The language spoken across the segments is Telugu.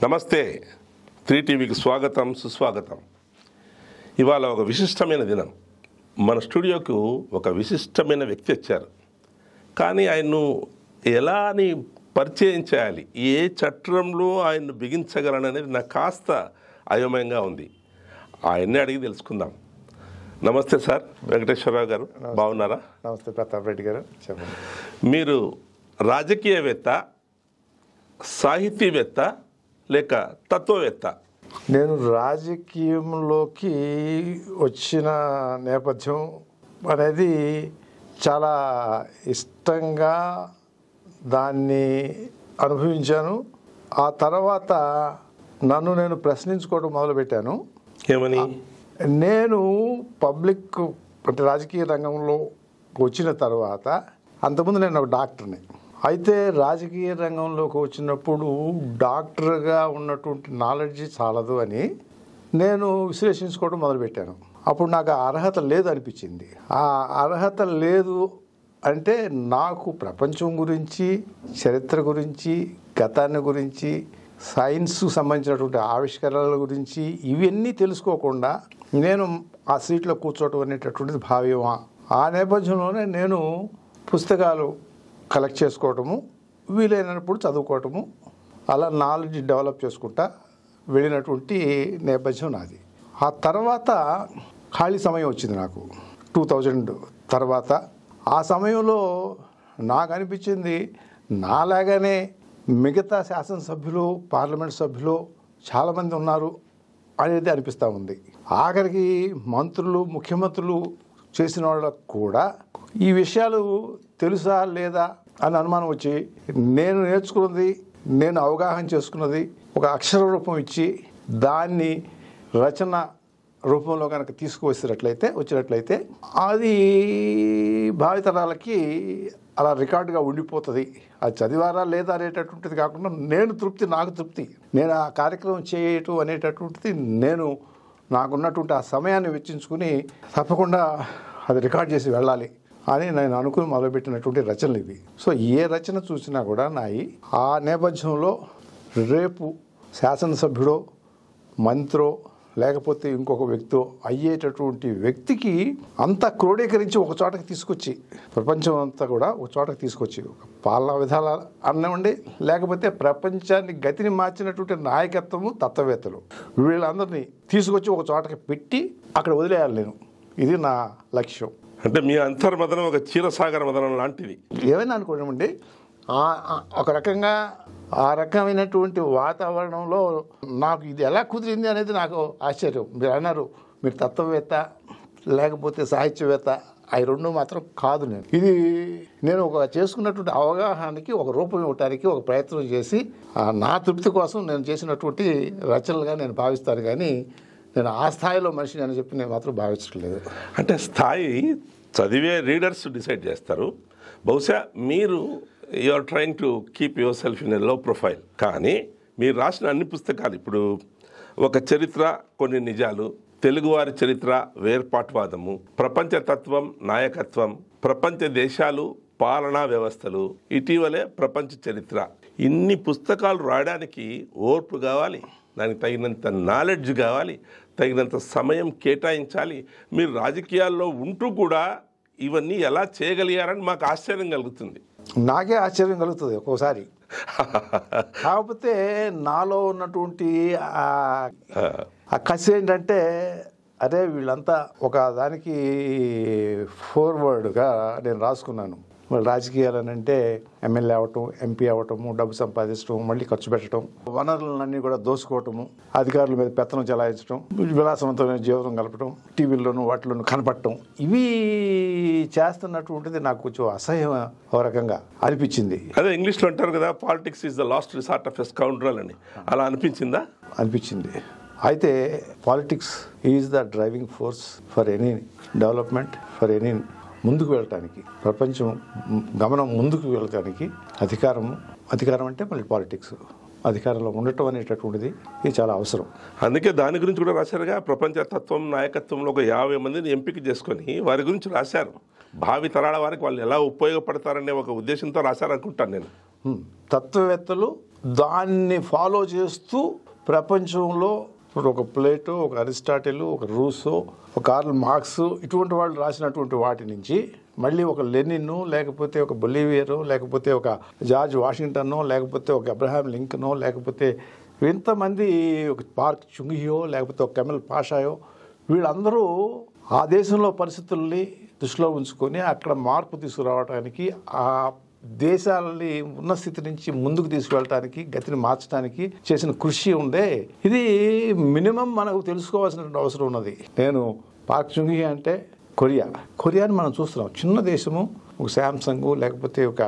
నమస్తే 3టీవీకి స్వాగతం సుస్వాగతం. ఇవాళ ఒక విశిష్టమైన దినం. మన స్టూడియోకు ఒక విశిష్టమైన వ్యక్తి వచ్చారు. కానీ ఆయన్ను ఎలా అని పరిచయం చేయాలి, ఏ చట్రంలో ఆయన్ను బిగించగలననేది నాకు కాస్త అయోమయంగా ఉంది. ఆయన్నే అడిగి తెలుసుకుందాం. నమస్తే సార్, వెంకటేశ్వరరావు గారు, బాగున్నారా? నమస్తే ప్రతాప్ రెడ్డి గారు, చెప్పండి. మీరు రాజకీయవేత్త, సాహితీవేత్త లేక తత్వవేత్త? నేను రాజకీయంలోకి వచ్చిన నేపథ్యం అనేది చాలా ఇష్టంగా దాన్ని అనుభవించాను. ఆ తర్వాత నన్ను నేను ప్రశ్నించుకోవడం మొదలుపెట్టాను. ఏమని? నేను పబ్లిక్ అంటే రాజకీయ రంగంలో వచ్చిన తర్వాత, అంతకుముందు నేను ఒక డాక్టర్ని. అయితే రాజకీయ రంగంలోకి వచ్చినప్పుడు డాక్టర్గా ఉన్నటువంటి నాలెడ్జ్ చాలదు అని నేను విశ్లేషించుకోవడం మొదలుపెట్టాను. అప్పుడు నాకు ఆ అర్హత లేదు అనిపించింది. ఆ అర్హత లేదు అంటే నాకు ప్రపంచం గురించి, చరిత్ర గురించి, గతాన్ని గురించి, సైన్స్కు సంబంధించినటువంటి ఆవిష్కరణల గురించి ఇవన్నీ తెలుసుకోకుండా నేను ఆ సీట్లో కూర్చోవటం అనేటటువంటిది భావ్యమా? ఆ నేపథ్యంలోనే నేను పుస్తకాలు కలెక్ట్ చేసుకోవటము, వీలైనప్పుడు చదువుకోవటము, అలా నాలెడ్జ్ డెవలప్ చేసుకుంటా వెళ్ళినటువంటి నేపథ్యం నాది. ఆ తర్వాత ఖాళీ సమయం వచ్చింది నాకు 2000 తర్వాత. ఆ సమయంలో నాకు అనిపించింది, నాలాగానే మిగతా శాసనసభ్యులు, పార్లమెంట్ సభ్యులు చాలామంది ఉన్నారు అనేది అనిపిస్తూ ఉంది. ఆఖరికి మంత్రులు, ముఖ్యమంత్రులు చేసిన వాళ్ళకు కూడా ఈ విషయాలు తెలుసా లేదా అని అనుమానం వచ్చి, నేను నేర్చుకున్నది, నేను అవగాహన చేసుకున్నది ఒక అక్షర రూపం ఇచ్చి దాన్ని రచన రూపంలో కనుక వచ్చినట్లయితే అది భావితరాలకి అలా రికార్డుగా ఉండిపోతుంది. అది చదివారా లేదా అనేటటువంటిది కాకుండా నాకు తృప్తి, నేను ఆ కార్యక్రమం చేయటం అనేటటువంటిది నాకున్నటువంటి ఆ సమయాన్ని వెచ్చించుకుని తప్పకుండా అది రికార్డ్ చేసి వెళ్ళాలి అని నేను అనుకుని మొదలుపెట్టినటువంటి రచనలు ఇవి. సో ఏ రచన చూసినా కూడా ఆ నేపథ్యంలో రేపు శాసనసభ్యుడో, మంత్రో, లేకపోతే ఇంకొక వ్యక్తో అయ్యేటటువంటి వ్యక్తికి అంతా క్రోడీకరించి ఒక చోటకి తీసుకొచ్చి, ప్రపంచం అంతా కూడా ఒక చోటకి తీసుకొచ్చి, పాలనా విధాల అన్నవండి, లేకపోతే ప్రపంచాన్ని గతిని మార్చినటువంటి నాయకత్వము, తత్వవేత్తలు, వీళ్ళందరినీ తీసుకొచ్చి ఒక చోటకి పెట్టి అక్కడ వదిలేయాలి నేను. ఇది నా లక్ష్యం. అంటే మీ అంతర్మదనం ఒక క్షీరసాగర మదనం లాంటిది. ఏమైనా అనుకోండి, ఒక రకంగా ఆ రకమైనటువంటి వాతావరణంలో నాకు ఇది ఎలా కుదిరింది అనేది నాకు ఆశ్చర్యం. మీరు అన్నారు, మీరు తత్వవేత్త లేకపోతే సాహిత్యవేత్త, అవి రెండు మాత్రం కాదు. నేను ఒక చేసుకున్నటువంటి అవగాహనకి ఒక రూపం ఇవ్వటానికి ఒక ప్రయత్నం చేసి నా తృప్తి కోసం నేను చేసినటువంటి రచనలుగా నేను భావిస్తాను. కానీ నేను ఆ స్థాయిలో మనిషిని అని చెప్పి నేను మాత్రం భావించట్లేదు. అంటే స్థాయి చదివే రీడర్స్ డిసైడ్ చేస్తారు. బహుశా మీరు are trying to keep your self in a low profile. కానీ మీరు రాసిన అన్ని పుస్తకాలు, ఇప్పుడు ఒక చరిత్ర, కొన్ని నిజాలు, తెలుగువారి చరిత్ర, వేర్పాటువాదము, ప్రపంచతత్వం, నాయకత్వం, ప్రపంచ దేశాలు, పాలనా వ్యవస్థలు, ఇటీవలే ప్రపంచ చరిత్ర, ఇన్ని పుస్తకాలు రాయడానికి ఓర్పు కావాలి, దానికి తగినంత నాలెడ్జ్ కావాలి, తగినంత సమయం కేటాయించాలి. మీరు రాజకీయాల్లో ఉంటూ కూడా ఇవన్నీ ఎలా చేయగలిగారని మాకు ఆశ్చర్యం కలుగుతుంది. నాకే ఆశ్చర్యం కలుగుతుంది ఒక్కోసారి. కాకపోతే నాలో ఉన్నటువంటి ఆ కసి ఏంటంటే, అదే వీళ్ళంతా ఒక దానికి ఫార్వర్డ్గా నేను రాసుకున్నాను. వాళ్ళు రాజకీయాలు అని అంటే ఎమ్మెల్యే అవ్వటం, ఎంపీ అవ్వటము, డబ్బు సంపాదించడం, మళ్ళీ ఖర్చు పెట్టడం, వనరులన్నీ కూడా దోసుకోవటము, అధికారుల మీద పెత్తనం చెలాయించడం, విలాసవంతమైన జీవితం గడపడం, టీవీల్లోనూ వాటిలోనూ కనపడటం, ఇవి చేస్తున్నటువంటిది నాకు కొంచెం అసహ్యం ఒక రకంగా అనిపించింది. అదే ఇంగ్లీష్లో అంటారు కదా, politics is the last resort of a scoundrel అని. అలా అనిపించిందా? అనిపించింది. అయితే politics is the driving force for any development, for any ముందుకు వెళ్ళటానికి, ప్రపంచం గమనం ముందుకు వెళ్ళటానికి అధికారం అంటే మళ్ళీ పాలిటిక్స్, అధికారంలో ఉండటం అనేటటువంటిది ఇది చాలా అవసరం. అందుకే దాని గురించి కూడా రాశారుగా. ప్రపంచ తత్వం, నాయకత్వంలో ఒక 50 మందిని ఎంపిక చేసుకొని వారి గురించి రాశారు. భావి తరాల వారికి వాళ్ళు ఎలా ఉపయోగపడతారనే ఒక ఉద్దేశంతో రాశారనుకుంటాను నేను. తత్వవేత్తలు, దాన్ని ఫాలో చేస్తూ ప్రపంచంలో ఇప్పుడు ఒక ప్లేటో, ఒక అరిస్టాటిల్, ఒక రూసో, ఒక కార్ల్ మార్క్స్ ఇటువంటి వాళ్ళు రాసినటువంటి వాటి నుంచి మళ్ళీ ఒక లెనిన్, లేకపోతే ఒక బొలీవియరో, లేకపోతే ఒక జార్జ్ వాషింగ్టనో, లేకపోతే ఒక అబ్రహాం లింకనో, లేకపోతే ఇంతమంది ఒక పార్క్ చుంగియో, లేకపోతే ఒక కెమెల్ పాషాయో, వీళ్ళందరూ ఆ దేశంలో పరిస్థితుల్ని దృష్టిలో ఉంచుకొని అక్కడ మార్పు తీసుకురావడానికి, ఆ దేశాలని ఉన్న స్థితి నుంచి ముందుకు తీసుకువెళ్ళటానికి, గతిని మార్చడానికి చేసిన కృషి ఉందే, ఇది మినిమం మనకు తెలుసుకోవాల్సిన అవసరం ఉన్నది. నేను పార్క్ చుంగి అంటే కొరియాని మనం చూస్తున్నాం, చిన్న దేశము, ఒక శాంసంగ్ లేకపోతే ఒక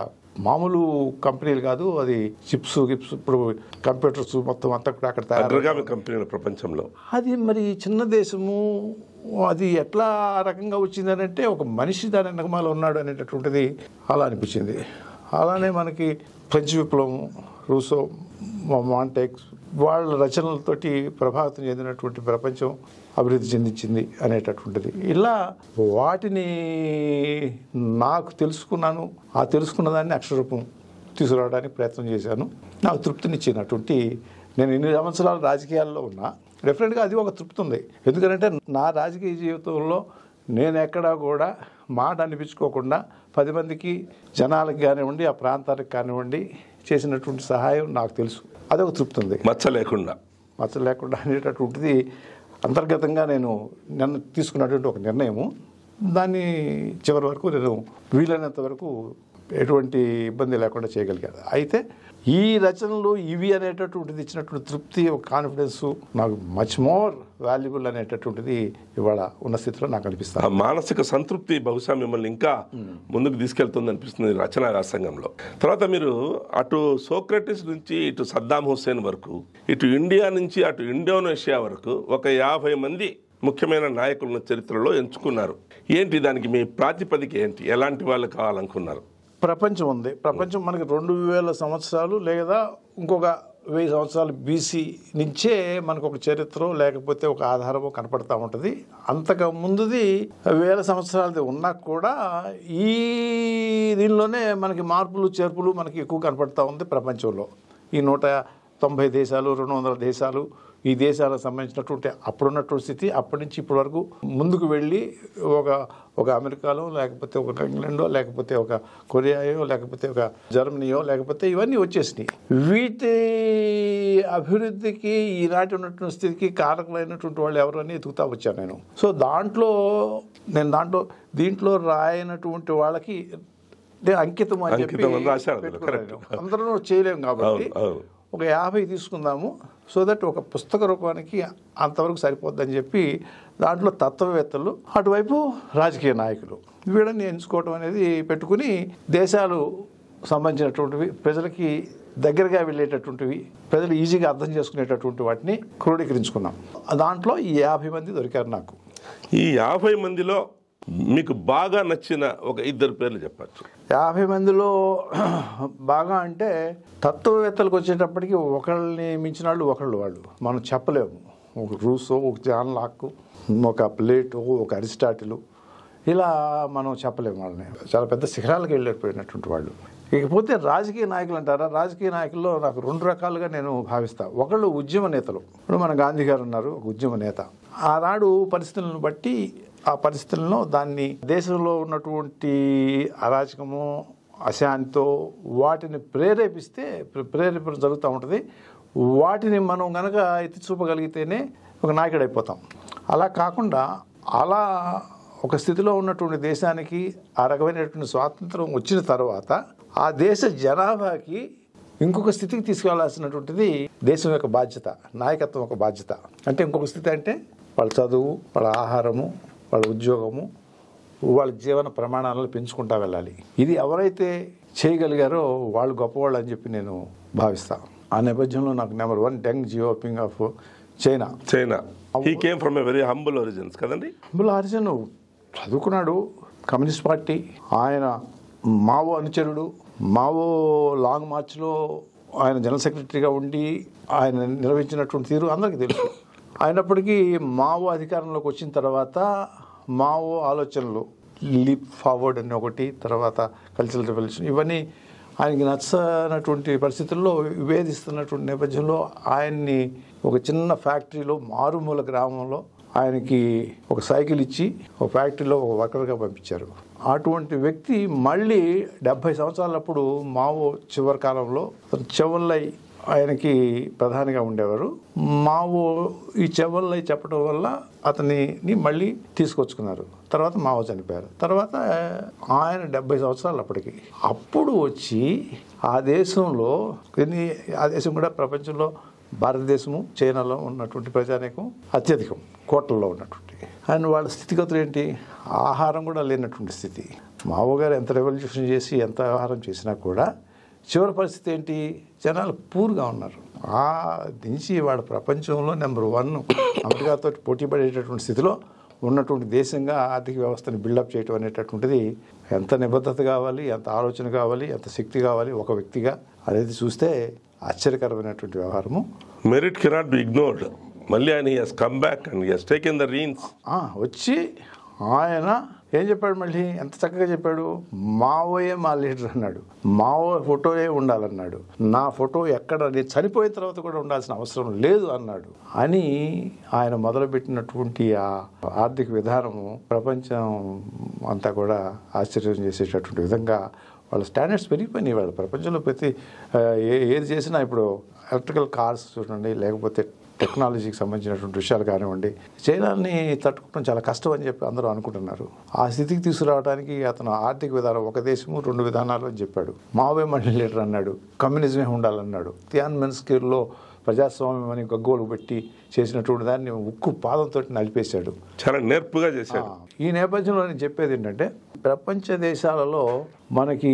మామూలు కంపెనీలు కాదు, అది చిప్స్ గిప్స్, ఇప్పుడు కంప్యూటర్స్ మొత్తం అంతా కూడా అక్కడ తయారు కంపెనీల ప్రపంచంలో. అది మరి చిన్న దేశము, అది ఎట్లా ఆ రకంగా వచ్చిందని అంటే ఒక మనిషి దాని వెనకమాల ఉన్నాడు అనేటటువంటిది అలా అనిపించింది. అలానే మనకి ఫ్రెంచ్ విప్లవం, రూసో, మాంటెక్స్ వాళ్ళ రచనలతోటి ప్రభావితం చెందినటువంటి ప్రపంచం అభివృద్ధి చెందించింది అనేటటువంటిది. ఇలా వాటిని నాకు తెలుసుకున్నాను, ఆ తెలుసుకున్న దాన్ని అక్షరరూపం తీసుకురావడానికి ప్రయత్నం చేశాను. నాకు తృప్తినిచ్చినటువంటి, నేను ఇన్ని సంవత్సరాలు రాజకీయాల్లో ఉన్నా డెఫినెట్గా అది ఒక తృప్తి ఉంది. ఎందుకంటే నా రాజకీయ జీవితంలో నేను ఎక్కడా కూడా మాట అనిపించుకోకుండా 10 మందికి, జనాలకు కానివ్వండి, ఆ ప్రాంతాలకు కానివ్వండి చేసినటువంటి సహాయం నాకు తెలుసు. అదొక తృప్తి ఉంది. మచ్చ లేకుండా అనేటటువంటిది అంతర్గతంగా నేను తీసుకున్నటువంటి ఒక నిర్ణయము. దాన్ని చివరి వరకు నేను వీలైనంత వరకు ఎటువంటి ఇబ్బంది లేకుండా చేయగలిగాను. అయితే ఈ రచనలు ఇవి అనేటటువంటిది ఇచ్చినటువంటి తృప్తి, ఒక కాన్ఫిడెన్స్ నాకు మచ్ మోర్ వాల్యుబుల్ అనేటటువంటిది ఇవాళ ఉన్న స్థితిలో నాకు అనిపిస్తుంది. మానసిక సంతృప్తి బహుశా మిమ్మల్ని ఇంకా ముందుకు తీసుకెళ్తుంది అనిపిస్తుంది రచనా వ్యాసంగంలో. తర్వాత మీరు అటు సోక్రటిస్ నుంచి ఇటు సద్దాం హుస్సేన్ వరకు, ఇటు ఇండియా నుంచి అటు ఇండోనేషియా వరకు ఒక 50 మంది ముఖ్యమైన నాయకులను చరిత్రలో ఎంచుకున్నారు. ఏంటి దానికి మీ ప్రాతిపదిక ఏంటి? ఎలాంటి వాళ్ళు కావాలనుకున్నారు? ప్రపంచం ఉంది. ప్రపంచం మనకి 2000 సంవత్సరాలు లేదా ఇంకొక 1000 సంవత్సరాలు బీసీ నుంచే మనకు ఒక చరిత్ర లేకపోతే ఒక ఆధారము కనపడతా ఉంటుంది. అంతకు ముందుది 1000 సంవత్సరాలది ఉన్నా కూడా ఈ దీనిలోనే మనకి మార్పులు చేర్పులు మనకి ఎక్కువ కనపడతా ఉంది ప్రపంచంలో. ఈ 190 దేశాలు, 200 దేశాలు, ఈ దేశాలకు సంబంధించినటువంటి అప్పుడున్నటువంటి స్థితి అప్పటి నుంచి ఇప్పటి వరకు ముందుకు వెళ్ళి ఒక అమెరికాలో, లేకపోతే ఒక ఇంగ్లాండో, లేకపోతే ఒక కొరియాయో, లేకపోతే ఒక జర్మనీయో, లేకపోతే ఇవన్నీ వచ్చేసినాయి. వీటి అభివృద్ధికి ఈనాటి ఉన్నటువంటి స్థితికి కారకులైనటువంటి వాళ్ళు ఎవరు అని ఎదుగుతా వచ్చాను నేను. సో దీంట్లో రాయనటువంటి వాళ్ళకి అంకితం అని చెప్పి అందరూ చేయలేము కాబట్టి ఒక 50 తీసుకుందాము, సో దట్ ఒక పుస్తక రూపానికి అంతవరకు సరిపోద్దని చెప్పి దాంట్లో తత్వవేత్తలు, అటువైపు రాజకీయ నాయకులు, వీళ్ళని ఎంచుకోవడం అనేది పెట్టుకుని దేశాలు సంబంధించినటువంటివి, ప్రజలకి దగ్గరగా వెళ్ళేటటువంటివి, ప్రజలు ఈజీగా అర్థం చేసుకునేటటువంటి వాటిని క్రోడీకరించుకున్నాం. దాంట్లో ఈ 50 మంది దొరికారు నాకు. ఈ 50 మందిలో మీకు బాగా నచ్చిన ఒక 2 పేర్లు చెప్పచ్చు. 50 మందిలో బాగా అంటే తత్వవేత్తలకు వచ్చేటప్పటికి ఒకళ్ళని మించిన వాళ్ళు మనం చెప్పలేము. ఒక రూసో, ఒక జాన్ లాక్, ఒక ప్లేటో, ఒక అరిస్టాటిల్, ఇలా మనం చెప్పలేము. వాళ్ళని చాలా పెద్ద శిఖరాలకు వెళ్ళిపోయినటువంటి వాళ్ళు. ఇకపోతే రాజకీయ నాయకులు అంటారా, రాజకీయ నాయకుల్లో నాకు 2 రకాలుగా నేను భావిస్తాను. ఒకళ్ళు ఉద్యమ నేతలు. ఇప్పుడు మన గాంధీ గారు ఉన్నారు, ఒక ఉద్యమ నేత. ఆనాడు పరిస్థితులను బట్టి, ఆ పరిస్థితులను దాన్ని దేశంలో ఉన్నటువంటి అరాచకము, అశాంతితో వాటిని ప్రేరేపణ జరుగుతూ ఉంటుంది. వాటిని మనం కనుక ఎత్తి చూపగలిగితేనే ఒక నాయకుడు అయిపోతాం. అలా కాకుండా అలా ఒక స్థితిలో ఉన్నటువంటి దేశానికి ఆ రకమైనటువంటి స్వాతంత్రం వచ్చిన తర్వాత ఆ దేశ జనాభాకి ఇంకొక స్థితికి తీసుకెళ్లాల్సినటువంటిది దేశం యొక్క బాధ్యత, నాయకత్వం యొక్క బాధ్యత. అంటే ఇంకొక స్థితి అంటే వాళ్ళ చదువు, వాళ్ళ ఆహారము, వాళ్ళ ఉద్యోగము, వాళ్ళ జీవన ప్రమాణాలను పెంచుకుంటా వెళ్ళాలి. ఇది ఎవరైతే చేయగలిగారో వాళ్ళు గొప్పవాళ్ళు అని చెప్పి నేను భావిస్తాను. ఆ నేపథ్యంలో నాకు number 1 Deng Xiaoping of China. He came from a very humble origins కదండి. హంబుల్ ఒరిజిన్, చదువుకున్నాడు, కమ్యూనిస్ట్ పార్టీ, ఆయన మావో అనుచరుడు. మావో లాంగ్ మార్చ్లో ఆయన జనరల్ సెక్రటరీగా ఉండి ఆయన నిర్వహించినటువంటి తీరు అందరికీ తెలుసు. అయినప్పటికీ మావో అధికారంలోకి వచ్చిన తర్వాత మావో ఆలోచనలు, లీప్ ఫార్వర్డ్ అని ఒకటి, తర్వాత కల్చరల్ రెవల్యూషన్, ఇవన్నీ ఆయనకి నచ్చనటువంటి పరిస్థితుల్లో విభేదిస్తున్నటువంటి నేపథ్యంలో ఆయన్ని ఒక చిన్న ఫ్యాక్టరీలో మారుమూల గ్రామంలో ఆయనకి ఒక సైకిల్ ఇచ్చి ఒక ఫ్యాక్టరీలో ఒక వర్కర్గా పంపించారు. అటువంటి వ్యక్తి మళ్ళీ 70 సంవత్సరాలప్పుడు మావో చివరి కాలంలో చెవల్లై ఆయనకి ప్రధానిగా ఉండేవారు. మావో ఈ చెవల్లై చెప్పడం వల్ల అతనిని మళ్ళీ తీసుకొచ్చుకున్నారు. తర్వాత మావో చనిపోయారు. తర్వాత ఆయన 70 సంవత్సరాలు అప్పుడు వచ్చి ఆ దేశంలో ఆ దేశం కూడా ప్రపంచంలో భారతదేశము చైనాలో ఉన్నటువంటి ప్రజానీకం అత్యధికం, కోట్లలో ఉన్నటువంటి అండ్ వాళ్ళ స్థితిగతులు ఏంటి? ఆహారం కూడా లేనటువంటి స్థితి. మావో గారు ఎంత రెవల్యూషన్ చేసి ఎంత వ్యవహారం చేసినా కూడా చివరి పరిస్థితి ఏంటి? జనాలు పూర్గా ఉన్నారు. ఆ నుంచి వాళ్ళ ప్రపంచంలో నెంబర్ 1 అమెరికాతో పోటీ పడేటటువంటి స్థితిలో ఉన్నటువంటి దేశంగా ఆర్థిక వ్యవస్థను బిల్డప్ చేయటం అనేటటువంటిది ఎంత నిబద్ధత కావాలి, ఎంత ఆలోచన కావాలి, ఎంత శక్తి కావాలి ఒక వ్యక్తిగా అనేది చూస్తే ఆశ్చర్యకరమైనటువంటి వ్యవహారము. Merit cannot be ignored. మళ్ళీ ఆయన he has come back and he has taken the reins. వచ్చి ఆయన ఏం చెప్పాడు? మళ్ళీ ఎంత చక్కగా చెప్పాడు. మావోయే మా లీడర్ అన్నాడు. మావో ఫోటోయే ఉండాలన్నాడు. నా ఫోటో ఎక్కడ నేను చనిపోయిన తర్వాత కూడా ఉండాల్సిన అవసరం లేదు అన్నాడు అని ఆయన మొదలుపెట్టినటువంటి ఆ ఆర్థిక విధానము ప్రపంచం అంతా కూడా ఆశ్చర్యం చేసేటటువంటి విధంగా వాళ్ళ స్టాండర్డ్స్ పెరిగిపోయినాయి. వాళ్ళ ప్రపంచంలో ప్రతి ఏది చేసినా ఇప్పుడు ఎలక్ట్రికల్ కార్స్ చూడండి, లేకపోతే టెక్నాలజీకి సంబంధించినటువంటి విషయాలు కానివ్వండి, చైనాని తట్టుకోవడం చాలా కష్టం అని చెప్పి అందరూ అనుకుంటున్నారు. ఆ స్థితికి తీసుకురావడానికి అతను ఆర్థిక విధానం ఒక దేశము 2 విధానాలు అని చెప్పాడు. మావే మళ్ళీ లీడర్ అన్నాడు. కమ్యూనిజమే ఉండాలన్నాడు. తియాన్మెన్ స్క్వేర్లో ప్రజాస్వామ్యం అని గగ్గోలు పెట్టి చేసినటువంటి దాన్ని ఉక్కు పాదంతో నలిపేశాడు. చాలా నేర్పుగా చేశాడు. ఈ నేపథ్యంలో నేను చెప్పేది ఏంటంటే ప్రపంచ దేశాలలో మనకి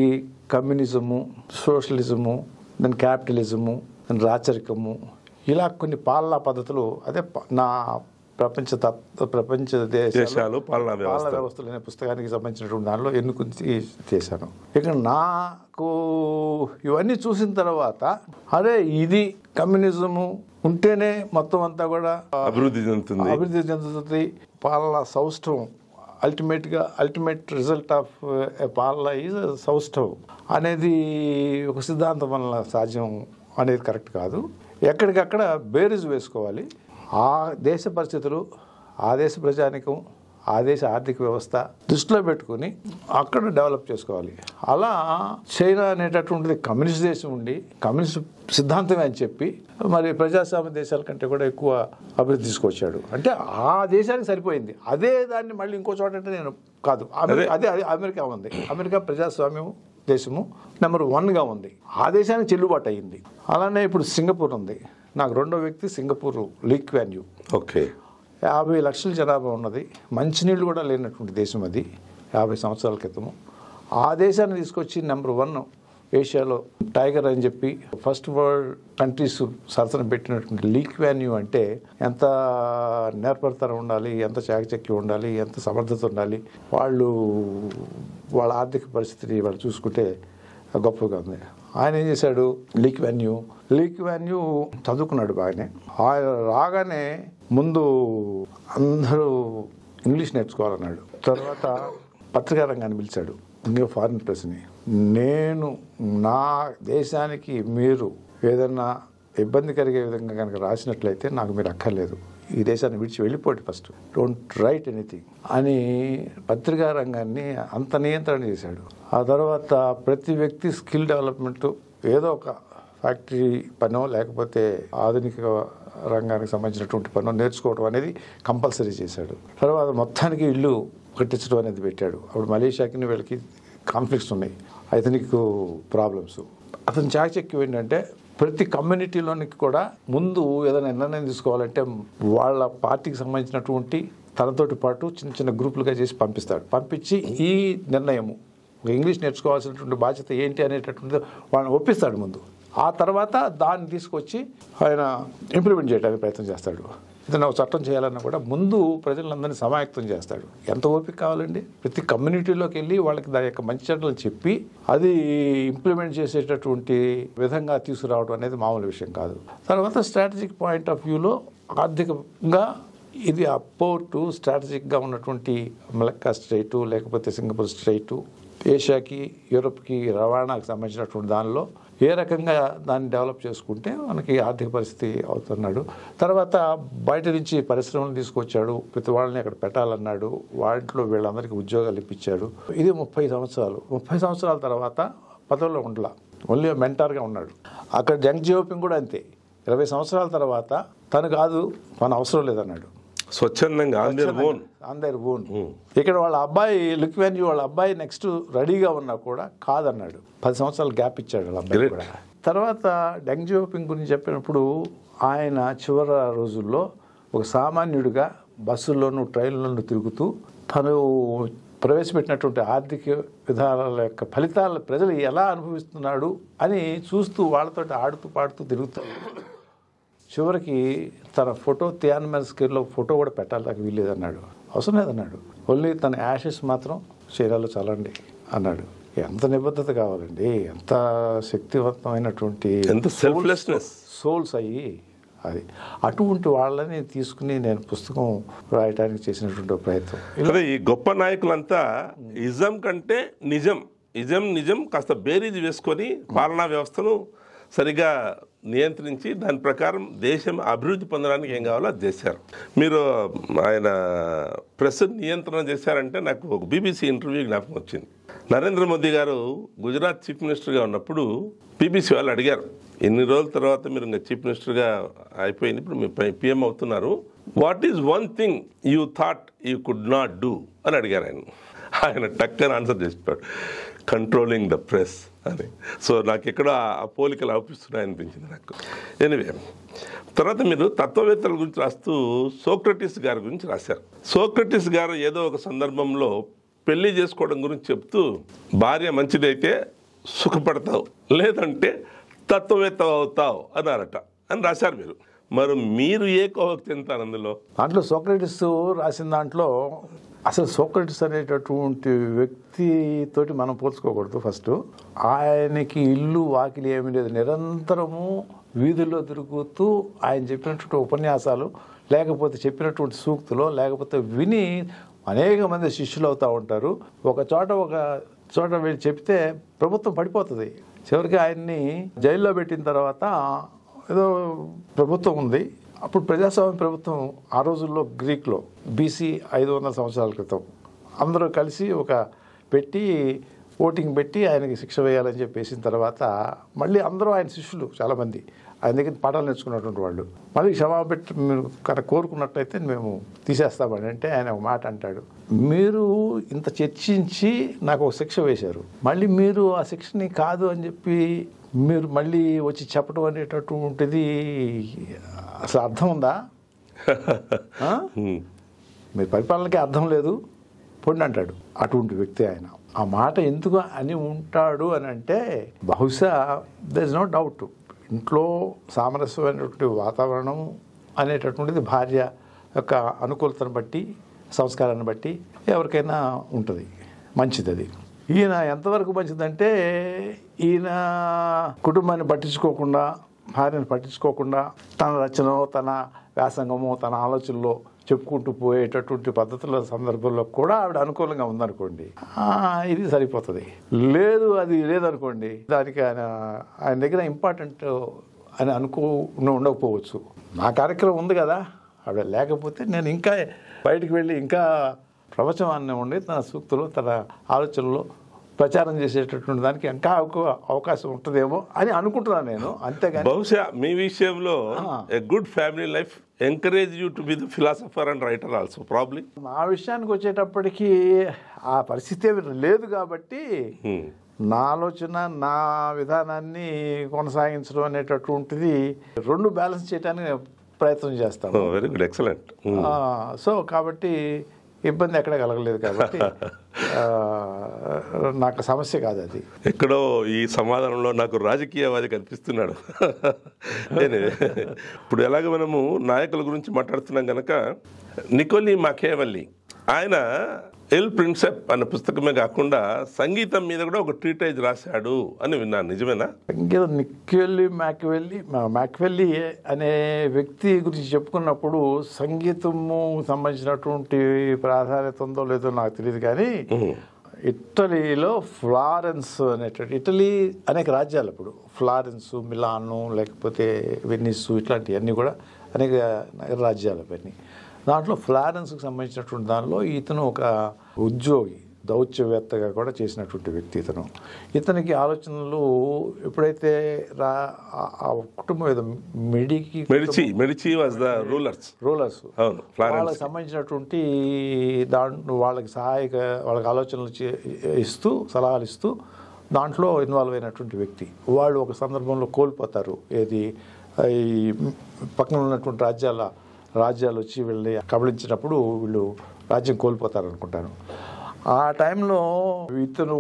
కమ్యూనిజము, సోషలిజము, దాని క్యాపిటలిజము, దాని రాచరికము, ఇలా కొన్ని పాలనా పద్ధతులు, అదే నా ప్రపంచ దేశాలు పాలనా వ్యవస్థలు అనే పుస్తకానికి సంబంధించినటువంటి దానిలో ఎన్నుకుని చేశాను. ఇక నాకు ఇవన్నీ చూసిన తర్వాత అదే ఇది కమ్యూనిజము ఉంటేనే మొత్తం అంతా కూడా అభివృద్ధి చెందుతుంది. పాలనా సౌష్ఠవం అల్టిమేట్ రిజల్ట్ ఆఫ్ పాలనా ఈజ్ సౌష్ఠవం అనేది ఒక సిద్ధాంతం వల్ల సాధ్యం అనేది కరెక్ట్ కాదు. ఎక్కడికక్కడ బేరీజు వేసుకోవాలి. ఆ దేశ పరిస్థితులు, ఆ దేశ ప్రజానికం, ఆ దేశ ఆర్థిక వ్యవస్థ దృష్టిలో పెట్టుకుని అక్కడ డెవలప్ చేసుకోవాలి. అలా చైనా అనేటటువంటిది కమ్యూనిస్ట్ దేశం ఉండి కమ్యూనిస్ట్ సిద్ధాంతమే అని చెప్పి మరి ప్రజాస్వామ్య దేశాల కంటే కూడా ఎక్కువ అభివృద్ధి తీసుకొచ్చాడు. అంటే ఆ దేశానికి సరిపోయింది. అదే దాన్ని మళ్ళీ ఇంకో చోట అంటే నేను కాదు. అదే అమెరికా ఉంది. అమెరికా ప్రజాస్వామ్యం దేశము నెంబర్ 1గా ఉంది. ఆ దేశానికి చెల్లుబాటు అయ్యింది. అలానే ఇప్పుడు సింగపూర్ ఉంది. నాకు రెండో వ్యక్తి సింగపూర్, లీ క్వాన్ యూ. ఓకే, 50 లక్షల జనాభా ఉన్నది. మంచినీళ్ళు కూడా లేనటువంటి దేశం అది 50 సంవత్సరాల క్రితము. ఆ దేశాన్ని తీసుకొచ్చి నెంబర్ 1 ఏషియాలో టైగర్ అని చెప్పి ఫస్ట్ వరల్డ్ కంట్రీస్ సరసన పెట్టినటువంటి లీ క్వాన్ యూ అంటే ఎంత నేర్పరితనం ఉండాలి, ఎంత చాకచక్యం ఉండాలి, ఎంత సమర్థత ఉండాలి. వాళ్ళ ఆర్థిక పరిస్థితిని వాళ్ళు చూసుకుంటే గొప్పగా ఉంది. ఆయన ఏం చేశాడు? లీ క్వాన్ యూ చదువుకున్నాడు బాగానే. ఆయన రాగానే ముందు అందరూ ఇంగ్లీష్ నేర్చుకోవాలన్నాడు. తర్వాత పత్రికా రంగాన్ని పిలిచాడు, ఇంకా ఫారిన్ ప్రెస్ని. నేను నా దేశానికి మీరు ఏదన్నా ఇబ్బంది కలిగే విధంగా కనుక రాసినట్లయితే నాకు మీరు అక్కర్లేదు, ఈ దేశాన్ని విడిచి వెళ్ళిపోండి, ఫస్ట్ డోంట్ రైట్ ఎనీథింగ్ అని పత్రికా రంగాన్ని అంత నియంత్రణ చేశాడు. ఆ తర్వాత ప్రతి వ్యక్తి స్కిల్ డెవలప్మెంట్, ఏదో ఒక ఫ్యాక్టరీ పనో లేకపోతే ఆధునిక రంగానికి సంబంధించినటువంటి పనో నేర్చుకోవడం అనేది కంపల్సరీ చేశాడు. తర్వాత మొత్తానికి ఇల్లు కట్టించడం అనేది పెట్టాడు. అప్పుడు మలేషియాకి వీళ్ళకి కాన్ఫ్లిక్ట్స్ ఉన్నాయి, ఐథనిక్ ప్రాబ్లమ్స్. అతని చాకచక్యం ఏంటంటే ప్రతి కమ్యూనిటీలోనికి కూడా ముందు ఏదైనా నిర్ణయం తీసుకోవాలంటే వాళ్ళ పార్టీకి సంబంధించినటువంటి తనతోటి పాటు చిన్న చిన్న గ్రూపులుగా చేసి పంపించి ఈ నిర్ణయము ఇంగ్లీష్ నేర్చుకోవాల్సినటువంటి బాధ్యత ఏంటి అనేటటువంటి వాళ్ళని ఒప్పిస్తాడు ముందు. ఆ తర్వాత దాన్ని తీసుకొచ్చి ఆయన ఇంప్లిమెంట్ చేయడానికి ప్రయత్నం చేస్తాడు. ఏదైనా ఒక చట్టం చేయాలన్నా కూడా ముందు ప్రజలందరినీ సమాయత్తం చేస్తాడు. ఎంత ఓపిక కావాలండి? ప్రతి కమ్యూనిటీలోకి వెళ్ళి వాళ్ళకి దాని యొక్క మంచి చెడ్డలు చెప్పి అది ఇంప్లిమెంట్ చేసేటటువంటి విధంగా తీసుకురావడం అనేది మామూలు విషయం కాదు. తర్వాత స్ట్రాటజిక్ పాయింట్ ఆఫ్ వ్యూలో ఆర్థికంగా ఇది ఆ పోర్టు స్ట్రాటజిక్గా ఉన్నటువంటి మలక్కా స్ట్రైటు లేకపోతే సింగపూర్ స్ట్రైటు ఏషియాకి యూరోప్కి రవాణాకి సంబంధించినటువంటి దానిలో ఏ రకంగా దాన్ని డెవలప్ చేసుకుంటే మనకి ఆర్థిక పరిస్థితి అవుతున్నాడు. తర్వాత బయట నుంచి పరిశ్రమలు తీసుకొచ్చాడు, ప్రతి వాళ్ళని అక్కడ పెట్టాలన్నాడు, వాటిలో వీళ్ళందరికీ ఉద్యోగాలు ఇప్పించాడు. ఇది 30 సంవత్సరాలు. 30 సంవత్సరాల తర్వాత పదవిలో ఉండలా, ఓన్లీ మెంటార్గా ఉన్నాడు. అక్కడ జంగ్ జియోపింగ్ కూడా అంతే. 20 సంవత్సరాల తర్వాత తను కాదు, మన అవసరం లేదన్నాడు, స్వచ్ఛందంగా ఆన్ దేర్ ఓన్. ఇక్కడ వాళ్ళ అబ్బాయి లుక్వెన్యూ వాళ్ళ అబ్బాయి నెక్స్ట్ రెడీగా ఉన్నా కూడా కాదన్నాడు. 10 సంవత్సరాలు గ్యాప్ ఇచ్చాడు వాళ్ళ అబ్బాయి కూడా. తర్వాత డెంగ్ జియోపింగ్ గురించి చెప్పినప్పుడు ఆయన చివరి రోజుల్లో ఒక సామాన్యుడిగా బస్సుల్లోనూ ట్రైన్లోనూ తిరుగుతూ తను ప్రవేశపెట్టినటువంటి ఆర్థిక విధానాల యొక్క ఫలితాలను ప్రజలు ఎలా అనుభవిస్తున్నాడు అని చూస్తూ వాళ్ళతో ఆడుతూ పాడుతూ తిరుగుతాడు. చివరికి తన ఫోటో తియాన్మెన్ స్క్వేర్లో ఫోటో కూడా పెట్టాలి వీల్లేదన్నాడు, అవసరం లేదన్నాడు. ఓన్లీ తన యాషెస్ మాత్రం చీరాలో చాలండి అన్నాడు. ఎంత నిబద్ధత కావాలండి, ఎంత శక్తివంతమైనటువంటి, ఎంత సెల్ఫ్లెస్నెస్ సోల్స్ అయ్యి. అది అటువంటి వాళ్ళని తీసుకుని నేను పుస్తకం రాయడానికి చేసినటువంటి ప్రయత్నం. అదే ఈ గొప్ప నాయకులంతా ఇజం కంటే నిజం కాస్త బేరీజ్ వేసుకొని పాలనా వ్యవస్థను సరిగా నియంత్రించి దాని ప్రకారం దేశం అభివృద్ధి పొందడానికి ఏం కావాలో అది చేశారు. మీరు ఆయన ప్రెస్ నియంత్రణ చేశారంటే నాకు ఒక బీబీసీ ఇంటర్వ్యూ జ్ఞాపకం వచ్చింది. నరేంద్ర మోదీ గారు గుజరాత్ చీఫ్ మినిస్టర్గా ఉన్నప్పుడు బీబీసీ వాళ్ళు అడిగారు, ఇన్ని రోజుల తర్వాత మీరు ఇంకా చీఫ్ మినిస్టర్గా అయిపోయింది, ఇప్పుడు మీరు పిఎం అవుతున్నారు, what is one thing you thought you could not do అని అడిగారు ఆయన టక్కని ఆన్సర్ చేసిపోయాడు, కంట్రోలింగ్ ద ప్రెస్ అని. సో నాకు ఎక్కడో ఆ పోలికలు అవుపిస్తున్నాయి అనిపించింది నాకు. ఎనివే, తర్వాత మీరు తత్వవేత్తల గురించి రాస్తూ సోక్రటీస్ గారి గురించి రాశారు. సోక్రటీస్ గారు ఏదో ఒక సందర్భంలో పెళ్లి చేసుకోవడం గురించి చెప్తూ, భార్య మంచిదైతే సుఖపడతావు, లేదంటే తత్వవేత్త అవుతావు అన్నారట అని రాశారు మీరు. మరి మీరు ఏ కోవకు చెందుతారు అందులో? దాంట్లో సోక్రటీస్ రాసిన దాంట్లో అసలు సోక్రటీస్ అనేటటువంటి వ్యక్తితోటి మనం పోల్చుకోకూడదు. ఫస్ట్ ఆయనకి ఇల్లు వాకిలి ఏమీ లేదు, నిరంతరము వీధుల్లో తిరుగుతూ ఆయన చెప్పినటువంటి ఉపన్యాసాలు, లేకపోతే చెప్పినటువంటి సూక్తులు, లేకపోతే విని అనేక మంది శిష్యులు అవుతూ ఉంటారు. ఒక చోట వీళ్ళు చెప్తే ప్రభుత్వం పడిపోతుంది. చివరికి ఆయన్ని జైల్లో పెట్టిన తర్వాత ఏదో ప్రభుత్వం ఉంది, అప్పుడు ప్రజాస్వామ్య ప్రభుత్వం ఆ రోజుల్లో గ్రీక్లో బీసీ 500 సంవత్సరాల క్రితం అందరూ కలిసి ఓటింగ్ పెట్టి ఆయనకి శిక్ష వేయాలని చెప్పేసిన తర్వాత మళ్ళీ అందరూ ఆయన శిష్యులు చాలామంది ఆయన దగ్గర పాఠాలు నేర్చుకున్నటువంటి వాళ్ళు మళ్ళీ క్షమాపణ పెట్టి మీరు కనుక కోరుకున్నట్టయితే మేము తీసేస్తామని అంటే ఆయన ఒక మాట అంటాడు, మీరు ఇంత చర్చించి నాకు ఒక శిక్ష వేశారు, మళ్ళీ మీరు ఆ శిక్షని కాదు అని చెప్పి మీరు మళ్ళీ వచ్చి చెప్పడం అనేటటువంటిది అసలు అర్థం ఉందా? మీ పరిపాలనకి అర్థం లేదు పొండి అంటాడు. అటువంటి వ్యక్తి ఆయన. ఆ మాట ఎందుకు అని ఉంటాడు అని అంటే బహుశా దర్ ఇస్ నో డౌట్, ఇంట్లో సామరస్యమైనటువంటి వాతావరణం అనేటటువంటిది భార్య యొక్క అనుకూలతను బట్టి, సంస్కారాన్ని బట్టి ఎవరికైనా ఉంటుంది, మంచిది అది. ఈయన ఎంతవరకు మంచిదంటే ఈయన కుటుంబాన్ని పట్టించుకోకుండా, భార్యను పట్టించుకోకుండా తన రచనలో, తన వ్యాసంగము, తన ఆలోచనలో చెప్పుకుంటూ పోయేటటువంటి పద్ధతుల సందర్భంలో కూడా ఆవిడ అనుకూలంగా ఉందనుకోండి, ఇది సరిపోతుంది. లేదు, అది లేదనుకోండి, దానికి ఆయన దగ్గర ఇంపార్టెంట్ అని ఉండకపోవచ్చు. నా కార్యక్రమం ఉంది కదా, ఆవిడ లేకపోతే నేను ఇంకా బయటికి వెళ్ళి ఇంకా ప్రవచనాన్ని ఉండి తన సూక్తులు, తన ఆలోచనలో ప్రచారం చేసేటటువంటి దానికి ఇంకా అవకాశం ఉంటుందేమో అని అనుకుంటున్నాను నేను. అంతేగాని బహుశా మీ విషయంలో a good family life encourage you to be the philosopher and writer also probably. నా విషయానికి వచ్చేటప్పటికి ఆ పరిస్థితి లేదు కాబట్టి నా ఆలోచన, నా విధానాన్ని కొనసాగించడం అనేటటువంటిది రెండు బ్యాలెన్స్ చేయడానికి ప్రయత్నం చేస్తాను. Very good, excellent. సో కాబట్టి ఇబ్బంది ఎక్కడ కలగలేదు కాబట్టి నాకు సమస్య కాదు అది. ఎక్కడో ఈ సమాధానంలో నాకు రాజకీయవాది కనిపిస్తున్నాడు. ఇప్పుడు ఎలాగ మనము నాయకుల గురించి మాట్లాడుతున్నాం కనుక నికోలీ మాకియావెల్లి ఆయన ఎల్ ప్రిన్సెప్ అనే పుస్తకమే కాకుండా సంగీతం మీద కూడా ఒక ట్రీటైజ్ రాశాడు అని విన్నాను, నిజమేనా? నికోలీ మాకియావెల్లి అనే వ్యక్తి గురించి చెప్పుకున్నప్పుడు సంగీతము సంబంధించినటువంటి ప్రాధాన్యత ఉందో లేదో నాకు తెలియదు, కానీ ఇటలీలో ఫ్లారెన్స్ అనేటువంటి, ఇటలీ అనేక రాజ్యాలు అప్పుడు, ఫ్లారెన్స్, మిలాను, లేకపోతే వెనిస్, ఇట్లాంటివన్నీ కూడా అనేక రాజ్యాలు అవన్నీ. దాంట్లో ఫ్లారెన్స్కి సంబంధించినటువంటి దానిలో ఇతను ఒక ఉద్యోగి, దౌత్యవేత్తగా కూడా చేసినటువంటి వ్యక్తి ఇతనికి ఆలోచనలు ఎప్పుడైతే ఆ కుటుంబం ఏదో మెడిచి వాజ్ ద రూలర్స్ వాళ్ళకి సంబంధించినటువంటి దాంట్లో వాళ్ళకి వాళ్ళకి ఆలోచనలు ఇస్తూ, సలహాలు ఇస్తూ దాంట్లో ఇన్వాల్వ్ అయినటువంటి వ్యక్తి. వాళ్ళు ఒక సందర్భంలో కోల్పోతారు. ఈ పక్కన ఉన్నటువంటి రాజ్యాలు వచ్చి వీళ్ళని కబళించినప్పుడు వీళ్ళు రాజ్యం కోల్పోతారు అనుకుంటాను. ఆ టైంలో ఇతను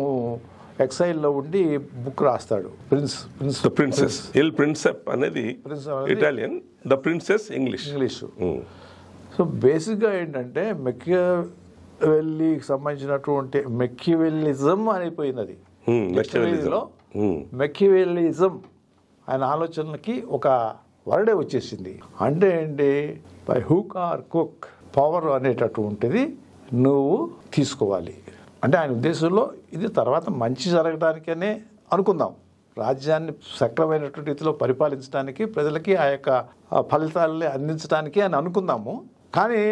ఎక్సైల్లో ఉండి బుక్ రాస్తాడు, ప్రిన్సెస్ ఎల్ ప్రిన్సెప్ అనేది Italian, the princess English. So బేసిక్గా ఏంటంటే మెకియవెల్లీకి సంబంధించినటువంటి మెకియవెల్లిజం అయిపోయింది అది. మెకియవెల్లిజం ఆయన ఆలోచనలకి ఒక వర్డే వచ్చేసింది. అంటే ఏంటి, by hook are cook power అనేటటువంటిది నువ్వు తీసుకోవాలి. అంటే ఆయన ఉద్దేశంలో ఇది తర్వాత మంచి జరగడానికనే అనుకుందాం, రాజ్యాన్ని సక్రమైనటువంటి రీతిలో పరిపాలించడానికి, ప్రజలకి ఆ యొక్క ఫలితాలని అందించడానికి అని అనుకుందాము. కానీ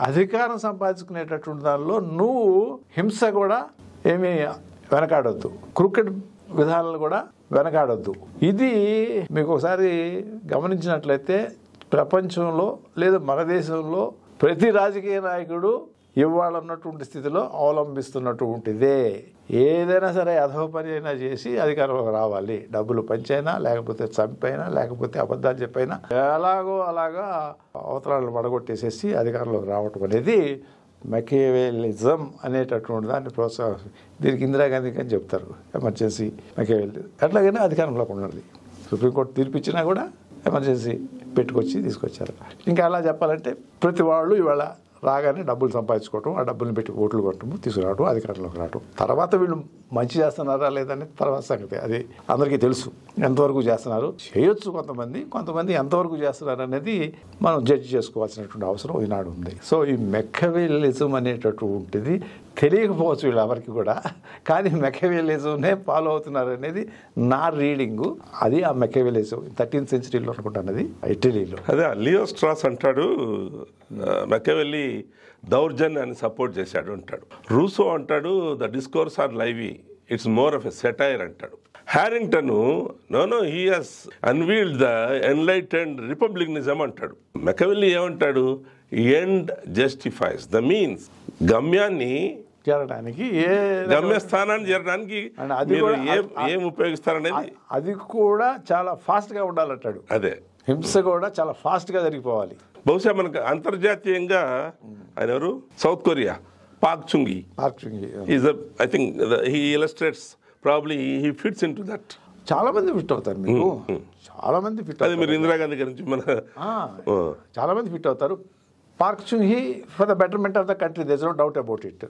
అధికారం సంపాదించుకునేటటువంటి దానిలో నువ్వు హింస కూడా ఏమీ వెనకాడొద్దు, క్రికెట్ విధానాలు కూడా వెనకాడొద్దు. ఇది మీకు ఒకసారి గమనించినట్లయితే ప్రపంచంలో లేదా మన దేశంలో ప్రతి రాజకీయ నాయకుడు ఇవాళ ఉన్నటువంటి స్థితిలో అవలంబిస్తున్నటువంటిదే. ఏదైనా సరే అధవ పని అయినా చేసి అధికారంలోకి రావాలి, డబ్బులు పంచైనా, లేకపోతే చంపైనా, లేకపోతే అబద్ధాలు చెప్పైనా, అలాగా అవతరాలను పడగొట్టేసేసి అధికారంలోకి రావటం అనేది మెకియవెలిజం అనేటటువంటి దాన్ని ప్రోత్సాహం. దీనికి ఇందిరాగాంధీ అని చెప్తారు, ఎమర్జెన్సీ మెకియవెలి. ఎట్లాగైనా అధికారంలోకి ఉన్నది. సుప్రీంకోర్టు తీర్పిచ్చినా కూడా ఎమర్జెన్సీ పెట్టుకొచ్చి తీసుకొచ్చారు. ఇంకా అలా చెప్పాలంటే ప్రతి వాళ్ళు ఇవాళ రాగానే డబ్బులు సంపాదించుకోవటం, ఆ డబ్బుల్ని పెట్టి ఓట్లు కొట్టడం, తీసుకురావడం, అధికారంలోకి రావడం. తర్వాత వీళ్ళు మంచి చేస్తున్నారా లేదని తర్వాత సంగతి, అది అందరికీ తెలుసు. ఎంతవరకు చేస్తున్నారు చేయొచ్చు కొంతమంది ఎంతవరకు చేస్తున్నారు అనేది మనం జడ్జి చేసుకోవాల్సినటువంటి అవసరం ఈనాడు ఉంది. సో ఈ మెకియవెలిజం అనేటటువంటిది తెలియకపోవచ్చు వీళ్ళెవరికి కూడా, కానీ మెకియవెలిజంనే ఫాలో అవుతున్నారు అనేది నా రీడింగు. అది ఆ మెకియవెలిజం 13th centuryలో అనుకుంటాను, అది ఇటలీలో. అదే లియో స్ట్రాస్ అంటాడు, మెకియవెల్లి దౌర్జన్యాన్ని సపోర్ట్ చేశాడు అంటాడు. రూసో అంటాడు, the discourse or Livy, it's more of a satire అంటాడు. Harrington no he has unveiled the enlightened republicanism అంటాడు. మెకియవెల్లి ఏమంటాడు, ఎండ్ జస్టిఫైస్ ద మీన్స్. గమ్యాన్ని చేరడానికి, గమ్యస్థానాన్ని చేరడానికి ఏం ఉపయోగిస్తారనేది అది కూడా చాలా ఫాస్ట్గా ఉండాలంటాడు. అదే హింస కూడా చాలా ఫాస్ట్గా జరిగిపోవాలి. బహుశా మనకు అంతర్జాతీయంగా ఆయన ఎవరు, south Korea, Park Chunghee is I think he illustrates probably he fits in to that. చాలా మంది ఫిట్ అవుతారు, మీకు చాలా మంది ఫిట్ అవుతారు. మీరు ఇందిరాగాంధీ గురించి చాలా మంది ఫిట్ అవుతారు. Park Chung he for the betterment of the country, there is no doubt about it.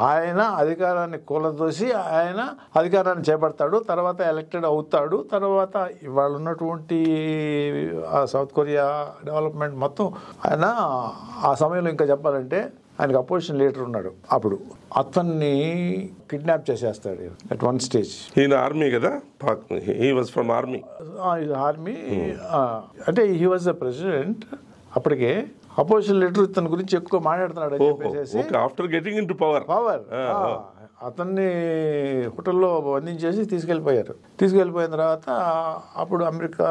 ఆయన అధికారాన్ని కూలదోసి ఆయన అధికారాన్ని చేపడతాడు, తర్వాత ఎలక్టెడ్ అవుతాడు. తర్వాత ఇవాళ ఉన్నటువంటి సౌత్ కొరియా డెవలప్మెంట్ మొత్తం ఆయన ఆ సమయంలో ఇంకా చెప్పాలంటే ఆయనకు అపోజిషన్ లీడర్ ఉన్నాడు అప్పుడు, అతన్ని కిడ్నాప్ చేసేస్తాడు అట్ వన్ స్టేజ్. ఈయన ఆర్మీ కదా, హీ వాజ్ ఫ్రమ్ ఆర్మీ. అంటే హీ వాజ్ ద ప్రెసిడెంట్ అప్పటికే. అపోజిషన్ లీడర్ ఇతని గురించి ఎక్కువ మాట్లాడుతున్నాడు అని చెప్పేసి after getting in to power అతన్ని హోటల్లో బంధించేసి తీసుకెళ్ళిపోయారు. తీసుకెళ్ళిపోయిన తర్వాత అప్పుడు అమెరికా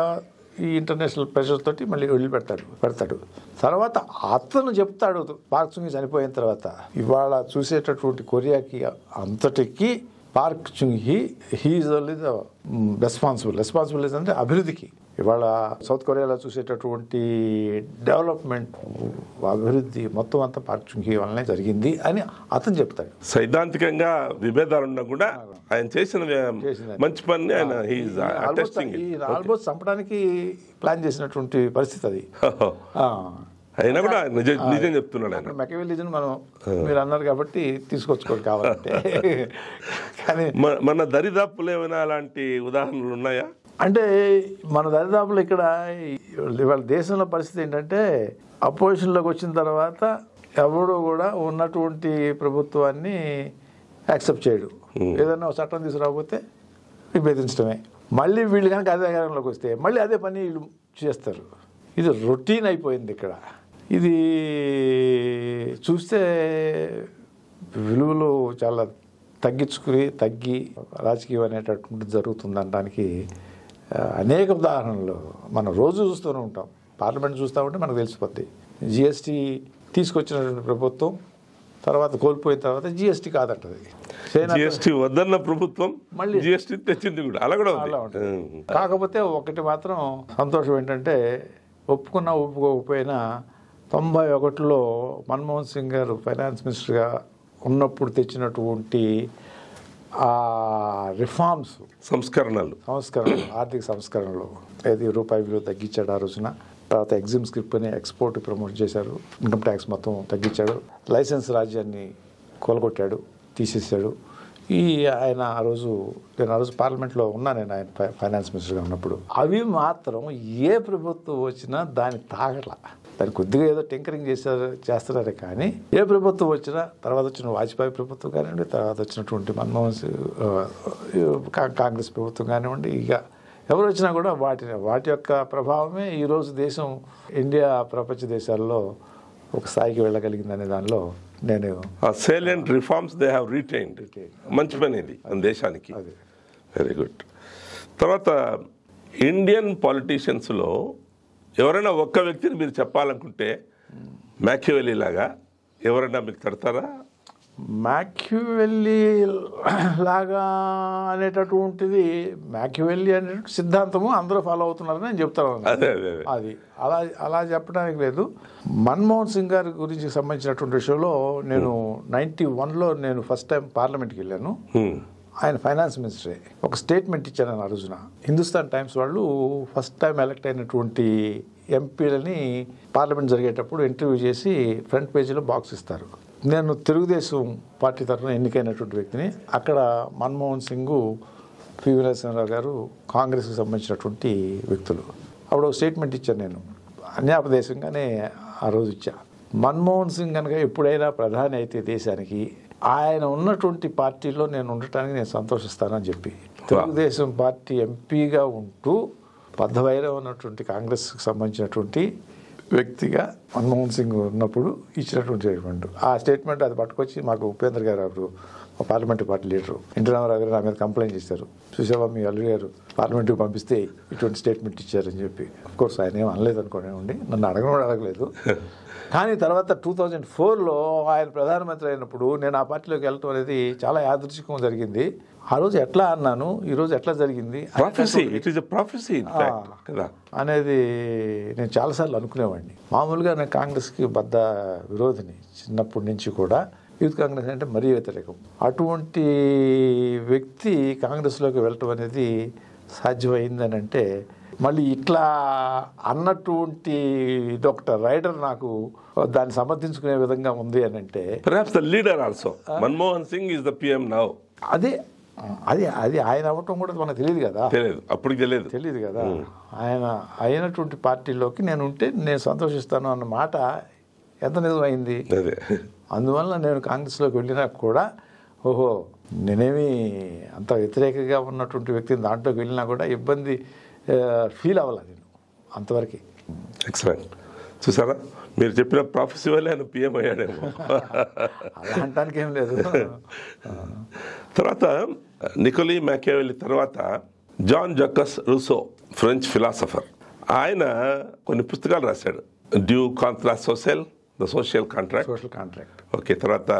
ఈ ఇంటర్నేషనల్ ప్రెషర్ తోటి మళ్ళీ పెడతాడు. తర్వాత అతను చెప్తాడు, పాక్ చుంగ్ చనిపోయిన తర్వాత, ఇవాళ చూసేటటువంటి కొరియాకి అంతటికి Pak చుంగ్ he's only the responsible అంటే అభివృద్ధికి. ఇవాళ సౌత్ కొరియాలో చూసేటటువంటి డెవలప్మెంట్, అభివృద్ధి మొత్తం అంతా పాక్ చుంగ్ హీ వల్లనే జరిగింది అని అతను చెప్తాడు. సైద్ధాంతికంగా విభేదాలు ఉన్నా కూడా ఆయన చేసిన మంచి పని ఆయన ఆల్మోస్ట్ చంపడానికి ప్లాన్ చేసినటువంటి పరిస్థితి అది. అయినా కూడా నిజం చెప్తున్నాడు ఆయన. మెకియవెలిజం మనం మీరు అన్నారు కాబట్టి తీసుకొచ్చుకోండి కావాలంటే. కానీ మన దరిదాపులు ఏమైనా అలాంటి ఉదాహరణలు ఉన్నాయా? అంటే మన దరిదాపులు ఇక్కడ ఇవాళ దేశంలో పరిస్థితి ఏంటంటే, అపోజిషన్లోకి వచ్చిన తర్వాత ఎవడు కూడా ఉన్నటువంటి ప్రభుత్వాన్ని యాక్సెప్ట్ చేయడు. ఏదైనా ఒక చట్టం తీసుకురాకపోతే విభేదించడమే. మళ్ళీ వీళ్ళు కనుక అధికారంలోకి వస్తే మళ్ళీ అదే పని వీళ్ళు చేస్తారు. ఇది రొటీన్ అయిపోయింది ఇక్కడ. ఇది చూస్తే విలువలు చాలా తగ్గి రాజకీయం అనేటటువంటి జరుగుతుందనడానికి అనేక ఉదాహరణలు మనం రోజు చూస్తూనే ఉంటాం. పార్లమెంట్ చూస్తూ ఉంటే మనకు తెలిసిపోద్ది. జిఎస్టీ తీసుకొచ్చినటువంటి ప్రభుత్వం తర్వాత కోల్పోయిన తర్వాత జిఎస్టీ కాదంటది. జిఎస్టీ వద్దన్న ప్రభుత్వం మళ్ళీ జిఎస్టీ తెచ్చింది కూడా అలా ఉంటుంది. కాకపోతే ఒకటి మాత్రం సంతోషం ఏంటంటే ఒప్పుకోకపోయినా 91లో మన్మోహన్ సింగ్ గారు ఫైనాన్స్ మినిస్టర్గా ఉన్నప్పుడు తెచ్చినటువంటి ఆ రిఫార్మ్స్, సంస్కరణలు, ఆర్థిక సంస్కరణలు, ఏది రూపాయి విలువ తగ్గించాడు ఆ రోజున. తర్వాత ఎగ్జిమ్ స్క్రిప్ట్ అని ఎక్స్పోర్ట్ ప్రమోట్ చేశారు. ఇన్కమ్ ట్యాక్స్ మొత్తం తగ్గించాడు. లైసెన్స్ రాజ్యాన్ని కూలగొట్టాడు, తీసేసాడు. నేను ఆ రోజు పార్లమెంట్లో ఉన్నా. నేను ఆయన ఫైనాన్స్ మినిస్టర్గా ఉన్నప్పుడు అవి మాత్రం ఏ ప్రభుత్వం వచ్చినా దాన్ని తాగట్లా. దాన్ని కొద్దిగా ఏదో టింకరింగ్ చేస్తున్నారే కానీ ఏ ప్రభుత్వం వచ్చినా, తర్వాత వచ్చిన వాజ్పేయి ప్రభుత్వం కానివ్వండి, తర్వాత వచ్చినటువంటి మన్మోహన్ సింగ్ కాంగ్రెస్ ప్రభుత్వం కానివ్వండి, ఇక ఎవరు వచ్చినా కూడా వాటి యొక్క ప్రభావమే ఈరోజు దేశం, ఇండియా ప్రపంచ దేశాల్లో ఒక స్థాయికి వెళ్ళగలిగిందనే దానిలో నేను silent reforms they have retained. మంచి పని ఇది మన దేశానికి. Very good. తర్వాత ఇండియన్ పాలిటీషియన్స్లో ఎవరైనా ఒక్క వ్యక్తిని మీరు చెప్పాలనుకుంటే మ్యాకివెల్లీ లాగా ఎవరైనా మీకు తడతారా? మ్యాకివెల్లీ లాగా అనేటటువంటిది, మ్యాకివెల్లీ అనే సిద్ధాంతము అందరూ ఫాలో అవుతున్నారని నేను చెప్తాను. అది అలా చెప్పడానికి లేదు. మన్మోహన్ సింగ్ గారి గురించి సంబంధించినటువంటి విషయంలో నేను 91లో నేను ఫస్ట్ టైం పార్లమెంట్కి వెళ్ళాను. ఆయన ఫైనాన్స్ మినిస్టరే. ఒక స్టేట్మెంట్ ఇచ్చాను ఆ రోజున. హిందుస్థాన్ టైమ్స్ వాళ్ళు ఫస్ట్ టైం ఎలక్ట్ అయినటువంటి ఎంపీలని పార్లమెంట్ జరిగేటప్పుడు ఇంటర్వ్యూ చేసి ఫ్రంట్ పేజీలో బాక్స్ ఇస్తారు. నేను తెలుగుదేశం పార్టీ తరఫున ఎన్నికైనటువంటి వ్యక్తిని. అక్కడ మన్మోహన్ సింగ్, పివి నరసింహారావు గారు కాంగ్రెస్కి సంబంధించినటువంటి వ్యక్తులు. అప్పుడు ఒక స్టేట్మెంట్ ఇచ్చాను నేను. అన్యాపదేశంగానే ఆ రోజు ఇచ్చా. మన్మోహన్ సింగ్ కనుక ఎప్పుడైనా ప్రధాని అయితే దేశానికి, ఆయన ఉన్నటువంటి పార్టీలో నేను ఉండటానికి నేను సంతోషిస్తానని చెప్పి, తెలుగుదేశం పార్టీ ఎంపీగా ఉంటూ బద్ధవైరం ఉన్నటువంటి కాంగ్రెస్కి సంబంధించినటువంటి వ్యక్తిగా మన్మోహన్ సింగ్ ఉన్నప్పుడు ఇచ్చినటువంటి స్టేట్మెంట్. ఆ స్టేట్మెంట్ అది పట్టుకొచ్చి మాకు ఉపేంద్ర గారు, అప్పుడు parliament party leader, NT Rama Rao garu నా మీద కంప్లైంట్ చేశారు. చూసావా మీ అల్లుడు గారు పార్లమెంటుకి పంపిస్తే ఇటువంటి స్టేట్మెంట్ ఇచ్చారని చెప్పి. అఫ్కోర్స్ ఆయన ఏం అనలేదు అనుకోనివ్వండి, నన్ను అడగలేదు. కానీ తర్వాత 2004లో ఆయన ప్రధానమంత్రి అయినప్పుడు నేను ఆ పార్టీలోకి వెళ్ళటం అనేది చాలా యాదృచ్ఛికం జరిగింది. ఆ రోజు ఎట్లా అన్నాను, ఈరోజు ఎట్లా జరిగింది అనేది నేను చాలాసార్లు అనుకునేవాడిని. మామూలుగా నేను కాంగ్రెస్కి బద్ద విరోధిని చిన్నప్పటి నుంచి కూడా. యూత్ కాంగ్రెస్ అంటే మరీ వ్యతిరేకం. అటువంటి వ్యక్తి కాంగ్రెస్లోకి వెళ్ళటం అనేది సాధ్యమైందని అంటే, మళ్ళీ ఇట్లా అన్నటువంటి డాక్టర్ రైడర్ నాకు దాన్ని సమర్థించుకునే విధంగా ఉంది అని అంటే, perhaps the leader also Manmohan Singh is the PM now. అది ఆయన అవ్వటం కూడా మనకు తెలియదు కదా. అప్పుడు తెలియదు కదా. ఆయన అయినటువంటి పార్టీలోకి నేను ఉంటే నేను సంతోషిస్తాను అన్న మాట ఎంత నిజమైంది. అందువల్ల నేను కాంగ్రెస్లోకి వెళ్ళినా కూడా ఓహో నేనేమి అంత వ్యతిరేకంగా ఉన్నటువంటి వ్యక్తిని దాంట్లోకి వెళ్ళినా కూడా ఇబ్బంది ఫీల్ అవ్వాలి నేను అంతవరకు. ఎక్సలెంట్. చూసారా, మీరు చెప్పిన ప్రాఫెసీ వల్ల ఆయన పిఎం అయ్యాడేమో. అలా అంటానికి ఏం లేదు. తర్వాత నికోలీ మ్యాకియావెల్లీ తర్వాత జాన్ జకస్ రూసో, ఫ్రెంచ్ ఫిలాసఫర్. ఆయన కొన్ని పుస్తకాలు రాశాడు. Due Contra social, the social contract. Okay. తర్వాత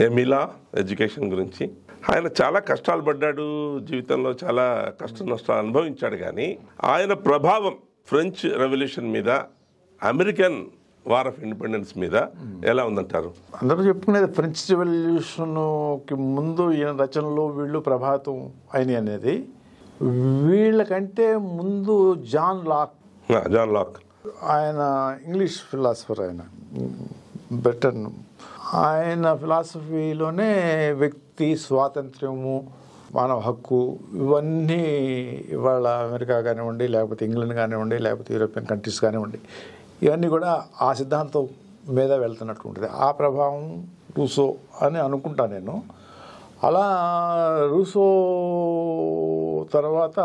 ఎమిలా, ఎడ్యుకేషన్ గురించి. ఆయన చాలా కష్టాలు పడ్డాడు జీవితంలో, చాలా కష్ట నష్టాలు అనుభవించాడు. కానీ ఆయన ప్రభావం ఫ్రెంచ్ రెవల్యూషన్ మీద, అమెరికన్ వార్ ఆఫ్ ఇండిపెండెన్స్ మీద ఎలా ఉందంటారు? అందరూ చెప్పుకునేది ఫ్రెంచ్ రెవల్యూషన్కి ముందు ఈయన రచనలు వీళ్ళు ప్రభావితం అయినాయి అనేది. వీళ్ళకంటే ముందు జాన్ లాక్ ఆయన ఇంగ్లీష్ ఫిలాసఫర్. ఆయన బ్రిటన్. ఆయన ఫిలాసఫీలోనే వ్యక్తి స్వాతంత్ర్యము, మానవ హక్కు, ఇవన్నీ ఇవాళ అమెరికా కానివ్వండి, లేకపోతే ఇంగ్లాండ్ కానివ్వండి, లేకపోతే యూరోపియన్ కంట్రీస్ కానివ్వండి, ఇవన్నీ కూడా ఆ సిద్ధాంతం మీద వెళ్తున్నట్టు ఉంటుంది. ఆ ప్రభావం రూసో అని అనుకుంటా నేను. అలా రూసో తర్వాత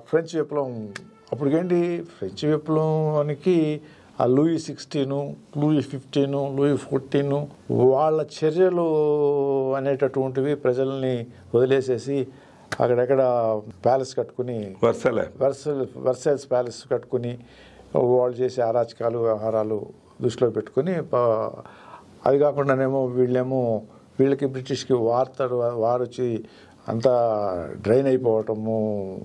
ఫ్రెంచ్ విప్లవం. అప్పటికేంటి ఫ్రెంచ్ విప్లవానికి ఆ లూయి 16, లూయి 15, లూయి 14 వాళ్ళ చర్యలు అనేటటువంటివి ప్రజల్ని వదిలేసేసి అక్కడెక్కడ ప్యాలెస్ కట్టుకుని వర్సైల్స్ ప్యాలెస్ కట్టుకుని వాళ్ళు చేసే అరాచకాలు వ్యవహారాలు దృష్టిలో పెట్టుకుని, అది కాకుండానేమో వీళ్ళకి బ్రిటిష్కి వార్ వచ్చి అంతా డ్రైన్ అయిపోవటము,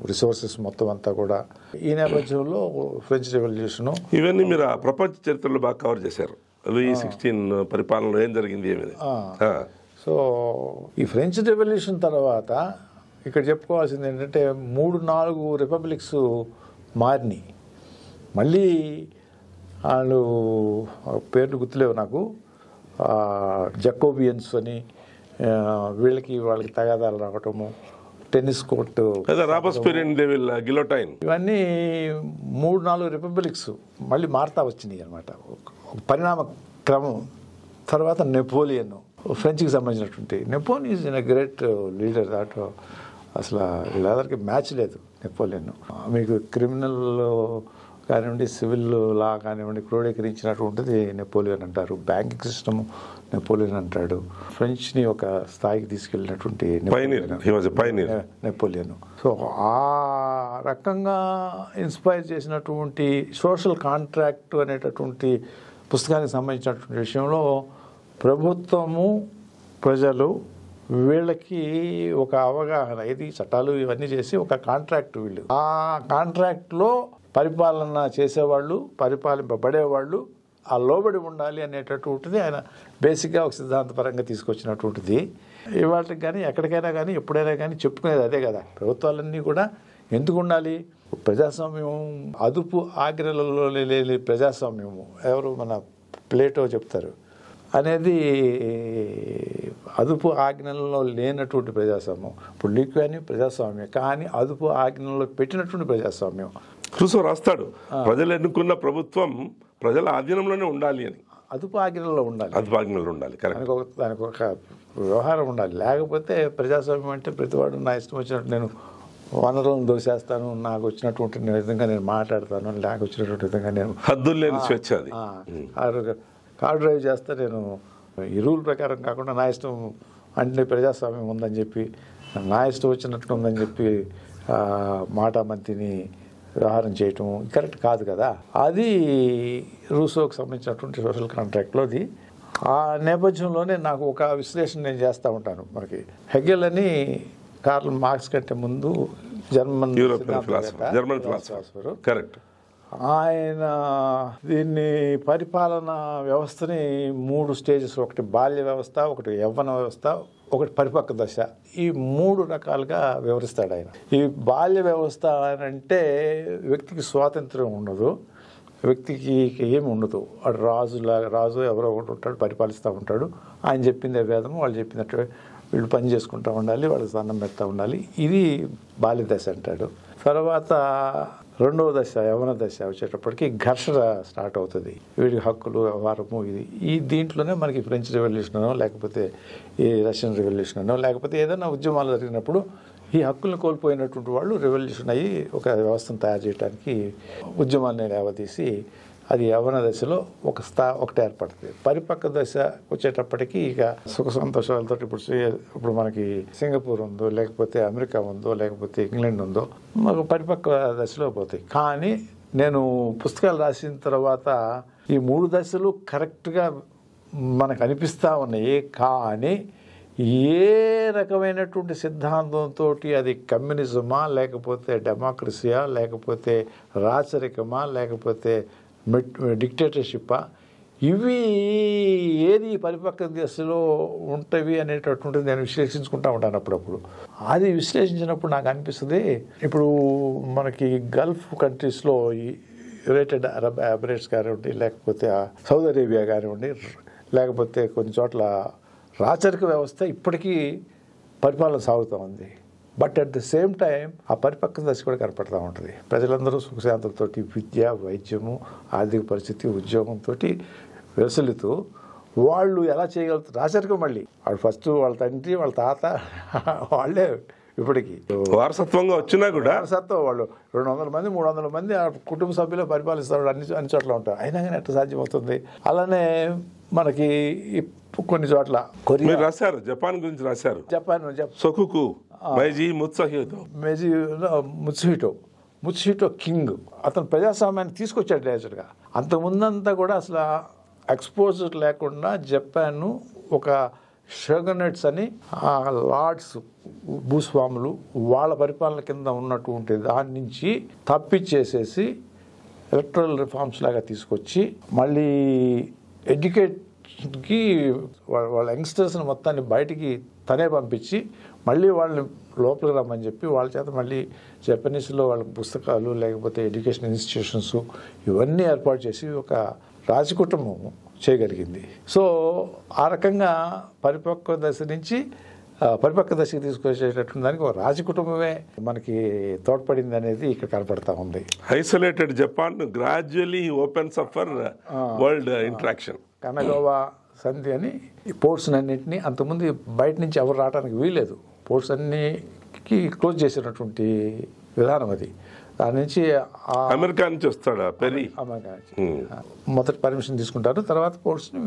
రిసోర్సెస్ మొత్తం అంతా కూడా. ఈ నేపథ్యంలో ఫ్రెంచ్ రెవల్యూషన్ ఇవన్నీ మీరు ఆ ప్రపంచ చరిత్రలో బాగా కవర్ చేశారు. లూయి 16 పరిపాలనలో ఏం జరిగింది ఏమిది. సో ఈ ఫ్రెంచ్ రెవల్యూషన్ తర్వాత ఇక్కడ చెప్పుకోవాల్సింది ఏంటంటే 3-4 రిపబ్లిక్స్ మారినాయి. మళ్ళీ వాళ్ళు పేర్లు గుర్తులేవు నాకు, జకోబియన్స్ అని వాళ్ళకి తగాదాలు రావటము, టెన్నిస్ కోర్టు, ఇవన్నీ 3-4 రిపబ్లిక్స్ మళ్ళీ మారుతా వచ్చినాయి అనమాట, పరిణామ క్రమం. తర్వాత నెపోలియన్, ఫ్రెంచ్కి సంబంధించినటువంటి Napoleon is in a great leader. That అసలు వీళ్ళందరికీ మ్యాచ్ లేదు నెపోలియన్. మీకు క్రిమినల్ కానివ్వండి, సివిల్ లా కానివ్వండి క్రోడీకరించినటువంటిది నెపోలియన్ అంటారు. బ్యాంకింగ్ సిస్టమ్ నెపోలియన్ అంటాడు. ఫ్రెంచ్ని ఒక స్థాయికి తీసుకెళ్ళినటువంటి నెపోలియన్. సో ఆ రకంగా ఇన్స్పైర్ చేసినటువంటి సోషల్ కాంట్రాక్ట్ అనేటటువంటి పుస్తకానికి సంబంధించినటువంటి విషయంలో ప్రభుత్వము, ప్రజలు వీళ్ళకి ఒక అవగాహన, ఇది చట్టాలు ఇవన్నీ చేసి ఒక కాంట్రాక్ట్, వీళ్ళు ఆ కాంట్రాక్ట్లో పరిపాలన చేసేవాళ్ళు, పరిపాలింపబడేవాళ్ళు ఆ లోబడి ఉండాలి అనేటటువంటిది ఆయన బేసిక్గా ఒక సిద్ధాంతపరంగా తీసుకొచ్చినటువంటిది. ఇవాళకి కానీ ఎక్కడికైనా కానీ ఎప్పుడైనా కానీ చెప్పుకునేది అదే కదా. ప్రభుత్వాలన్నీ కూడా ఎందుకు ఉండాలి? ప్రజాస్వామ్యం అదుపు ఆజ్ఞలలో లేని ప్రజాస్వామ్యము, ఎవరు మన ప్లేటో చెప్తారు, అనేది అదుపు ఆజ్ఞలలో లేనటువంటి ప్రజాస్వామ్యం. ఇప్పుడు లీక్వాని ప్రజాస్వామ్యం, కానీ అదుపు ఆజ్ఞలలో పెట్టినటువంటి ప్రజాస్వామ్యం. రూసో రాస్తాడు, ప్రజలు ఎన్నుకున్న ప్రభుత్వం ప్రజల ఆధీనంలోనే ఉండాలి అని. అదుపు ఆజ్ఞలలో ఉండాలి, అదుపు ఆజ్ఞలలో ఉండాలి. దానికి ఒక వ్యవహారం ఉండాలి. లేకపోతే ప్రజాస్వామ్యం అంటే ప్రతివాడు నా ఇష్టం వచ్చినట్టు నేను వనరులను దోసేస్తాను, నాకు వచ్చినటువంటి విధంగా నేను మాట్లాడతాను, నాకు వచ్చినటువంటి విధంగా నేను హద్దులు లేని స్వేచ్ఛ, కార్ డ్రైవ్ చేస్తా, నేను ఈ రూల్ ప్రకారం కాకుండా నా ఇష్టం అంటే ప్రజాస్వామ్యం ఉందని చెప్పి, నా ఇష్టం వచ్చినట్టు ఉందని చెప్పి మాటామంతిని వ్యవహారం చేయటం కరెక్ట్ కాదు కదా. అది రూసోకి సంబంధించినటువంటి సోషల్ కాంట్రాక్ట్లోది. ఆ నేపథ్యంలోనే నాకు ఒక విశ్లేషణ నేను చేస్తూ ఉంటాను. మనకి హెగెల్ అని కార్ల్ మార్క్స్ కంటే ముందు జర్మన్ ఫిలాసఫర్, కరెక్ట్. ఆయన దీన్ని పరిపాలనా వ్యవస్థని 3 స్టేజెస్, ఒకటి బాల్య వ్యవస్థ, ఒకటి యవ్వన వ్యవస్థ, ఒకటి పరిపక్వ దశ, ఈ 3 రకాలుగా వివరిస్తాడు ఆయన. ఈ బాల్య వ్యవస్థ అంటే వ్యక్తికి స్వాతంత్రం ఉండదు, వ్యక్తికి ఏమి ఉండదు. వాడు రాజు ఎవరో ఒకటి ఉంటాడు, పరిపాలిస్తూ ఉంటాడు. ఆయన చెప్పిందే వేదము, వాళ్ళు చెప్పినట్టు వీళ్ళు పని చేసుకుంటూ ఉండాలి, వాళ్ళకి స్నానం పెడతా ఉండాలి. ఇది బాల్య దశ అంటాడు. తర్వాత 2వ దశ యవ్వన దశ వచ్చేటప్పటికి ఘర్షణ స్టార్ట్ అవుతుంది. వీడి హక్కులు, వ్యవహారము, ఈ దీంట్లోనే మనకి ఫ్రెంచ్ రెవల్యూషన్ అనో, లేకపోతే ఈ రష్యన్ రెవల్యూషన్ అనో, లేకపోతే ఏదైనా ఉద్యమాలు జరిగినప్పుడు ఈ హక్కులను కోల్పోయినటువంటి వాళ్ళు రెవల్యూషన్ అయ్యి ఒక వ్యవస్థను తయారు చేయడానికి ఉద్యమాన్ని లేవదీసి అది యవ్వన దశలో ఒకటి ఏర్పడుతుంది. పరిపక్వ దశ వచ్చేటప్పటికి ఇక సుఖ సంతోషాలతో ఇప్పుడు మనకి సింగపూర్ ఉందో, లేకపోతే అమెరికా ఉందో, లేకపోతే ఇంగ్లాండ్ ఉందో, మాకు పరిపక్వ దశలో పోతాయి. కానీ నేను పుస్తకాలు రాసిన తర్వాత ఈ 3 దశలు కరెక్ట్గా మనకు అనిపిస్తూ ఉన్నాయి. కానీ ఏ రకమైనటువంటి సిద్ధాంతంతో, అది కమ్యూనిజమా, లేకపోతే డెమోక్రసీయా, లేకపోతే రాచరికమా, లేకపోతే డిక్టేటర్షిప్పా, ఇవి ఏది పరిపక్వ దశలో ఉంటాయి అనేటటువంటిది నేను విశ్లేషించుకుంటూ ఉంటాను అప్పుడప్పుడు. అది విశ్లేషించినప్పుడు నాకు అనిపిస్తుంది, ఇప్పుడు మనకి గల్ఫ్ కంట్రీస్లో ఈ యునైటెడ్ అరబ్ ఎమిరేట్స్ కానివ్వండి, లేకపోతే సౌదీ అరేబియా కానివ్వండి, లేకపోతే కొన్ని చోట్ల రాచరిక వ్యవస్థ ఇప్పటికీ పరిపాలన సాగుతూ ఉంది. But at the same time ఆ పరిపక్వ దశ కూడా కనపడుతూ ఉంటుంది. ప్రజలందరూ సుఖశాంతులతో విద్య, వైద్యము, ఆర్థిక పరిస్థితి, ఉద్యోగంతో వెసలుతూ వాళ్ళు ఎలా చేయగలుగుతారు రాశారు. మళ్ళీ వాళ్ళు ఫస్ట్ వాళ్ళ తండ్రి వాళ్ళ తాత వాళ్ళే ఇప్పటికీ వారసత్వంగా వచ్చినా కూడా వారసత్వం వాళ్ళు 200 మంది 300 మంది ఆ కుటుంబ సభ్యులు పరిపాలిస్తారు, అన్ని చోట్ల ఉంటారు. అయినా కానీ ఎట్లా సాధ్యమవుతుంది? అలానే మనకి కొన్ని చోట్ల మీరు రాశారు, జపాన్ గురించి రాశారు. జపాన్ సొకుకు మైజీ ముత్సుహిటో కింగ్, అతను ప్రజాస్వామ్యాన్ని తీసుకొచ్చాడు నేచురల్గా. అంతకుముందంతా కూడా అసలు ఎక్స్పోజర్ లేకుండా జపాన్ ఒక షోగనెట్స్ అని లార్డ్స్ భూస్వాములు వాళ్ళ పరిపాలన కింద ఉన్నటువంటి దాని నుంచి తప్పిచ్చేసేసి ఎలక్ట్రల్ రిఫార్మ్స్ లాగా తీసుకొచ్చి మళ్ళీ ఎడ్యుకేట్కి వాళ్ళ యంగ్స్టర్స్ని మొత్తాన్ని బయటికి తనే పంపించి మళ్ళీ వాళ్ళని లోపలికి రమ్మని చెప్పి వాళ్ళ చేత మళ్ళీ జపనీస్లో వాళ్ళ పుస్తకాలు లేకపోతే ఎడ్యుకేషన్ ఇన్స్టిట్యూషన్స్ ఇవన్నీ ఏర్పాటు చేసి ఒక రాజకుటుంబం చేయగలిగింది. సో ఆ రకంగా పరిపక్వ దశకి తీసుకొచ్చేటటువంటి దానికి ఒక రాజకుటుంబమే మనకి తోడ్పడింది అనేది ఇక్కడ కనపడతా ఉంది. Isolated Japan gradually opens up for world interaction. Kanagawa సంధి అని ఈ పోర్ట్స్ అన్నింటినీ అంతకుముందు బయట నుంచి ఎవరు రావడానికి వీలేదు, పోర్ట్స్ అన్నికి క్లోజ్ చేసినటువంటి విధానం అది. దాని నుంచి అమెరికా నుంచి వస్తాడు పెరి, అమెరికా నుంచి మొదటి పర్మిషన్ తీసుకుంటారు, తర్వాత పోర్ట్స్ని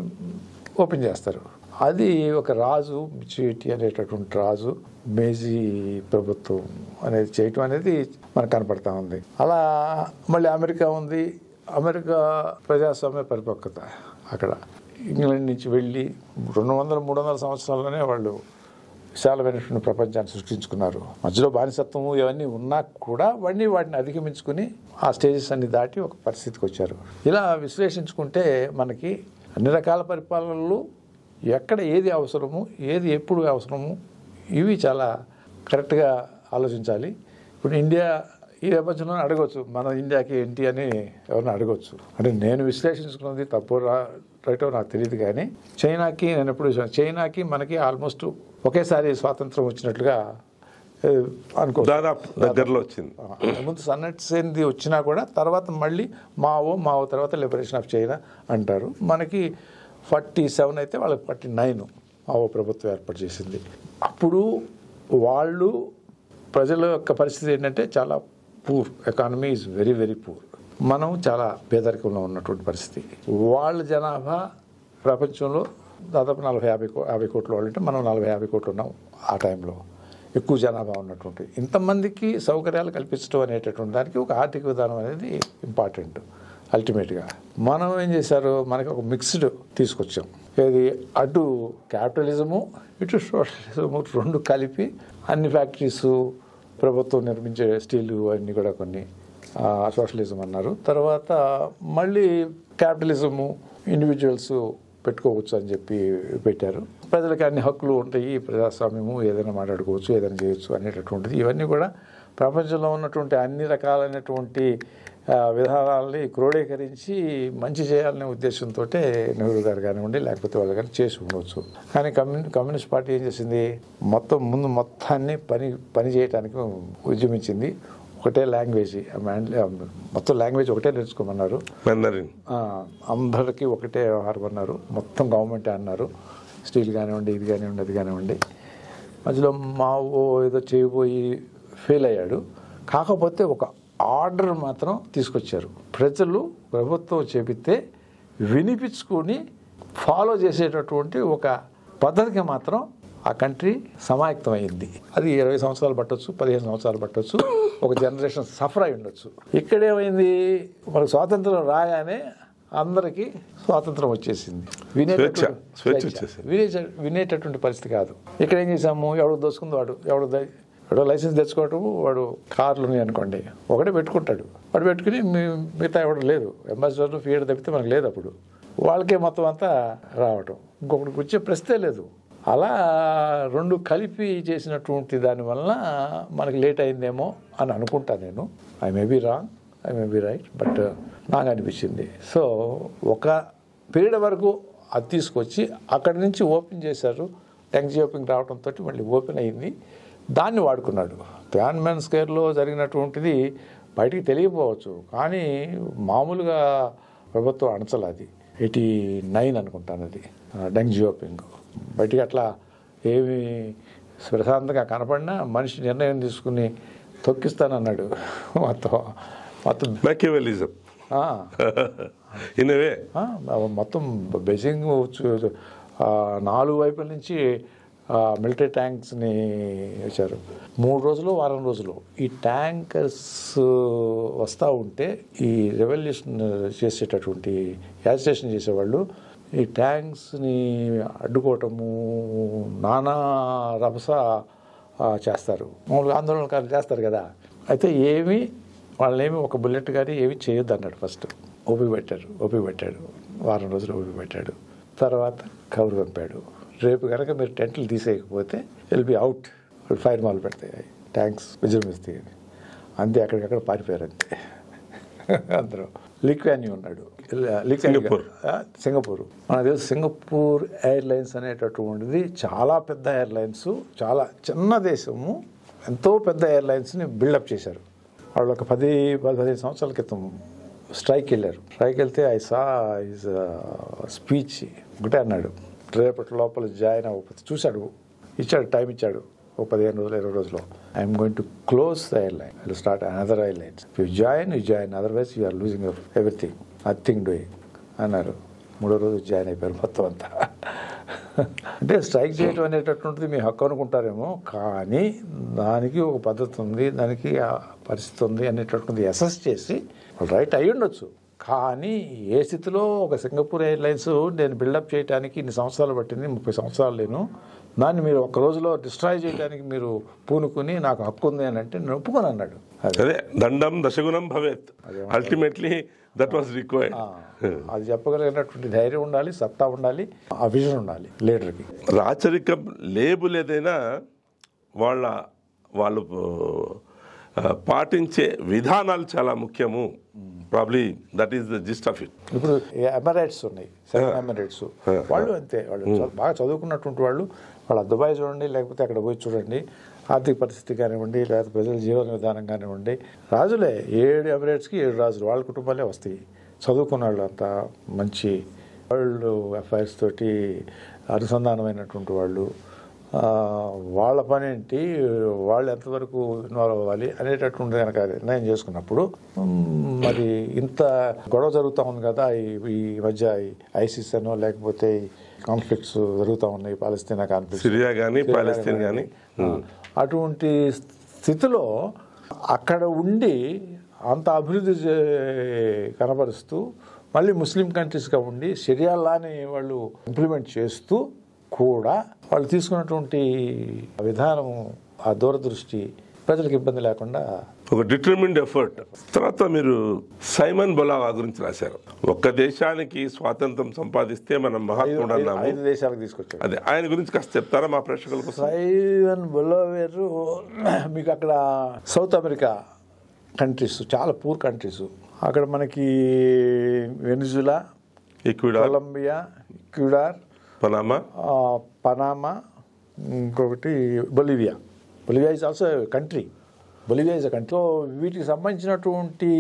ఓపెన్ చేస్తారు. అది ఒక రాజు మిచిటి అనేటటువంటి రాజు మేజీ ప్రభుత్వం అనేది చేయటం అనేది మనకు కనపడతా ఉంది. అలా మళ్ళీ అమెరికా ఉంది. అమెరికా ప్రజాస్వామ్య పరిపక్వత అక్కడ ఇంగ్లాండ్ నుంచి వెళ్ళి 200-300 సంవత్సరాల్లోనే వాళ్ళు విశాలమైనటువంటి ప్రపంచాన్ని సృష్టించుకున్నారు. మధ్యలో బానిసత్వము ఇవన్నీ ఉన్నా కూడా వాటిని అధిగమించుకుని ఆ స్టేజెస్ అన్ని దాటి ఒక పరిస్థితికి వచ్చారు. ఇలా విశ్లేషించుకుంటే మనకి అన్ని రకాల పరిపాలనలు ఎక్కడ ఏది అవసరము, ఏది ఎప్పుడు అవసరము, ఇవి చాలా కరెక్ట్గా ఆలోచించాలి. ఇప్పుడు ఇండియా ఈ నేపథ్యంలో అడగవచ్చు, మన ఇండియాకి ఏంటి అని ఎవరిని అడగవచ్చు. అంటే నేను విశ్లేషించుకున్నది తప్పు రైటో నాకు తెలియదు, కానీ చైనాకి నేను ఎప్పుడు చైనాకి మనకి ఆల్మోస్ట్ ఒకేసారి స్వాతంత్రం వచ్చినట్లుగా అనుకో, దాదాపు దగ్గరలో వచ్చింది. ముందు సన్నట్సేంది వచ్చినా కూడా తర్వాత మళ్ళీ మావో తర్వాత లిబరేషన్ ఆఫ్ చైనా అంటారు. మనకి 47 అయితే వాళ్ళకి 49 మావో ప్రభుత్వం ఏర్పాటు చేసింది. అప్పుడు వాళ్ళు ప్రజల యొక్క పరిస్థితి ఏంటంటే చాలా poor, economy is very very poor. మనం చాలా పేదరికంలో ఉన్నటువంటి పరిస్థితి. వాళ్ళ జనాభా ప్రపంచంలో దాదాపు 40-50 కోట్ల వాళ్ళు ఉంటే మనం 40-50 కోట్లు ఉన్నాం ఆ టైంలో. ఎక్కువ జనాభా ఉన్నటువంటి ఇంతమందికి సౌకర్యాలు కల్పించడం అనేటటువంటి దానికి ఒక ఆర్థిక విధానం అనేది ఇంపార్టెంట్. అల్టిమేట్గా మనం ఏం చేశారు, మనకి ఒక మిక్స్డ్ తీసుకొచ్చాం. ఇది అటు క్యాపిటలిజము ఇటు సోషలిజము రెండు కలిపి అన్ని ఫ్యాక్టరీసు ప్రభుత్వం నిర్మించే స్టీలు అన్నీ కూడా కొన్ని సోషలిజం అన్నారు. తర్వాత మళ్ళీ క్యాపిటలిజము ఇండివిజువల్స్ పెట్టుకోవచ్చు అని చెప్పి పెట్టారు. ప్రజలకి అన్ని హక్కులు ఉంటాయి, ప్రజాస్వామ్యము ఏదైనా మాట్లాడుకోవచ్చు, ఏదైనా చేయొచ్చు అనేటటువంటిది. ఇవన్నీ కూడా ప్రపంచంలో ఉన్నటువంటి అన్ని రకాలైనటువంటి విధానాలని క్రోడీకరించి మంచి చేయాలనే ఉద్దేశంతో నెహ్రూ గారు కానివ్వండి లేకపోతే వాళ్ళు కానీ చేసి ఉండవచ్చు. కానీ కమ్యూనిస్ట్ పార్టీ ఏం చేసింది, మొత్తాన్ని పని చేయడానికి ఉద్యమించింది. ఒకటే లాంగ్వేజ్, మొత్తం లాంగ్వేజ్ ఒకటే నేర్చుకోమన్నారు, అందరికీ ఒకటే వ్యవహారం అన్నారు, మొత్తం గవర్నమెంటే అన్నారు. స్టీల్ కానివ్వండి, ఇది కానివ్వండి, అది కానివ్వండి. మధ్యలో మావో ఏదో చేయబోయి ఫెయిల్ అయ్యాడు. కాకపోతే ఒక ఆర్డర్ మాత్రం తీసుకొచ్చారు. ప్రజలు ప్రభుత్వం చెబితే వినిపించుకొని ఫాలో చేసేటటువంటి ఒక పద్ధతికి మాత్రం ఆ కంట్రీ సమాయత్తమైంది. అది 20 సంవత్సరాలు పట్టొచ్చు, 15 సంవత్సరాలు పట్టొచ్చు, ఒక జనరేషన్ సఫర్ అయి ఉండొచ్చు. ఇక్కడేమైంది, మనకు స్వాతంత్రం రాగానే అందరికీ స్వాతంత్రం వచ్చేసింది, వినేటటువంటి పరిస్థితి కాదు. ఇక్కడ ఏం చేసాము, ఎవడు దోసుకుంది వాడు, ఎవడో లైసెన్స్ తెచ్చుకోవటం, వాడు కార్లు ఉన్నాయి అనుకోండి ఒకటే పెట్టుకుంటాడు, వాడు పెట్టుకుని మిగతా ఎవడు లేదు, అంబాసిడర్ ఫీడ్ తప్పితే మనకు లేదు. అప్పుడు వాళ్ళకే మొత్తం అంతా రావటం, ఇంకొకటికి వచ్చే ప్రశ్నే లేదు. అలా రెండు కలిపి చేసినటువంటి దానివల్ల మనకి లేట్ అయిందేమో అని అనుకుంటా నేను. I may be wrong, I may be right, but నాకు అనిపించింది. సో ఒక పీరియడ్ వరకు అది తీసుకొచ్చి అక్కడి నుంచి ఓపెన్ చేశారు. టెంగ్ జియోపింగ్ రావడంతో మళ్ళీ ఓపెన్ అయింది. దాన్ని వాడుకున్నాడు. టియానన్మెన్ స్క్వేర్లో జరిగినటువంటిది బయటికి తెలియకపోవచ్చు, కానీ మామూలుగా ప్రభుత్వం అణచలది. 89 అనుకుంటాను అది, డెంగ్ జియోపింగ్. బయటికి అట్లా ఏమి ప్రశాంతంగా కనపడినా మనిషి నిర్ణయం తీసుకుని తొక్కిస్తానన్నాడు. మొత్తం మ్యాకియవెలిజం ఇనవే మొత్తం బెజింగ్ 4 వైపుల నుంచి మిలిటరీ ట్యాంక్స్ని వచ్చారు. 3 రోజులు వారం రోజులు ఈ ట్యాంకర్స్ వస్తూ ఉంటే ఈ రెవల్యూషన్ చేసేటటువంటి యాజిటేషన్ చేసేవాళ్ళు ఈ ట్యాంక్స్ని అడ్డుకోవటము, నానా రభస చేస్తారు. మామూలుగా ఆందోళనకారులు చేస్తారు కదా. అయితే వాళ్ళేమి ఒక బుల్లెట్ కానీ ఏమి చేయొద్దు అన్నాడు. ఫస్ట్ ఓపిక పెట్టాడు, వారం రోజులు ఓపిక పెట్టాడు. తర్వాత కబురు పంపాడు, రేపు కనుక మీరు టెంట్లు తీసేయకపోతే విల్ బి అవుట్, ఫైర్ మాల్ పెడతాయి, ట్యాంక్స్ విజృంభిస్తాయి అని. అంతే, అక్కడికక్కడ పారిపోయారు అంతే అందరూ. లిక్వాన్యూ ఉన్నాడు, సింగపూర్. మనకు తెలుసు సింగపూర్ ఎయిర్లైన్స్ అనేటటువంటిది చాలా పెద్ద ఎయిర్లైన్స్, చాలా చిన్న దేశము, ఎంతో పెద్ద ఎయిర్లైన్స్ని బిల్డప్ చేశారు. వాళ్ళు ఒక 10-15 సంవత్సరాల క్రితం స్ట్రైక్ వెళ్తే ఐ సా ఈజ్ స్పీచ్ ఒకటే అన్నాడు, రేపటి లోపల జాయిన్ అవ్వకపోతే చూశాడు, టైం ఇచ్చాడు, ఒక 15 రోజులు 20 రోజులు. I'm going to close the airline, I will start another airlines, you join otherwise you are losing everything, nothing doing అన్నారు. 3వ రోజు జాయిన్ అయిపోయారు మొత్తం అంతా. అంటే స్ట్రైక్ చేయడం అనేటటువంటిది మీ హక్కు అనుకుంటారేమో, కానీ దానికి ఒక పద్ధతి ఉంది, దానికి పరిస్థితి ఉంది అనేటటువంటిది అసెస్ చేసి రైట్ అయ్యి ఉండొచ్చు. కానీ ఏ స్థితిలో ఒక సింగపూర్ ఎయిర్లైన్స్ నేను బిల్డప్ చేయడానికి ఇన్ని సంవత్సరాలు పట్టింది, 30 సంవత్సరాలు నేను, దాన్ని మీరు ఒక్క రోజులో డిస్ట్రాయ్ చేయడానికి మీరు పూనుకుని నాకు హక్కు ఉంది అని అంటే నేను ఒప్పుకొని అన్నాడు. అదే దండం దశగుణం భవేత్, అల్టిమేట్లీ దట్ వాస్ రిక్వైర్డ్. అది చెప్పగలిగినటువంటి ధైర్యం ఉండాలి, సత్తా ఉండాలి, ఆ విజన్ ఉండాలి లీడర్కి. రాచరికం లేబుల్ ఏదైనా వాళ్ళు పాటించే విధానాలు చాలా ముఖ్యము. Probably that is the gist of it. ఇప్పుడు ఎమిరేట్స్ ఉన్నాయి, 7 ఎమిరేట్స్, వాళ్ళు అంతే, వాళ్ళు బాగా చదువుకున్నటువంటి వాళ్ళు దుబాయ్ చూడండి, లేకపోతే అక్కడ పోయి చూడండి, ఆర్థిక పరిస్థితి కానివ్వండి, లేకపోతే ప్రజల జీవన విధానం కానివ్వండి, రాజులే 7 ఎమిరేట్స్కి 7 రాజులు, వాళ్ళ కుటుంబాలే వస్తాయి. చదువుకున్న వాళ్ళు అంతా మంచి వరల్డ్ అఫైర్స్ తోటి అనుసంధానమైనటువంటి వాళ్ళు, వాళ్ళ పని ఏంటి, వాళ్ళు ఎంతవరకు ఇన్వాల్వ్ అవ్వాలి అనేటటువంటి కనుక నిర్ణయం చేసుకున్నప్పుడు, మరి ఇంత గొడవ జరుగుతూ ఉంది కదా ఈ మధ్య, ఐసిస్ అనో లేకపోతే కాన్ఫ్లిక్ట్స్ జరుగుతూ ఉన్నాయి, పాలస్తీనా కాన్ఫ్లిక్ట్, సిరియా కానీ పాలస్తీన్ కానీ, అటువంటి స్థితిలో అక్కడ ఉండి అంత అభివృద్ధి కనబరుస్తూ మళ్ళీ ముస్లిం కంట్రీస్గా ఉండి షరియా-లాని వాళ్ళు ఇంప్లిమెంట్ చేస్తూ కూడా వాళ్ళు తీసుకున్నటువంటి విధానము, ఆ దూరదృష్టి ప్రజలకు ఇబ్బంది లేకుండా ఒక డిటర్మిన్డ్ ఎఫర్ట్. తర్వాత మీరు సైమన్ బొలావా గురించి రాశారు. ఒక్క దేశానికి స్వాతంత్రం సంపాదిస్తే మనం మహాత్ముడు అన్నాము, 5 దేశాలకు తీసుకొచ్చారు. అదే ఆయన గురించి కాస్త చెప్తారా మా ప్రేక్షకులకు? సైమన్ బొలావేరు మీకు అక్కడ సౌత్ అమెరికా కంట్రీస్, చాలా పూర్ కంట్రీస్, అక్కడ మనకి వెనిజులా, కొలంబియా, ఈక్వెడార్, పనామా, ఇంకొకటి Bolivia is also country. Bolivia is a country. So వీటికి సంబంధించినటువంటి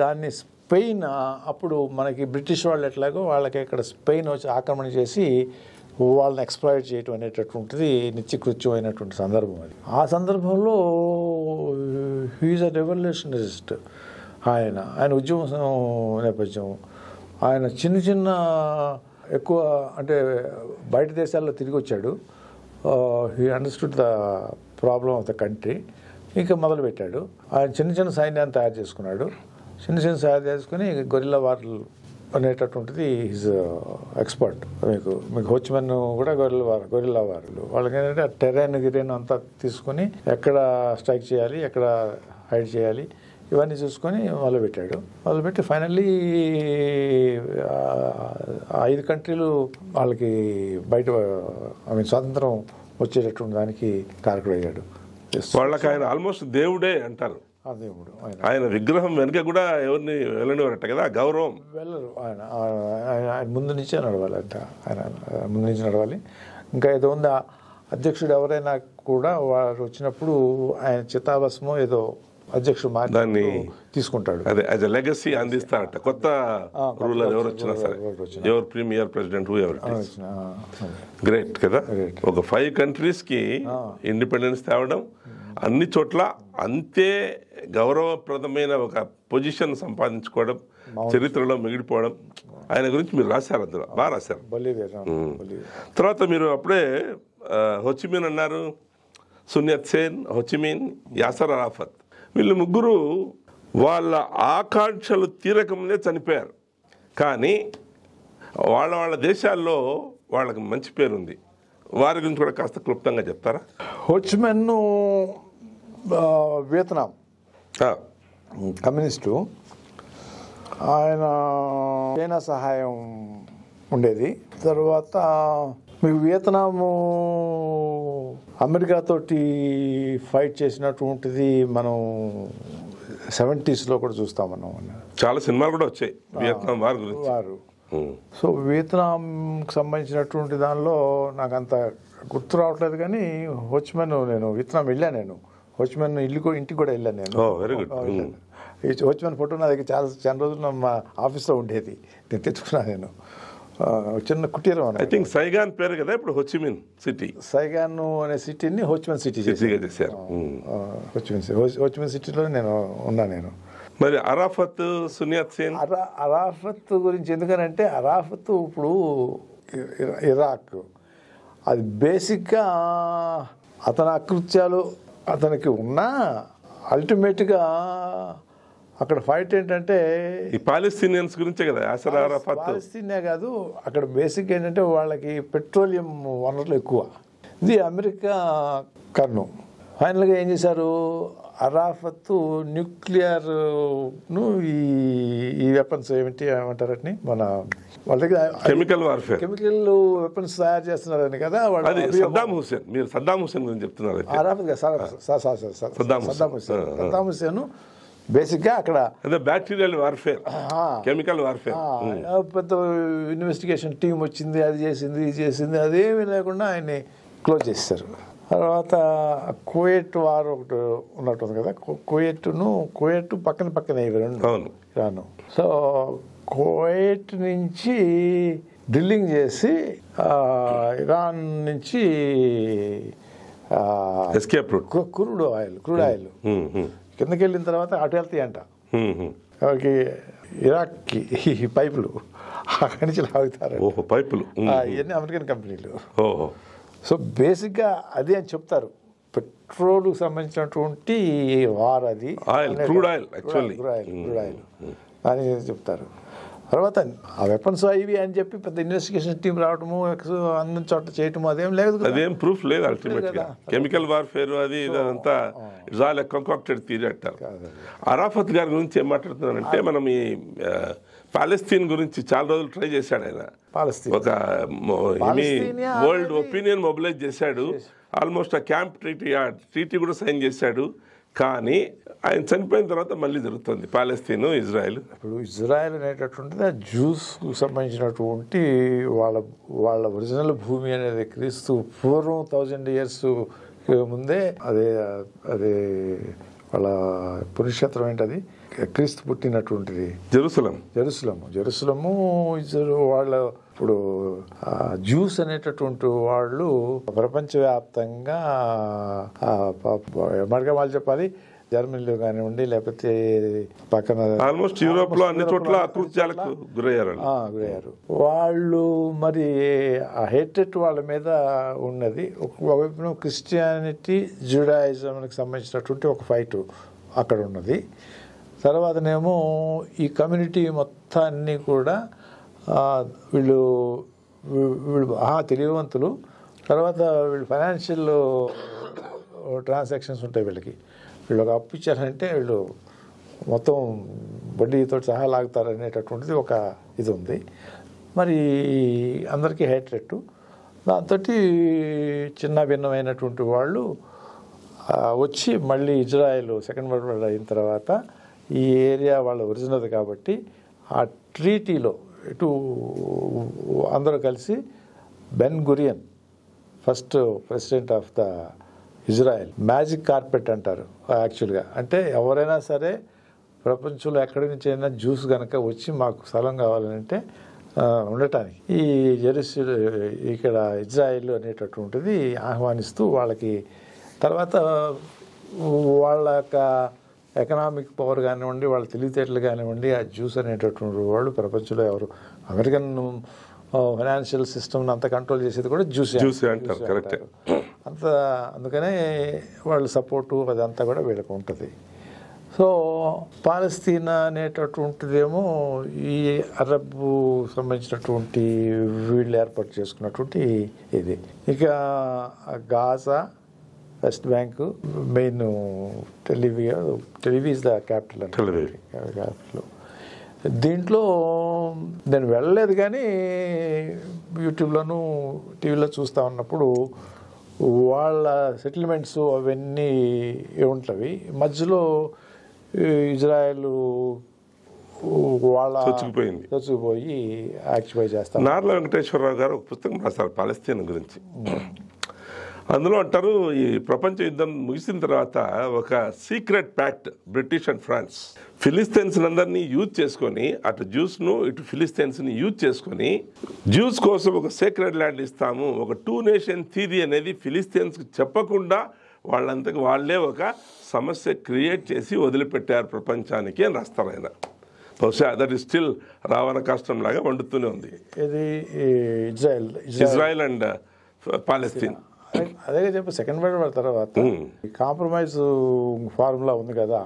దాన్ని స్పెయిన్, అప్పుడు మనకి బ్రిటిష్ వాళ్ళు ఎట్లాగో వాళ్ళకి ఇక్కడ స్పెయిన్ వచ్చి ఆక్రమణ చేసి వాళ్ళని ఎక్స్ప్లాయిట్ చేయటం అనేటటువంటిది నిత్యకృత్యమైనటువంటి సందర్భం అది. ఆ సందర్భంలో హీఈస్ అ రెవల్యూషనరిస్ట్. ఆయన ఉద్యమ నేపథ్యం, ఆయన చిన్న ఎక్కువ అంటే బయట దేశాల్లో తిరిగి వచ్చాడు. He understood the problem of the country. ఇంకా మొదలుపెట్టాడు. ఆయన చిన్న సైన్యాన్ని తయారు చేసుకున్నాడు. చిన్న తయారు చేసుకుని గొరిల్లా వార్లు అనేటటువంటిది ఈజ్ ఎక్స్పర్ట్. మీకు హోచ్మెన్ కూడా గొరిల్లా వార్లు, వాళ్ళకి ఏంటంటే టెరెన్ అంతా తీసుకుని ఎక్కడ స్ట్రైక్ చేయాలి, ఎక్కడ హైడ్ చేయాలి, ఇవన్నీ చూసుకొని మొదలుపెట్టి ఫైనల్లీ 5 కంట్రీలు వాళ్ళకి బయట స్వాతంత్రం వచ్చేటటువంటి దానికి కారకుడయ్యాడు. వాళ్ళకి ఆయన ఆల్మోస్ట్ దేవుడే అంటారు. దేవుడు ఆయన విగ్రహం వెనుక కూడా ఎవరిని వెళ్ళనివారట కదా, గౌరవం వెళ్ళరు. ఆయన ముందు నుంచే నడవాలంట, ఆయన ముందు నుంచి నడవాలి. ఇంకా ఏదో ఉంది, అధ్యక్షుడు ఎవరైనా కూడా వారు వచ్చినప్పుడు ఆయన చితాభస్మం ఏదో అధ్యక్షుడు దాన్ని తీసుకుంటాడు. అదే యాజ్ ఎ లెగసీ అందిస్తారట కొత్త రూలర్ ఎవరు వచ్చినా సరే, ఎవరు ప్రీమియర్ ప్రెసిడెంట్ ఎవరు. గ్రేట్ కదా. ఒక 5 కంట్రీస్కి ఇండిపెండెన్స్ తేవడం, అన్ని చోట్ల అంతే గౌరవప్రదమైన ఒక పొజిషన్ సంపాదించుకోవడం, చరిత్రలో మిగిలిపోవడం. ఆయన గురించి మీరు రాశారు, అందులో బాగా రాశారు. తర్వాత మీరు అప్పుడే హోచిమిన్ అన్నారు, సున్యత్ సేన్, హోచిమిన్, యాసర్ అరాఫత్, వీళ్ళు ముగ్గురు వాళ్ళ ఆకాంక్షలు తీరకముందే చనిపోయారు. కానీ వాళ్ళ దేశాల్లో వాళ్ళకి మంచి పేరుంది. వారి గురించి కూడా కాస్త క్లుప్తంగా చెప్తారా? Ho Chi Minh Vietnam communist. ఆయన చైనా సహాయం ఉండేది. తర్వాత మీకు వియత్నాము అమెరికాతోటి ఫైట్ చేసినటువంటిది మనం 70s కూడా చూస్తాం. మనం చాలా సినిమాలు కూడా వచ్చాయి వియత్నాం వారి గురించి. సో వియత్నాంకి సంబంధించినటువంటి దానిలో నాకు అంత గుర్తు రావట్లేదు. కానీ హోచిమిన్ నేను వియత్నాం వెళ్ళాను. నేను హోచిమిన్ ఇంటికి కూడా వెళ్ళాను. నేను వెరీ గుడ్. హోచిమిన్ ఫోటో నా దగ్గర చాలా రోజులు మా ఆఫీస్లో ఉండేది. నేను తెచ్చుకున్నాను. నేను చిన్న కుటీరం. ఐ థింక్ సైగాన్ పేరు కదా ఇప్పుడు హోచిమిన్ సిటీ. సైగాన్ అనే సిటీని హోచిమిన్ సిటీ చేశారు. హోచిమిన్ సిటీలో నేను ఉన్నాను. నేను మరి అరాఫత్, సున్యత్ సేన్, అరాఫత్ గురించి ఎందుకనంటే అరాఫత్ ఇప్పుడు ఇరాక్, అది బేసిక్గా అతని అకృత్యాలు అతనికి ఉన్నా అల్టిమేట్గా అక్కడ ఫైట్ ఏంటంటే ఈ పాలస్తీనియన్స్ గురించే కదా. యాసర్ అరాఫత్ పాలస్తీనే కాదు, అక్కడ బేసిక్ ఏంటంటే వాళ్ళకి పెట్రోలియం వనరులు ఎక్కువ. ఇది అమెరికా కర్ను. ఫైనల్గా ఏం చేశారు, అరాఫత్ న్యూక్లియర్ను ఈ వెపన్స్ ఏమంటారని మన వాళ్ళ దగ్గర కెమికల్ వార్ఫేర్, కెమికల్ వెపన్స్ తయారు చేస్తున్నారని కదా. సద్దాం హుసేన్, మీరు సద్దాం హుసేన్ గురించి చెప్తున్నారు. సద్దాం హుసేన్ బేసిక్గా అక్కడ బ్యాక్టీరియల్ వార్ఫేర్, కెమికల్ వార్ఫేర్, పెద్ద ఇన్వెస్టిగేషన్ టీం వచ్చింది, అది చేసింది ఇది చేసింది, అదేమీ లేకుండా ఆయన్ని క్లోజ్ చేశారు. తర్వాత కువైట్ వార్ ఒకటి ఉన్నట్టుంది కదా, కువైట్ పక్కనే ఇవి రెండు ఇరాను. సో కువైట్ నుంచి డ్రిల్లింగ్ చేసి ఇరాన్ నుంచి క్రూడ్ ఆయిల్ కిందకి వెళ్ళిన తర్వాత అటు వెళ్తాయి అంట. ఇరాక్కి పైపులు అక్కడి నుంచి లాగుతారు. పైపులు ఇవన్నీ అమెరికన్ కంపెనీలు. సో బేసిక్గా అది అని చెప్తారు. పెట్రోల్కి సంబంధించినటువంటి వార్ అది, క్రూడ్ ఆయిల్ అని చెప్తారు. తర్వాత ఆ వెపన్స్ ఇవి అని చెప్పి పెద్ద ఇన్వెస్టిగేషన్ టీం రావడము, అన్ని చోట్ల చేయటము అదేం లేదు. అదేం ప్రూఫ్ లేదు. అల్టిమేట్ గా కెమికల్ వార్ఫేర్ అది ఇదంతా ఇట్స్ ఆల్ కంకాక్టెడ్ థియరీ అంటారు. అరాఫత్ గారి గురించి ఏం మాట్లాడుతున్నారంటే, మనం ఈ పాలస్తీన్ గురించి చాలా రోజులు ట్రై చేశాడు ఆయన. ఒక వరల్డ్ ఒపీనియన్ మొబిలైజ్ చేశాడు. ఆల్మోస్ట్ ఆ క్యాంప్ ట్రీటీ కూడా సైన్ చేశాడు. కానీ ఆయన చనిపోయిన తర్వాత మళ్ళీ జరుగుతుంది పాలస్తీన్, ఇజ్రాయెల్. ఇప్పుడు ఇజ్రాయెల్ అనేటటువంటిది ఆ జ్యూస్కు సంబంధించినటువంటి వాళ్ళ ఒరిజినల్ భూమి అనేది క్రీస్తు పూర్వం 1000 years ముందే అదే వాళ్ళ పురుషత్వం ఏంటది, క్రీస్తు పుట్టినటువంటిది జెరూసలము. వాళ్ళ ఇప్పుడు జ్యూస్ అనేటటువంటి వాళ్ళు ప్రపంచవ్యాప్తంగా ఎమ్మడిగా వాళ్ళు చెప్పాలి, జర్మనీలో కానివ్వండి లేకపోతే పక్కన ఆల్మోస్ట్ యూరోప్ లో అన్ని చోట్ల అకృత్యాలకు గురయ్యారు. వాళ్ళు మరి ఆ హేట్రెట్ వాళ్ళ మీద ఉన్నది. ఒకవైపున క్రిస్టియానిటీ, జుడాయిజంకి సంబంధించినటువంటి ఒక ఫైట్ అక్కడ ఉన్నది. తర్వాతనేమో ఈ కమ్యూనిటీ మొత్తాన్ని కూడా వీళ్ళు తెలివివంతులు. తర్వాత వీళ్ళు ఫైనాన్షియల్ ట్రాన్సాక్షన్స్ ఉంటాయి వీళ్ళకి. వీళ్ళు ఒక అప్పు ఇచ్చారంటే వీళ్ళు మొత్తం వడ్డీతో సహా లాగుతారు అనేటటువంటిది ఒక ఇది ఉంది. మరి అందరికీ హేట్రెట్. దాంతో చిన్న భిన్నమైనటువంటి వాళ్ళు వచ్చి మళ్ళీ ఇజ్రాయెల్ సెకండ్ వరల్డ్ వార్ అయిన తర్వాత ఈ ఏరియా వాళ్ళ ఒరిజినల్ కాబట్టి ఆ ట్రీటీలో ఇటు అందరూ కలిసి Ben Gurion first president of the Israel magic carpet అంటారు యాక్చువల్గా. అంటే ఎవరైనా సరే ప్రపంచంలో ఎక్కడి నుంచి అయినా జ్యూస్ కనుక వచ్చి మాకు స్థలం కావాలంటే ఉండటానికి ఈ ఇక్కడ ఇజ్రాయెల్ అనేటటువంటిది ఆహ్వానిస్తూ వాళ్ళకి తర్వాత వాళ్ళ యొక్క ఎకనామిక్ పవర్ కానివ్వండి, వాళ్ళ తెలివితేటలు కానివ్వండి, ఆ జ్యూస్ అనేటటువంటి వాళ్ళు ప్రపంచంలో ఎవరు అమెరికన్ ఫైనాన్షియల్ సిస్టమ్ని అంత కంట్రోల్ చేసేది కూడా జ్యూస్ అంటారు. కరెక్ట్. అంత అందుకనే వాళ్ళ సపోర్టు అదంతా కూడా వీళ్ళకి ఉంటుంది. సో పాలస్తీనా అనేటటువంటిదేమో ఈ అరబ్ సంబంధించినటువంటి వీళ్ళు ఏర్పాటు చేసుకున్నటువంటి ఇది. ఇక గాజా, వెస్ట్ బ్యాంక్, మెయిన్ Tel Aviv is the capital. Capital దీంట్లో నేను వెళ్ళలేదు కానీ యూట్యూబ్లోను టీవీలో చూస్తూ ఉన్నప్పుడు వాళ్ళ సెటిల్మెంట్స్ అవన్నీ ఉంటవి. మధ్యలో ఇజ్రాయెల్ వాళ్ళ చచ్చిపోయి ఆక్యుపై చేస్తారు. నార్ల వెంకటేశ్వరరావు గారు ఒక పుస్తకం రాస్తారు పాలస్తీనా గురించి. అందులో అంటారు, ఈ ప్రపంచ యుద్ధం ముగిసిన తర్వాత ఒక secret pact British and France Philistines అందరినీ యూజ్ చేసుకొని, అటు జ్యూస్ను ఇటు ఫిలిస్తీన్స్ని యూజ్ చేసుకొని జ్యూస్ కోసం ఒక సీక్రెట్ ల్యాండ్ ఇస్తాము, ఒక 2 నేషన్ థియరీ అనేది ఫిలిస్తీన్స్కి చెప్పకుండా వాళ్ళంతకు వాళ్ళే ఒక సమస్య క్రియేట్ చేసి వదిలిపెట్టారు ప్రపంచానికి అని రాస్తారు ఆయన. బహుశా దట్ ఈస్ స్టిల్ రావణ కష్టం లాగా వండుతూనే ఉంది. ఇది ఇజ్రాయెల్ అండ్ పాలస్తీన్. అదే చెప్పి సెకండ్ వరల్డ్ వార్ తర్వాత కాంప్రమైజ్ ఫార్ములా ఉంది కదా,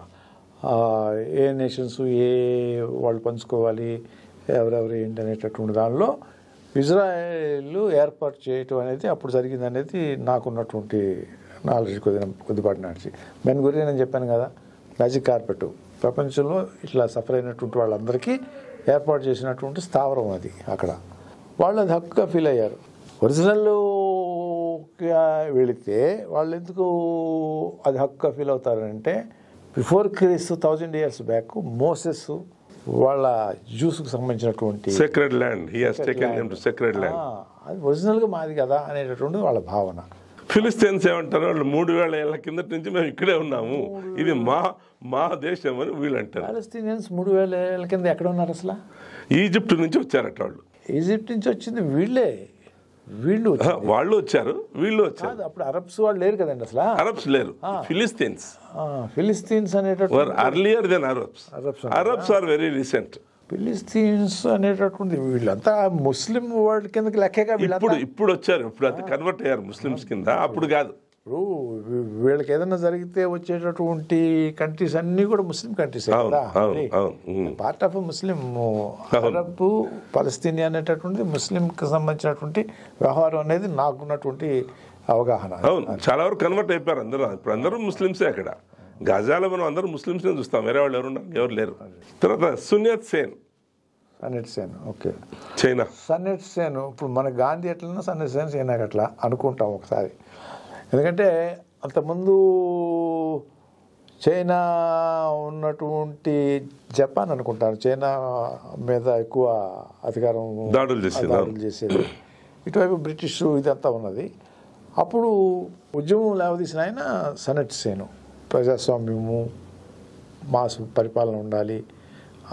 ఏ నేషన్స్ ఏ వాళ్ళు పంచుకోవాలి, ఎవరెవరు ఏంటి అనేటటువంటి దానిలో ఇజ్రాయెల్ ఏర్పాటు చేయటం అనేది అప్పుడు జరిగింది అనేది నాకున్నటువంటి నాలెడ్జ్ కొద్దిపాటి నాటి. మెన్ గురించి నేను చెప్పాను కదా, మ్యాజిక్ కార్పెట్ ప్రపంచంలో ఇట్లా సఫర్ అయినటువంటి వాళ్ళందరికీ ఏర్పాటు చేసినటువంటి స్థావరం అది. అక్కడ వాళ్ళు అది హక్కుగా ఫీల్ అయ్యారు. ఒరిజినల్ వెళితే వాళ్ళు ఎందుకు అది హక్కుగా ఫీల్ అవుతారంటే, బిఫోర్ క్రీస్తు 1000 years బ్యాక్ మోసెస్ వాళ్ళ జ్యూస్కు సంబంధించినటువంటి సెక్రెడ్ ల్యాండ్ అది ఒరిజినల్గా మాది కదా అనేటటువంటి వాళ్ళ భావన. ఫిలిస్తీన్స్ ఏమంటారు, వాళ్ళు 3000 ఏళ్ల కిందటి నుంచి మేము ఇక్కడే ఉన్నాము, ఇది మా దేశం అని వీళ్ళు అంటారు. పాలస్తీనియన్స్ 3000 ఏళ్ల కింద ఎక్కడ ఉన్నారు అసలు? ఈజిప్ట్ నుంచి వచ్చారట వాళ్ళు. ఈజిప్ట్ నుంచి వచ్చింది వీళ్ళు వచ్చారు, వీళ్ళు వచ్చారు. అప్పుడు అరబ్స్ వాళ్ళు లేరు కదండి అసలు. అరబ్స్ లేరు, ఫిలిస్తీన్స్ అనేటటువంటి earlier than Arabs are very recent. ఫిలిస్తీన్స్ అనేటటువంటి వీళ్ళంతా ముస్లిం వరల్డ్ కిందకి లెక్కగా ఇప్పుడు వచ్చారు, ఇప్పుడు అంతా కన్వర్ట్ అయ్యారు ముస్లిమ్స్ కింద, అప్పుడు కాదు. ఇప్పుడు వీళ్ళకి ఏదైనా జరిగితే వచ్చేటటువంటి కంట్రీస్ అన్ని కూడా ముస్లిం కంట్రీస్ కదా, పార్ట్ ఆఫ్ ముస్లిం. అరబ్ పాలస్తీనియా అనేటటువంటి ముస్లింకి సంబంధించినటువంటి వ్యవహారం అనేది నాకున్నటువంటి అవగాహన. అవును, చాలా వరకు కన్వర్ట్ అయిపోయారు అందరూ. ఇప్పుడు అందరూ ముస్లింసే. అక్కడ గాజాలో మనం అందరూ ముస్లింస్నే చూస్తాం, వేరే వాళ్ళు ఎవరు లేరు. తర్వాత సున్యత్ Sen, okay, China. Sonet Sen ఇప్పుడు మన గాంధీ ఎట్లన్నా సన్నెట్ సేన్ చైనాకి అట్లా అనుకుంటాం ఒకసారి. ఎందుకంటే అంతకుముందు చైనా ఉన్నటువంటి జపాన్ అనుకుంటాను చైనా మీద ఎక్కువ అధికారం దాడులు చేసేది. ఇటువైపు బ్రిటిష్ ఇదంతా ఉన్నది. అప్పుడు ఉద్యమం లేవదీసిన ఆయన సన్నెట్ సేను, ప్రజాస్వామ్యము మాసు పరిపాలన ఉండాలి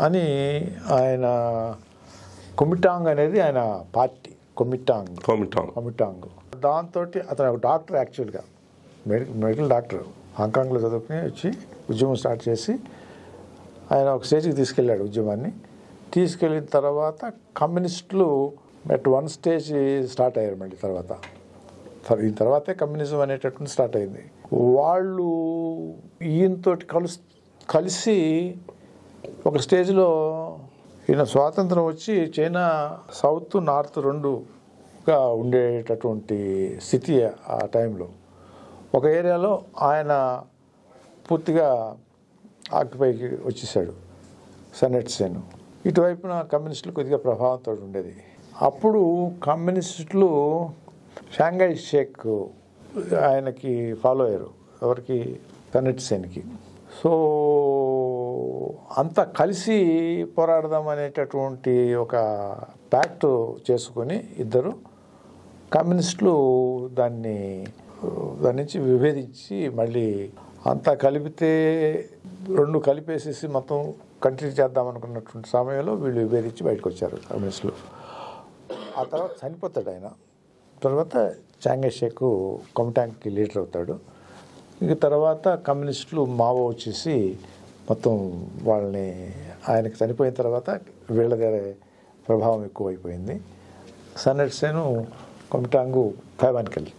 అని ఆయన కొమిటాంగ్ అనేది ఆయన పార్టీ, కొమిటాంగ్. దాంతో అతను ఒక డాక్టర్, యాక్చువల్గా మెడికల్ డాక్టర్, హాంకాంగ్లో చదువుకుని వచ్చి ఉద్యమం స్టార్ట్ చేసి ఆయన ఒక స్టేజ్కి తీసుకెళ్ళాడు ఉద్యమాన్ని. తీసుకెళ్ళిన తర్వాత కమ్యూనిస్టులు అట్ 1 stage స్టార్ట్ అయ్యారు. మళ్ళీ దీని తర్వాతే కమ్యూనిజం అనేటటువంటి స్టార్ట్ అయింది. వాళ్ళు ఈయనతో కలిసి ఒక స్టేజ్లో ఈయన స్వాతంత్రం వచ్చి చైనా సౌత్ నార్త్ 2గా ఉండేటటువంటి స్థితి ఆ టైంలో. ఒక ఏరియాలో ఆయన పూర్తిగా ఆక్యుపైకి వచ్చేసాడు సన్నెట్ సేన్. ఇటువైపున కమ్యూనిస్టులు కొద్దిగా ప్రభావంతో ఉండేది. అప్పుడు కమ్యూనిస్టులు షాంఘై షేక్ ఆయనకి ఫాలో అయ్యారు, ఎవరికి, సన్నెట్ సేన్కి. సో అంతా కలిసి పోరాడదాం అనేటటువంటి ఒక ప్యాక్ట్ చేసుకొని ఇద్దరు కమ్యూనిస్టులు దాన్ని దాని నుంచి విభేదించి మళ్ళీ అంతా కలిపితే రెండు కలిపేసేసి మొత్తం కంటిన్యూ చేద్దాం అనుకున్నటువంటి సమయంలో వీళ్ళు విభేదించి బయటకు వచ్చారు కమ్యూనిస్టులు. ఆ తర్వాత చనిపోతాడు ఆయన. తర్వాత చాంగే షేక్ కొమిటాంగ్కి లీడర్ అవుతాడు. ఇక తర్వాత కమ్యూనిస్టులు మావో వచ్చేసి మొత్తం వాళ్ళని, ఆయనకి చనిపోయిన తర్వాత వీళ్ళ దగ్గర ప్రభావం ఎక్కువైపోయింది. సన్ యట్ సేన్ కొమిటాంగు తైవాన్కి వెళ్ళి,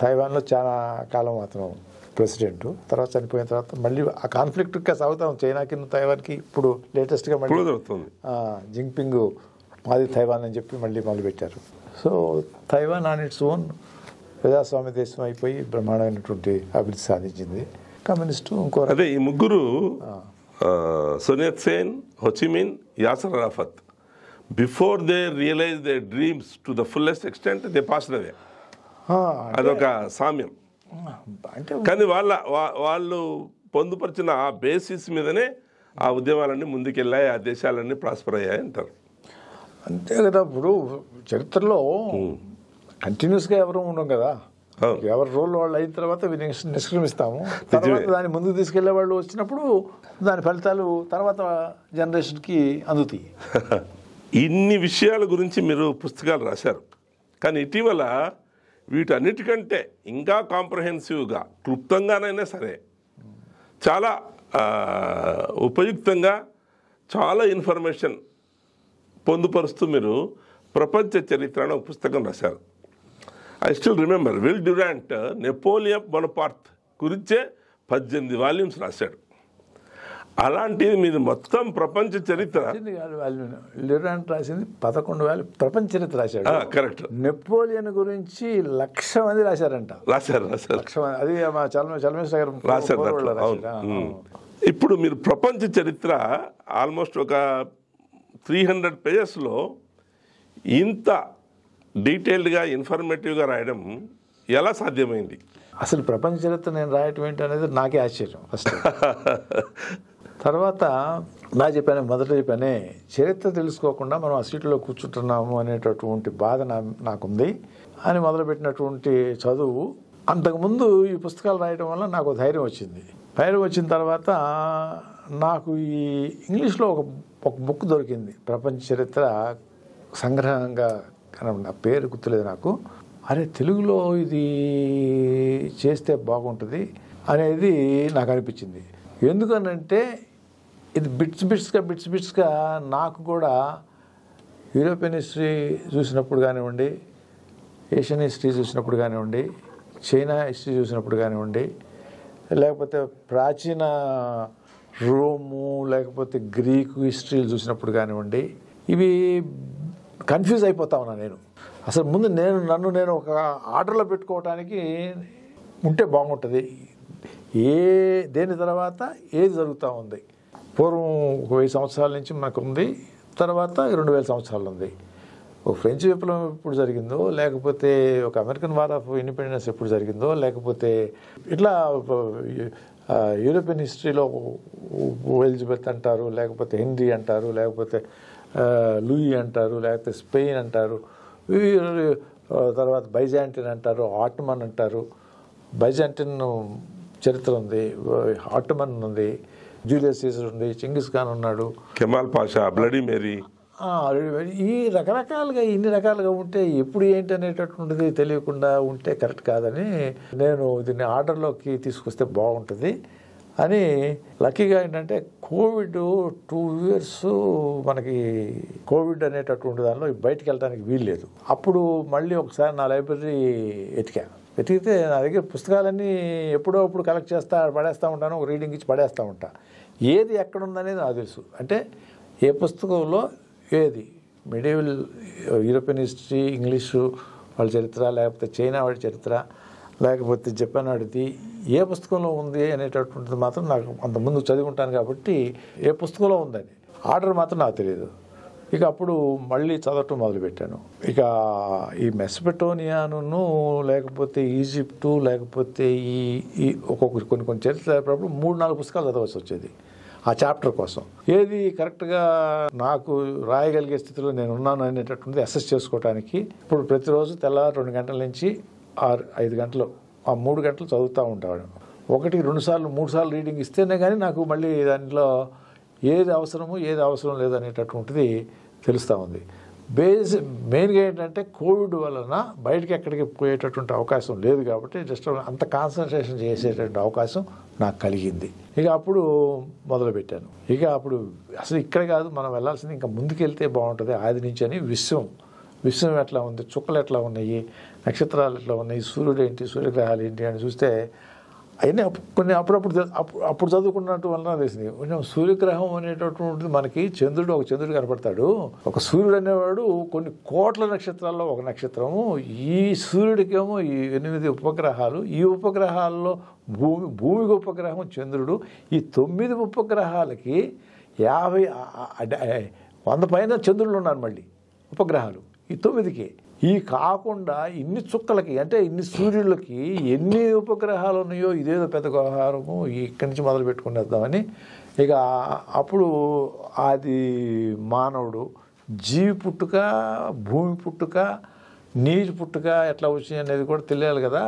తైవాన్లో చాలా కాలం అతను ప్రెసిడెంట్. తర్వాత చనిపోయిన తర్వాత మళ్ళీ ఆ కాన్ఫ్లిక్ట్ ఇంకా సాగుతాం చైనాకి తైవాన్కి. ఇప్పుడు లేటెస్ట్గా మళ్ళీ జింగ్పింగ్ మాది తైవాన్ అని చెప్పి మళ్ళీ మొదలుపెట్టారు. So Taiwan on its own ప్రజాస్వామ్య దేశం అయిపోయి బ్రహ్మాండమైనటువంటి అభివృద్ధి సాధించింది. కమ్యూనిస్టు ఇంకో అదే ఈ ముగ్గురు Sun Yat Sen, Ho Chi Minh, Yasser Arafat, before they realise their dreams to the fullest extent they passed away. అదొక సామ్యం. అంటే కానీ వాళ్ళు పొందుపరిచిన ఆ బేసిస్ మీదనే ఆ ఉద్యమాలన్నీ ముందుకెళ్ళాయి, ఆ దేశాలన్నీ ప్రాస్పర్ అయ్యాయి అంటారు. అంతే కదా. ఇప్పుడు చరిత్రలో కంటిన్యూస్గా ఎవరు ఉండం కదా. ఎవరి రోల్ వాళ్ళు అయిన తర్వాత నిష్క్రమిస్తాము. తర్వాత దాన్ని ముందుకు తీసుకెళ్లే వాళ్ళు వచ్చినప్పుడు దాని ఫలితాలు తర్వాత జనరేషన్కి అందుతాయి. ఇన్ని విషయాల గురించి మీరు పుస్తకాలు రాశారు. కానీ ఇటీవల వీటన్నిటికంటే ఇంకా కాంప్రహెన్సివ్గా, క్లుప్తంగానైనా సరే చాలా ఉపయుక్తంగా చాలా ఇన్ఫర్మేషన్ పొందుపరుస్తూ మీరు ప్రపంచ చరిత్ర అని ఒక పుస్తకం రాశారు. I still remember Will Durant Napoleon Bonaparte గురించే 18 వాల్యూమ్స్ రాశాడు. అలాంటిది మీది మొత్తం ప్రపంచ చరిత్ర. డ్యూరాంట్ రాసింది 11,000 ప్రపంచ చరిత్ర రాశాడు. కరెక్ట్. నెపోలియన్ గురించి 1,00,000 మంది రాశారంట. రాశారు 1,00,000 మంది. అది మా చలమేశ్వర గారు రాశారు. ఇప్పుడు మీరు ప్రపంచ చరిత్ర ఆల్మోస్ట్ ఒక 300 పేజెస్లో ఇంత డీటెయిల్డ్గా, ఇన్ఫర్మేటివ్గా రాయడం ఎలా సాధ్యమైంది? అసలు ప్రపంచ చరిత్ర నేను రాయటం ఏంటనేది నాకే ఆశ్చర్యం ఫస్ట్. తర్వాత మొదట చెప్పానే, చరిత్ర తెలుసుకోకుండా మనం ఆ సీట్లో కూర్చుంటున్నాము అనేటటువంటి బాధ నాకుంది అని మొదలుపెట్టినటువంటి చదువు. అంతకుముందు ఈ పుస్తకాలు రాయడం వల్ల నాకు ధైర్యం వచ్చింది. ధైర్యం వచ్చిన తర్వాత నాకు ఈ ఇంగ్లీష్లో ఒక బుక్ దొరికింది, ప్రపంచ చరిత్ర సంగ్రహంగా. ఆ పేరు గుర్తులేదు నాకు. అరే తెలుగులో ఇది చేస్తే బాగుంటుంది అనేది నాకు అనిపించింది. ఎందుకనంటే ఇది బిట్స్గా నాకు కూడా యూరోపియన్ హిస్టరీ చూసినప్పుడు కానివ్వండి, ఏషియన్ హిస్టరీ చూసినప్పుడు కానివ్వండి, చైనా హిస్టరీ చూసినప్పుడు కానివ్వండి, లేకపోతే ప్రాచీన రోము లేకపోతే గ్రీకు హిస్టరీలు చూసినప్పుడు కానివ్వండి, ఇవి కన్ఫ్యూజ్ అయిపోతా ఉన్నా నేను. అసలు ముందు నన్ను ఒక ఆర్డర్లో పెట్టుకోవడానికి ఉంటే బాగుంటుంది. దేని తర్వాత ఏది జరుగుతూ ఉంది. పూర్వం 1000 సంవత్సరాల నుంచి మనకు ఉంది, తర్వాత 2000 సంవత్సరాలు ఉంది. ఒక ఫ్రెంచ్ విప్లవం ఎప్పుడు జరిగిందో, లేకపోతే ఒక అమెరికన్ వార్ ఆఫ్ ఇండిపెండెన్స్ ఎప్పుడు జరిగిందో, లేకపోతే ఇట్లా యూరోపియన్ హిస్టరీలో ఎలిజబెత్ అంటారు, లేకపోతే హెన్రీ అంటారు, లేకపోతే లూయి అంటారు, లేకపోతే స్పెయిన్ అంటారు, తర్వాత బైజాంటిన్ అంటారు, ఆటమన్ అంటారు. బైజాంటిన్ చరిత్ర ఉంది, ఆటమన్ ఉంది, జూలియస్ సీజర్ ఉంది, చింగిస్ ఖాన్ ఉన్నాడు, కెమాల్ పాషా, బ్లడీ మేరీ. ఈ రకరకాలుగా ఇన్ని రకాలుగా ఉంటే ఎప్పుడు ఏంటి అనేటటువంటిది తెలియకుండా ఉంటే కరెక్ట్ కాదని నేను దీన్ని ఆర్డర్లోకి తీసుకొస్తే బాగుంటుంది అని. లక్కీగా ఏంటంటే కోవిడ్ 2 years మనకి కోవిడ్ అనేటటువంటి దానిలో బయటికి వెళ్ళడానికి వీల్లేదు. అప్పుడు మళ్ళీ ఒకసారి నా లైబ్రరీ వెతికితే నా దగ్గర పుస్తకాలన్నీ ఎప్పుడో అప్పుడు కలెక్ట్ పడేస్తూ ఉంటాను, ఒక రీడింగ్ ఇచ్చి పడేస్తూ ఉంటా. ఏది ఎక్కడుందనేది నాకు తెలుసు. అంటే ఏ పుస్తకంలో ఏది మిడివల్ యూరోపియన్ హిస్టరీ, ఇంగ్లీషు వాళ్ళ చరిత్ర, లేకపోతే చైనా వాళ్ళ చరిత్ర, లేకపోతే జపాన్ వాడిది ఏ పుస్తకంలో ఉంది అనేటటువంటిది మాత్రం నాకు అంతకుముందు చదివి ఉంటాను కాబట్టి ఏ పుస్తకంలో ఉందని ఆర్డర్ మాత్రం నాకు తెలియదు. ఇక అప్పుడు మళ్ళీ చదవటం మొదలుపెట్టాను. ఇక ఈ మెసపెటోనియాను, లేకపోతే ఈజిప్టు, లేకపోతే ఈ ఒక్కొక్క కొన్ని చరిత్ర చదివేటప్పుడు 3-4 పుస్తకాలు చదవాల్సి వచ్చేది ఆ చాప్టర్ కోసం. ఏది కరెక్ట్గా నాకు రాయగలిగే స్థితిలో నేను ఉన్నాను అనేటటువంటిది అసెస్ చేసుకోవడానికి ఇప్పుడు ప్రతిరోజు తెల్లవారు 2 గంటల నుంచి 5 గంటలు ఆ 3 గంటలు చదువుతూ ఉంటాడు. 1, 2 సార్లు 3 సార్లు రీడింగ్ ఇస్తేనే కానీ నాకు మళ్ళీ దాంట్లో ఏది అవసరము ఏది అవసరం లేదనేటటువంటిది తెలుస్తూ ఉంది. మెయిన్గా ఏంటంటే కోవిడ్ వలన బయటకి ఎక్కడికి పోయేటటువంటి అవకాశం లేదు కాబట్టి జస్ట్ అంత కాన్సన్ట్రేషన్ చేసేటువంటి అవకాశం నాకు కలిగింది. ఇక అప్పుడు మొదలుపెట్టాను. ఇక అప్పుడు అసలు ఇక్కడ కాదు మనం వెళ్ళాల్సింది, ఇంకా ముందుకెళ్తే బాగుంటుంది ఆది నుంచి అని విశ్వం ఎట్లా ఉంది, చుక్కలు ఎట్లా ఉన్నాయి, నక్షత్రాలు ఎట్లా ఉన్నాయి, సూర్యుడు ఏంటి, సూర్యగ్రహాలు ఏంటి అని చూస్తే అవన్నీ కొన్ని అప్పుడు చదువుకున్నట్టు వలన తెలిసింది. కొంచెం సూర్యగ్రహం అనేటటువంటిది మనకి ఒక చంద్రుడు కనపడతాడు. ఒక సూర్యుడు అనేవాడు కొన్ని కోట్ల నక్షత్రాల్లో ఒక నక్షత్రము. ఈ సూర్యుడికేమో ఈ 8 ఉపగ్రహాలు. ఈ ఉపగ్రహాల్లో భూమికి ఉపగ్రహం చంద్రుడు. ఈ 9 ఉపగ్రహాలకి 100 పైన చంద్రులు ఉన్నారు మళ్ళీ ఉపగ్రహాలు ఈ 9కి. ఈ కాకుండా ఇన్ని చుక్కలకి అంటే ఇన్ని సూర్యులకి ఎన్ని ఉపగ్రహాలు ఉన్నాయో ఇదేదో పెద్ద వ్యవహారము, ఇక్కడి నుంచి మొదలు పెట్టుకునేద్దామని. ఇక అప్పుడు అది మానవుడు జీవి పుట్టుక, భూమి పుట్టుక, నీరు పుట్టుక ఎట్లా వచ్చింది అనేది కూడా తెలియాలి కదా.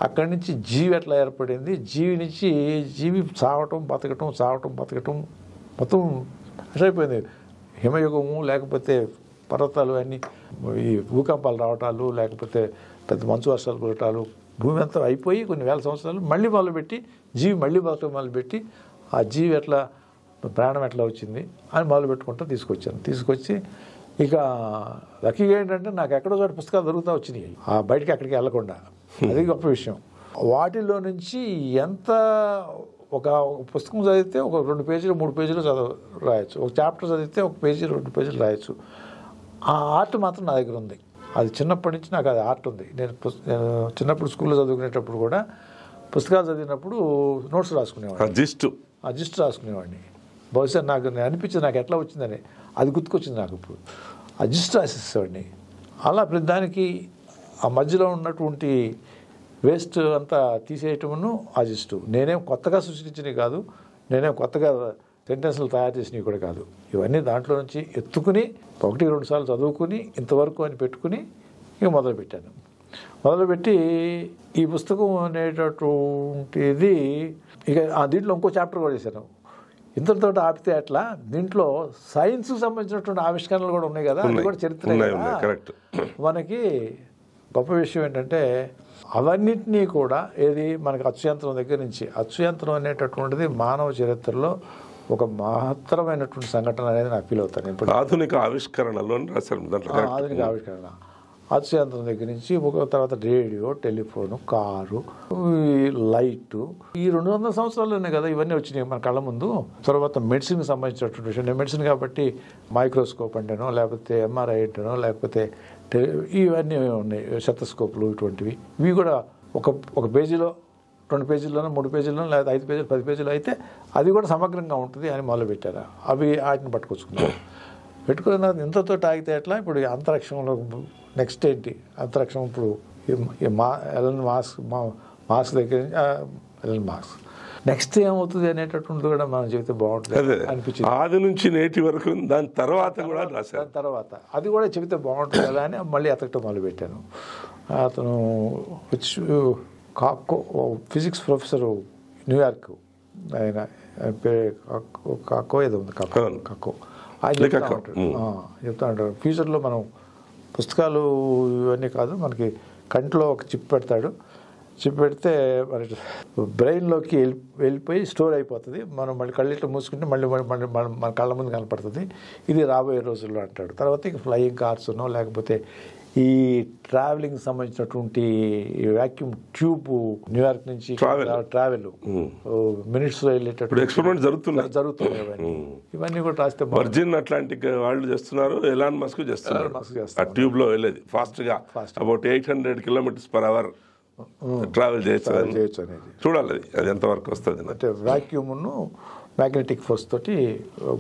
అక్కడి నుంచి జీవి ఎట్లా ఏర్పడింది, జీవి నుంచి జీవి చావటం బతకటం మొత్తం అయిపోయింది. హిమయుగము లేకపోతే పర్వతాలు అన్నీ ఈ భూకంపాలు రావటాలు లేకపోతే పెద్ద మంచు వర్షాలు కురటాలు భూమి అంతా అయిపోయి కొన్ని వేల సంవత్సరాలు మళ్ళీ మొదలుపెట్టి జీవి మళ్ళీ బతకడం మొదలుపెట్టి ఆ జీవి ఎట్లా ప్రాణం ఎట్లా వచ్చింది అని మొదలుపెట్టుకుంటూ తీసుకొచ్చి ఇక లక్కీగా ఏంటంటే నాకు ఎక్కడో చోట పుస్తకాలు దొరుకుతూ వచ్చినాయి ఆ బయటికి అక్కడికి వెళ్ళకుండా. అది గొప్ప విషయం. వాటిలో నుంచి ఎంత ఒక పుస్తకం చదివితే ఒక 2 పేజీలు 3 పేజీలు రాయొచ్చు. ఒక చాప్టర్ చదివితే 1 పేజీ 2 పేజీలు రాయొచ్చు. ఆ ఆర్ట్ మాత్రం నా దగ్గర ఉంది. అది చిన్నప్పటి నుంచి నాకు అది ఆర్ట్ ఉంది. నేను చిన్నప్పుడు స్కూల్లో చదువుకునేటప్పుడు కూడా పుస్తకాలు చదివినప్పుడు నోట్స్ రాసుకునేవాడిని, జిస్ట్ రాసుకునేవాడిని. బహుశా నాకు అనిపించింది నాకు ఎట్లా వచ్చిందని, అది గుర్తుకొచ్చింది నాకు. ఇప్పుడు ఆ జిస్ట్ రాసేసేవాడిని. అలా ప్రతిదానికి ఆ మధ్యలో ఉన్నటువంటి వేస్ట్ అంతా తీసేయటమును ఆ జిస్టు. నేనేం కొత్తగా సృష్టించినవి కాదు, నేనేం కొత్తగా సెంటెన్స్లు తయారు చేసినవి కూడా కాదు. ఇవన్నీ దాంట్లో నుంచి ఎత్తుకుని 1-2 సార్లు చదువుకుని ఇంతవరకు అని పెట్టుకుని ఇక మొదలుపెట్టి ఈ పుస్తకం అనేటటువంటిది ఇక దీంట్లో ఇంకో చాప్టర్ కూడా చేశాను. ఇంతటితో ఆపితే అట్లా దీంట్లో సైన్స్కి సంబంధించినటువంటి ఆవిష్కరణలు కూడా ఉన్నాయి కదా, అది కూడా చరిత్ర. మనకి గొప్ప విషయం ఏంటంటే అవన్నిటినీ కూడా మనకి అచ్చుయంత్రం దగ్గర నుంచి అచ్చుయంత్రం అనేటటువంటిది మానవ చరిత్రలో ఒక మహత్తరమైనటువంటి సంఘటన అనేది నాకు ఫీల్ అవుతాను. ఇప్పుడు ఆధునిక ఆవిష్కరణలో ఆధునిక ఆవిష్కరణ అచ్చుయంత్రం దగ్గర నుంచి తర్వాత రేడియో, టెలిఫోను, కారు, లైటు, ఈ 200 సంవత్సరాల్లోనే కదా ఇవన్నీ వచ్చినాయి మన కళ్ళ ముందు. తర్వాత మెడిసిన్కి సంబంధించినటువంటి విషయం. మెడిసిన్ కాబట్టి మైక్రోస్కోప్ అంటేనో లేకపోతే ఎంఆర్ఐ అంటేనో లేకపోతే ఇవన్నీ ఉన్నాయి, శతస్కోప్లు ఇటువంటివి. ఇవి కూడా ఒక పేజీలో 2 పేజీల్లోనో 3 పేజీల్లోనో లేదా 5 పేజీలు 10 పేజీలు అయితే అది కూడా సమగ్రంగా ఉంటుంది అని మొదలుపెట్టారు. వాటిని పెట్టుకున్న ఇంతతో ఆగితే ఎట్లా. ఇప్పుడు అంతరిక్షంలో నెక్స్ట్ ఏంటి, అంతరిక్షం ఇప్పుడు ఎలన్ మాస్క్ దగ్గర ఎలన్ మాస్క్ నెక్స్ట్ ఏమవుతుంది అనేటటువంటిది కూడా మనం చెబితే బాగుంటుంది అనిపించింది. ఆది నుంచి నేటి వరకు దాని తర్వాత కూడా దాని తర్వాత అది కూడా చెబితే బాగుంటుంది కదా అని మళ్ళీ అతకటం మొదలుపెట్టాను. అతను ఫిజిక్స్ ప్రొఫెసరు న్యూయార్క్, ఆయన కాకో ఏదో ఉంది, కాకో ఆయన చెప్తా ఉంటాడు ఫ్యూచర్లో మనం పుస్తకాలు ఇవన్నీ కాదు, మనకి కంట్లో ఒక చిప్ పెడతాడు. చిప్ పెడితే మన బ్రెయిన్లోకి వెళ్ళిపోయి స్టోర్ అయిపోతుంది. మనం మళ్ళీ కళ్ళిట్లో మూసుకుంటే మళ్ళీ మన కళ్ళ ముందు కనపడుతుంది. ఇది రాబోయే రోజుల్లో అంటాడు. తర్వాత ఇక ఫ్లయింగ్ కార్స్నో లేకపోతే ఈ ట్రావెలింగ్ సంబంధించినటువంటి వ్యాక్యూమ్ ట్యూబ్ న్యూయార్క్ నుంచి ట్రావెల్ మినిట్స్లో వెళ్ళేటప్పుడు ఎక్స్పెరిమెంట్ జరుగుతున్నాయి. ఇవన్నీ కూడా రాస్తే వర్జిన్ అట్లాంటిక్ వాళ్ళు చేస్తున్నారు, ఎలాన్ మస్క్ చేస్తున్నారు. ఆ ట్యూబ్ లో వెళ్ళేది ఫాస్ట్ గా అబౌట్ 800 km/h ట్రావెల్ చేయొచ్చు అనేది చూడాలి అది ఎంతవరకు వస్తుంది. అంటే వ్యాక్యూమ్ను మ్యాగ్నెటిక్ ఫోర్స్ తోటి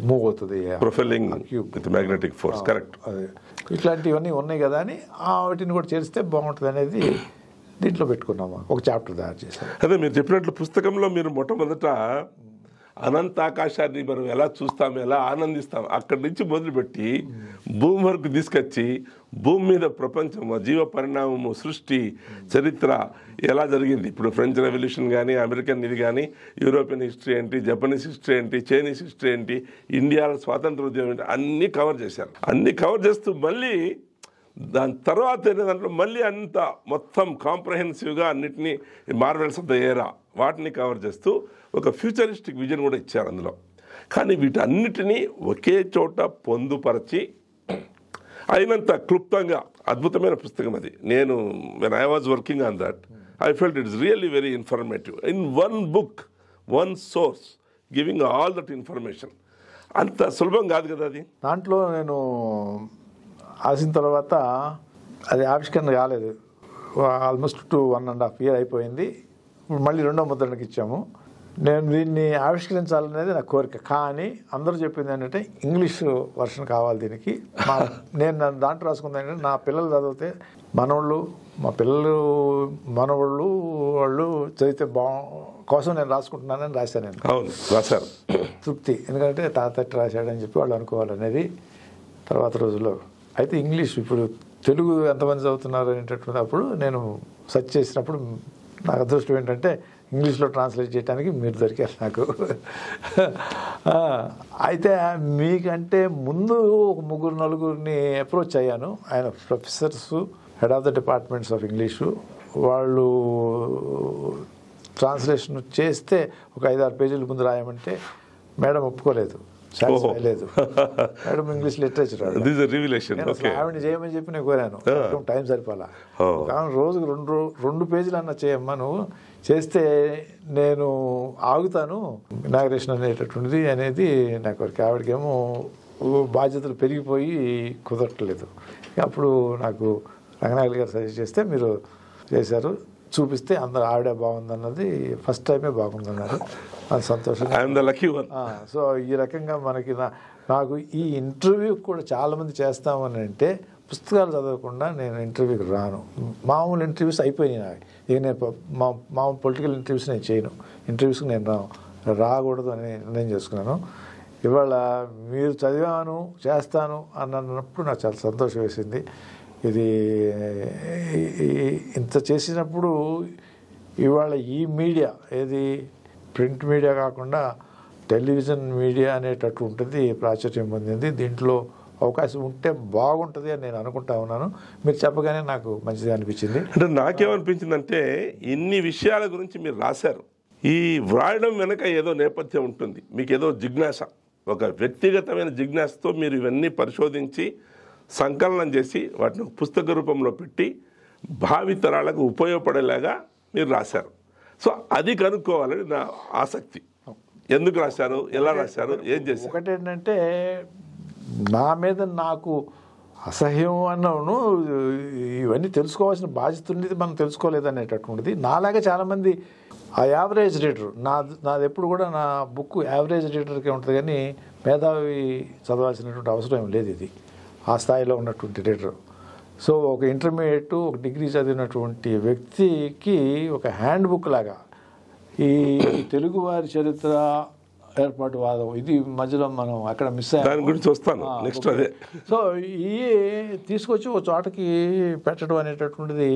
మూవ్ అవుతుంది, profiling with magnetic force. Correct. ఇట్లాంటివన్నీ ఉన్నాయి కదా అని వాటిని కూడా చేస్తే బాగుంటుంది అనేది దీంట్లో పెట్టుకున్నాము. ఒక చాప్టర్ తయారు చేశాను. అదే మీరు చెప్పినట్లు పుస్తకంలో మీరు మొట్టమొదట అనంత ఆకాశాన్ని మనం ఎలా చూస్తాం, ఎలా ఆనందిస్తాం, అక్కడి నుంచి మొదలుపెట్టి భూమి వరకు తీసుకొచ్చి భూమి మీద ప్రపంచం, జీవ పరిణామము, సృష్టి చరిత్ర ఎలా జరిగింది, ఇప్పుడు ఫ్రెంచ్ రెవల్యూషన్ కానీ, అమెరికన్ ఇది కానీ, యూరోపియన్ హిస్టరీ ఏంటి, జపనీస్ హిస్టరీ ఏంటి, చైనీస్ హిస్టరీ ఏంటి, ఇండియా స్వాతంత్ర ఉద్యమం ఏంటి, అన్నీ కవర్ చేశారు. అన్నీ కవర్ చేస్తూ మళ్ళీ దాని తర్వాత దాంట్లో మళ్ళీ అంత మొత్తం కాంప్రహెన్సివ్గా అన్నిటినీ మార్వెల్స్ ఆఫ్ ద ఏరా వాటిని కవర్ చేస్తూ ఒక ఫ్యూచరిస్టిక్ విజన్ కూడా ఇచ్చారు అందులో. కానీ వీటన్నిటినీ ఒకే చోట పొందుపరిచి అయినంత క్లుప్తంగా అద్భుతమైన పుస్తకం అది. నేను when I was working on that I felt it is really very informative. In one book, one source giving all that information. అంత సులభం కాదు కదా అది. దాంట్లో నేను రాసిన తర్వాత అది ఆవిష్కరణ కాలేదు, ఆల్మోస్ట్ 1.5 year అయిపోయింది. ఇప్పుడు మళ్ళీ 2వ ముద్రణకి ఇచ్చాము. నేను దీన్ని ఆవిష్కరించాలనేది నా కోరిక. కానీ అందరూ చెప్పింది ఏంటంటే ఇంగ్లీష్ వర్షన్ కావాలి దీనికి. నేను దాంట్లో రాసుకుంది ఏంటంటే నా పిల్లలు చదివితే మా పిల్లలు మనవాళ్ళు వాళ్ళు చదివితే కోసం నేను రాసుకుంటున్నానని రాశాను. నేను రాశారు తృప్తి, ఎందుకంటే తాతట్టి రాశాడని చెప్పి వాళ్ళు అనుకోవాలనేది తర్వాత రోజుల్లో. అయితే ఇంగ్లీష్ ఇప్పుడు తెలుగు ఎంతమంది చదువుతున్నారు అనేటటువంటి అప్పుడు నేను సెర్చ్ చేసినప్పుడు నాకు అదృష్టం ఏంటంటే ఇంగ్లీష్లో ట్రాన్స్లేట్ చేయడానికి మీరు దొరికారు నాకు. అయితే మీకంటే ముందు ఒక 3-4 అప్రోచ్ అయ్యాను. ఆయన professors, head of the departments of English, వాళ్ళు ట్రాన్స్లేషన్ చేస్తే ఒక 5-6 పేజీల ముందు రాయమంటే మేడం ఒప్పుకోలేదు, లేదు. మేడం ఇంగ్లీష్ లిటరేచర్ ఆవిడని చేయమని చెప్పి నేను కోరాను. టైం సరిపోలా. రోజుకు 2 పేజీలు అన్న చేయమ్మా, నువ్వు చేస్తే నేను ఆగుతాను ఇనాగరేషన్ అనేటటువంటిది అనేది నాకు. ఆవిడకేమో బాధ్యతలు పెరిగిపోయి కుదరట్లేదు. అప్పుడు నాకు రంగనాయకులు గారు సజెస్ట్ చేస్తే మీరు చేశారు, చూపిస్తే అందరు ఆవిడే బాగుందన్నది ఫస్ట్ టైమే బాగుందన్నారు. అది సంతోషంగా. సో ఈ రకంగా మనకి నాకు ఈ ఇంటర్వ్యూ కూడా చాలామంది చేస్తామని అంటే పుస్తకాలు చదవకుండా నేను ఇంటర్వ్యూకి రాను. మామూలు ఇంటర్వ్యూస్ అయిపోయినాయి నాకు. ఇక నేను మామూలు పొలిటికల్ ఇంటర్వ్యూస్ నేను చేయను. ఇంటర్వ్యూస్కి నేను రాకూడదు అని నిర్ణయం చేసుకున్నాను. ఇవాళ మీరు చదివాను చేస్తాను అన్నప్పుడు నాకు చాలా సంతోషం వేసింది. ఇది ఇంత చేసినప్పుడు ఇవాళ ఈ మీడియా ఏది ప్రింట్ మీడియా కాకుండా టెలివిజన్ మీడియా అనేటట్టు ఉంటుంది, ప్రాచుర్యం పొందింది. దీంట్లో అవకాశం ఉంటే బాగుంటుంది అని నేను అనుకుంటా ఉన్నాను. మీరు చెప్పగానే నాకు మంచిగా అనిపించింది. అంటే నాకేమనిపించిందంటే ఇన్ని విషయాల గురించి మీరు రాశారు. ఈ వ్రాయడం వెనక ఏదో నేపథ్యం ఉంటుంది, మీకు ఏదో జిజ్ఞాస, ఒక వ్యక్తిగతమైన జిజ్ఞాసతో మీరు ఇవన్నీ పరిశోధించి సంకలనం చేసి వాటిని పుస్తక రూపంలో పెట్టి భావితరాలకు ఉపయోగపడేలాగా మీరు రాశారు. సో అది కనుక్కోవాలని నా ఆసక్తి. ఎందుకు రాశారు, ఎలా రాశారు, ఏం చేశారు? ఒకటేంటంటే నా మీద నాకు అసహ్యం అన్నాను, ఇవన్నీ తెలుసుకోవాల్సిన బాధ్యత ఉండేది, మనం తెలుసుకోలేదనేటటువంటిది. నాలాగా చాలామంది ఆ యావరేజ్ రీడర్, నాది ఎప్పుడు కూడా నా బుక్ యావరేజ్ రీడర్కే ఉంటుంది, కానీ మేధావి చదవాల్సినటువంటి అవసరం లేదు. ఇది ఆ స్థాయిలో ఉన్నటువంటి రీడర్. సో ఒక ఇంటర్మీడియట్, ఒక డిగ్రీ చదివినటువంటి వ్యక్తికి ఒక హ్యాండ్ బుక్ లాగా ఈ తెలుగువారి చరిత్ర ఏర్పాటు వాదం ఇది మధ్యలో మనం అక్కడ మిస్ దాని గురించి వస్తాను నెక్స్ట్. అదే సో ఈ తీసుకొచ్చి ఒక చోటకి పెట్టడం అనేటటువంటిది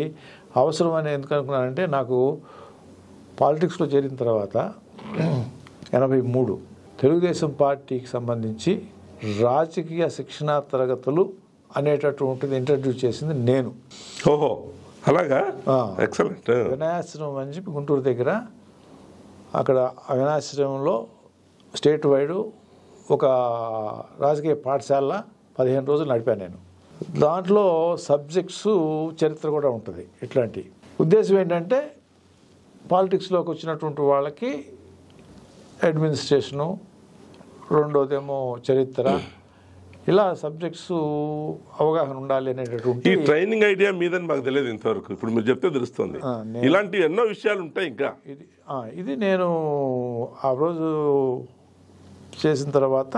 అవసరం అని ఎందుకు అనుకున్నానంటే, నాకు పాలిటిక్స్లో చేరిన తర్వాత 83 తెలుగుదేశం పార్టీకి సంబంధించి రాజకీయ శిక్షణా తరగతులు అనేటటువంటిది ఇంట్రడ్యూస్ చేసింది నేను. ఓహో, అలాగా, ఎక్సలెంట్. వినాయాశ్రమం అని చెప్పి గుంటూరు దగ్గర, అక్కడ వినాయాశ్రమంలో స్టేట్ వైడ్ ఒక రాజకీయ పాఠశాల 15 రోజులు నడిపాను నేను. దాంట్లో సబ్జెక్ట్స్ చరిత్ర కూడా ఉంటుంది. ఇట్లాంటి ఉద్దేశం ఏంటంటే పాలిటిక్స్లోకి వచ్చినటువంటి వాళ్ళకి అడ్మినిస్ట్రేషను, రెండోదేమో చరిత్ర, ఇలా సబ్జెక్ట్స్ అవగాహన ఉండాలి అనేటటువంటి ఈ ట్రైనింగ్ ఐడియా మీదని మాకు తెలియదు ఇంతవరకు. ఇప్పుడు మీరు చెప్తే తెలుస్తుంది. ఇలాంటి ఎన్నో విషయాలు ఉంటాయి ఇంకా. ఇది నేను ఆ రోజు చేసిన తర్వాత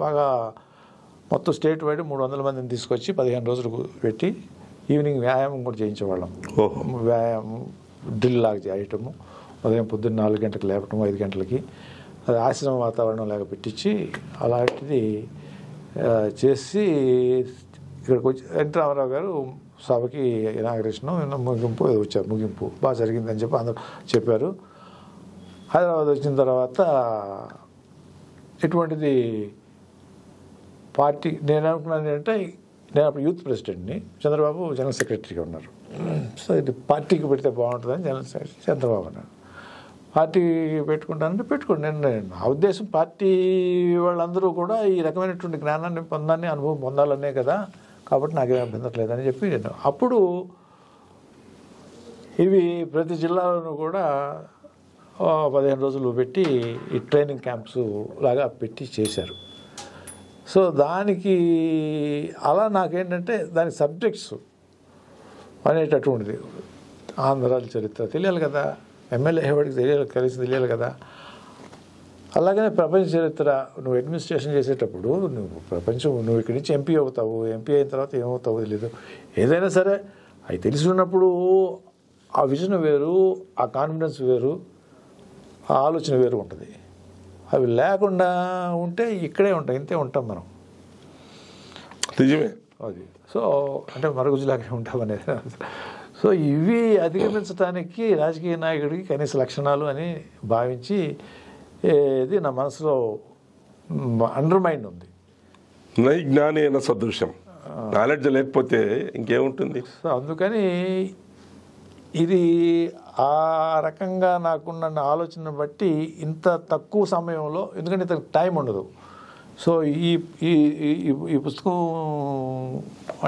బాగా మొత్తం స్టేట్ వైడ్ 300 మందిని తీసుకొచ్చి 15 రోజులు పెట్టి ఈవినింగ్ వ్యాయామం కూడా చేయించేవాళ్ళం. వ్యాయామం డ్రిల్ లాగా చేయటము, ఉదయం పొద్దున్న 4 గంటలకు లేపటము, 5 గంటలకి అది ఆశ్రమ వాతావరణం లాగా పెట్టించి అలాంటిది చేసి ఇక్కడికి వచ్చి ఎన్టీ రామారావు గారు సభకి ఇనాగరేషను ముగింపు వచ్చారు. ముగింపు బాగా జరిగిందని చెప్పి అందరూ చెప్పారు. హైదరాబాద్ వచ్చిన తర్వాత ఇటువంటిది పార్టీ నేను అనుకున్నాను ఏంటంటే, నేను అప్పుడు యూత్ ప్రెసిడెంట్ని, చంద్రబాబు జనరల్ సెక్రటరీగా ఉన్నారు. సో ఇది పార్టీకి పెడితే బాగుంటుందని జనరల్ సెక్రటరీ చంద్రబాబు అన్నారు. పార్టీకి పెట్టుకుంటానంటే పెట్టుకోండి. నేను నా ఉద్దేశం పార్టీ వాళ్ళందరూ కూడా ఈ రకమైనటువంటి జ్ఞానాన్ని పొందాలని, అనుభవం పొందాలనే కదా, కాబట్టి నాకేం అభ్యంతరం లేదని చెప్పి నేను అప్పుడు ఇవి ప్రతి జిల్లాలోనూ కూడా 15 రోజులు పెట్టి ఈ ట్రైనింగ్ క్యాంప్స్ లాగా పెట్టి చేశారు. సో దానికి అలా నాకేంటంటే దానికి సబ్జెక్ట్స్ అనేటటువంటిది ఆంధ్రాల చరిత్ర తెలియాలి కదా, ఎమ్మెల్యే వాడికి తెలియాలి కదా. అలాగనే ప్రపంచ చరిత్ర, నువ్వు అడ్మినిస్ట్రేషన్ చేసేటప్పుడు నువ్వు ఇక్కడి నుంచి ఎంపీ అవుతావు, ఎంపీ అయిన తర్వాత ఏమవుతావు తెలియదు. ఏదైనా సరే అవి తెలిసి ఉన్నప్పుడు ఆ విజన్ వేరు, ఆ కాన్ఫిడెన్స్ వేరు, ఆ ఆలోచన వేరు ఉంటుంది. అవి లేకుండా ఉంటే ఇక్కడే ఉంటాం, ఇంతే ఉంటాం మనం. నిజమే అది. సో అంటే మరుగుజులాగే ఉంటాం అనేది. సో ఇవి అధిగమించడానికి రాజకీయ నాయకుడికి కనీస లక్షణాలు అని భావించి ఇది నా మనసులో అండర్ మైండ్ ఉంది. జ్ఞాని అయిన సదృశ్యం, నాలెడ్జ్ లేకపోతే ఇంకేముంటుంది. సో అందుకని ఇది ఆ రకంగా నాకున్న ఆలోచన బట్టి ఇంత తక్కువ సమయంలో, ఎందుకంటే ఇంత టైం ఉండదు. సో ఈ ఈ ఈ పుస్తకం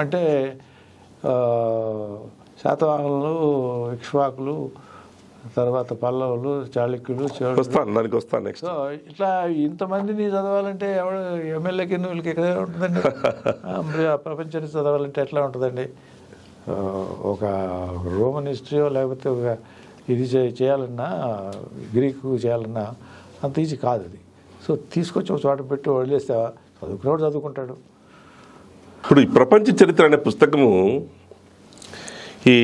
అంటే శాతవాహనులు, ఇక్ష్వాకులు, తర్వాత పల్లవులు, చాళుక్యులు, వస్తాను నెక్స్ట్. సో ఇట్లా ఇంతమందిని చదవాలంటే ఎవరు ఎమ్మెల్యేకి వీళ్ళకి ఎక్కడ ఉంటుందండి? ప్రపంచాన్ని చదవాలంటే ఎట్లా ఉంటుందండి? ఒక రోమన్ హిస్టరీయో లేకపోతే ఒక ఇది చేయాలన్నా, గ్రీకు చేయాలన్నా అంత ఈజీ కాదు అది. సో తీసుకొచ్చి ఒక చోట పెట్టి వదిలేస్తే చదువుకునేవాడు చదువుకుంటాడు. ఇప్పుడు ఈ ప్రపంచ చరిత్ర అనే పుస్తకము ఈ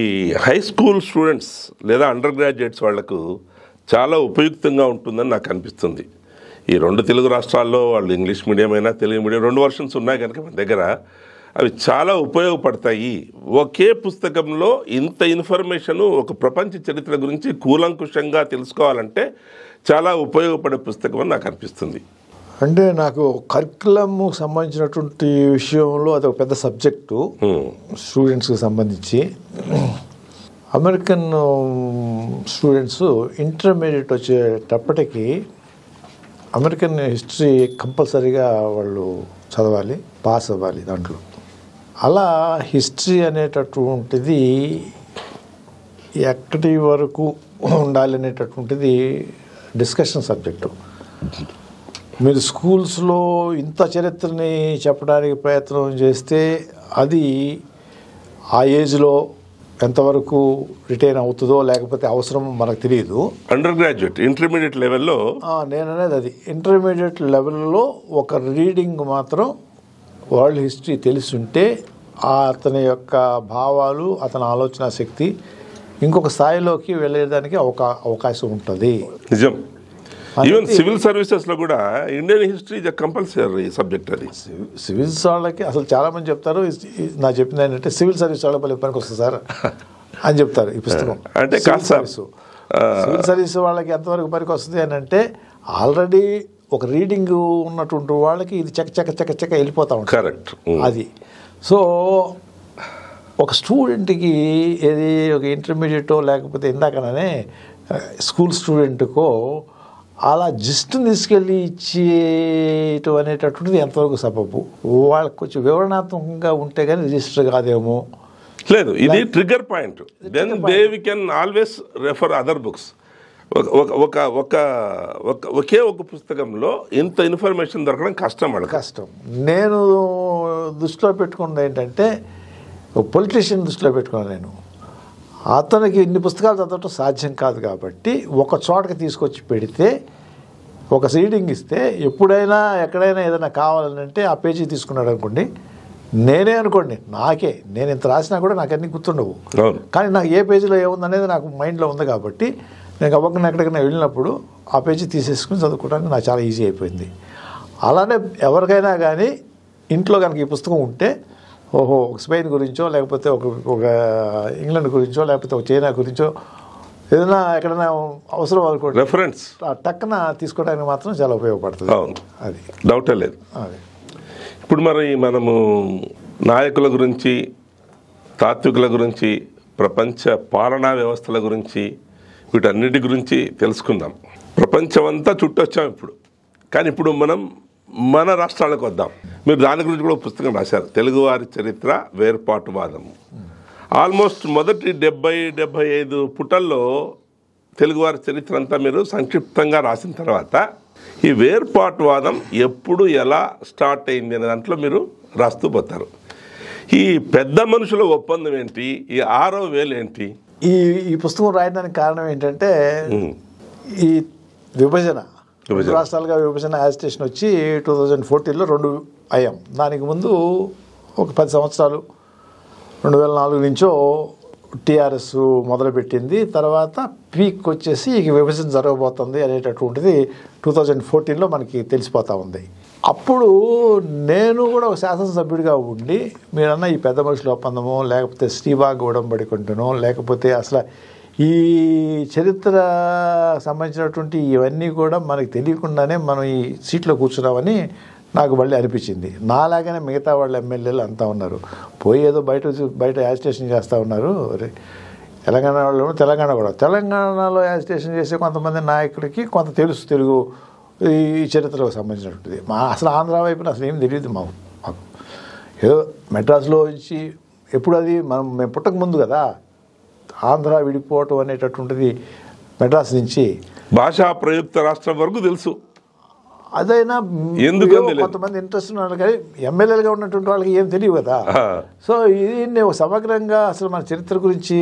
హై స్కూల్ స్టూడెంట్స్ లేదా అండర్ గ్రాడ్యుయేట్స్ వాళ్లకు చాలా ఉపయుక్తంగా ఉంటుందని నాకు అనిపిస్తుంది. ఈ 2 తెలుగు రాష్ట్రాల్లో వాళ్ళు ఇంగ్లీష్ మీడియం అయినా తెలుగు మీడియం 2 వర్షన్స్ ఉన్నాయి కనుక మన దగ్గర అవి చాలా ఉపయోగపడతాయి. ఒకే పుస్తకంలో ఇంత ఇన్ఫర్మేషను ఒక ప్రపంచ చరిత్ర గురించి కూలంకుషంగా తెలుసుకోవాలంటే చాలా ఉపయోగపడే పుస్తకం అని నాకు అనిపిస్తుంది. అంటే నాకు కరికులమ్ సంబంధించినటువంటి విషయంలో అది ఒక పెద్ద సబ్జెక్టు స్టూడెంట్స్కి సంబంధించి. అమెరికన్ స్టూడెంట్స్ ఇంటర్మీడియట్ వచ్చేటప్పటికి అమెరికన్ హిస్టరీ కంపల్సరీగా వాళ్ళు చదవాలి, పాస్ అవ్వాలి దాంట్లో. అలా హిస్టరీ అనేటటువంటిది ఎక్కడి వరకు ఉండాలి అనేటటువంటిది డిస్కషన్ సబ్జెక్టు. మీరు స్కూల్స్లో ఇంత చరిత్రని చెప్పడానికి ప్రయత్నం చేస్తే అది ఆ ఏజ్లో ఎంతవరకు రిటైన్ అవుతుందో లేకపోతే అవసరం మనకు తెలియదు. అండర్ గ్రాడ్యుయేట్ ఇంటర్మీడియట్ లెవెల్లో నేను అనేది అది ఇంటర్మీడియట్ లెవెల్లో ఒక రీడింగ్ మాత్రం వరల్డ్ హిస్టరీ తెలిసుంటే అతని యొక్క భావాలు, అతని ఆలోచన శక్తి ఇంకొక స్థాయిలోకి వెళ్ళేదానికి అవకాశం ఉంటుంది. నిజం. ఈవెన్ సివిల్ సర్వీసెస్లో కూడా Indian history is compulsory subject. అది సివిల్స్ వాళ్ళకి అసలు చాలామంది చెప్తారు, నాకు చెప్పింది ఏంటంటే సివిల్ సర్వీస్ వాళ్ళ పనికి వస్తుంది సార్ అని చెప్తారు ఈ పుస్తకం. అంటే సివిల్ సర్వీస్ వాళ్ళకి ఎంతవరకు పనికి వస్తుంది అని అంటే ఆల్రెడీ ఒక రీడింగ్ ఉన్నటువంటి వాళ్ళకి ఇది చక్క వెళ్ళిపోతా ఉంటుంది. కరెక్ట్. అది. సో ఒక స్టూడెంట్కి ఏది ఒక ఇంటర్మీడియటో లేకపోతే ఇందాకనే స్కూల్ స్టూడెంట్కో అలా జస్ట్ తీసుకెళ్ళి ఇచ్చేయటం అనేటటువంటిది ఎంతవరకు సబబు? వాళ్ళకి కొంచెం వివరణాత్మకంగా ఉంటే కానీ రిజిస్టర్ కాదేమో. లేదు, ఇది trigger point. Then they we can always refer other books. ఒకే ఒక పుస్తకంలో ఇంత ఇన్ఫర్మేషన్ దొరకడం కష్టం. నేను దృష్టిలో పెట్టుకున్నది ఏంటంటే పొలిటీషియన్ దృష్టిలో పెట్టుకున్నాను. నేను అతనికి ఇన్ని పుస్తకాలు చదవటం సాధ్యం కాదు కాబట్టి ఒక చోటకి తీసుకొచ్చి పెడితే ఒక రీడింగ్ ఇస్తే ఎప్పుడైనా ఎక్కడైనా ఏదైనా కావాలంటే ఆ పేజీ తీసుకున్నాడు అనుకోండి, నేనే అనుకోండి నేను ఇంత రాసినా కూడా నాకు అన్నీ గుర్తుండవు, కానీ నాకు ఏ పేజీలో ఏముందనేది నాకు మైండ్లో ఉంది కాబట్టి నేను గబక్కన ఎక్కడికైనా వెళ్ళినప్పుడు ఆ పేజీ తీసేసుకుని చదువుకోవడానికి నాకు చాలా ఈజీ అయిపోయింది. అలానే ఎవరికైనా కానీ ఇంట్లో కనుక ఈ పుస్తకం ఉంటే ఓహో ఒక స్పెయిన్ గురించో లేకపోతే ఒక ఇంగ్లాండ్ గురించో లేకపోతే ఒక చైనా గురించో ఏదైనా ఎక్కడైనా అవసరం అనుకోండి రెఫరెన్స్ టక్కన తీసుకోవడానికి మాత్రం చాలా ఉపయోగపడుతుంది. అవును, అది డౌటే లేదు. అది ఇప్పుడు మరి మనము నాయకుల గురించి, తాత్వికుల గురించి, ప్రపంచ పాలనా వ్యవస్థల గురించి, వీటన్నిటి గురించి తెలుసుకుందాం. ప్రపంచమంతా చుట్టొచ్చాం ఇప్పుడు. కానీ ఇప్పుడు మనం మన రాష్ట్రాలకు వద్దాం. మీరు దాని గురించి కూడా పుస్తకం రాశారు, తెలుగువారి చరిత్ర వేర్పాటువాదం. ఆల్మోస్ట్ మొదటి 70-75 పుటల్లో తెలుగువారి చరిత్ర అంతా మీరు సంక్షిప్తంగా రాసిన తర్వాత ఈ వేర్పాటువాదం ఎప్పుడు ఎలా స్టార్ట్ అయింది అనే దాంట్లో మీరు రాస్తూ పోతారు. ఈ పెద్ద మనుషుల ఒప్పందం ఏంటి, ఈ 6వ వేలు ఏంటి? ఈ పుస్తకం రాయడానికి కారణం ఏంటంటే ఈ విభజన రాష్ట్రాలుగా విభజన యాజిటేషన్ వచ్చి 2014లో 2 అయ్యాం. దానికి ముందు ఒక 10 సంవత్సరాలు 2004 నుంచో టీఆర్ఎస్ మొదలుపెట్టింది. తర్వాత పీక్ వచ్చేసి ఇక విభజన జరగబోతుంది అనేటటువంటిది 2014లో మనకి తెలిసిపోతూ ఉంది. అప్పుడు నేను కూడా ఒక శాసనసభ్యుడిగా ఉండి మీరన్నా ఈ పెద్ద మనుషుల ఒప్పందమో లేకపోతే శ్రీబాగ్ ఉడంబడి కొంటనో లేకపోతే అసలు ఈ చరిత్ర సంబంధించినటువంటి ఇవన్నీ కూడా మనకు తెలియకుండానే మనం ఈ సీట్లో కూర్చున్నామని నాకు మళ్ళీ అనిపించింది. నాలాగానే మిగతా వాళ్ళ ఎమ్మెల్యేలు అంతా ఉన్నారు, పోయి ఏదో బయట యాజిటేషన్ చేస్తూ ఉన్నారు. తెలంగాణ వాళ్ళు తెలంగాణలో యాజిటేషన్ చేసే కొంతమంది నాయకుడికి కొంత తెలుగు ఈ చరిత్రకు సంబంధించినటువంటిది. అసలు ఆంధ్ర వైపున అసలు ఏం తెలియదు మాకు. ఏదో మెడ్రాస్లో వచ్చి ఎప్పుడు అది మేము పుట్టక ముందు కదా ఆంధ్ర విడిపోవటం అనేటటువంటిది మెడ్రాస్ నుంచి భాషా ప్రయుక్త రాష్ట్రం వరకు తెలుసు. అదైనా కొంతమంది ఇంట్రెస్ట్ ఉన్నారు కానీ ఎమ్మెల్యేలుగా ఉన్నటువంటి వాళ్ళకి ఏం తెలియదు కదా. సో ఇది సమగ్రంగా అసలు మన చరిత్ర గురించి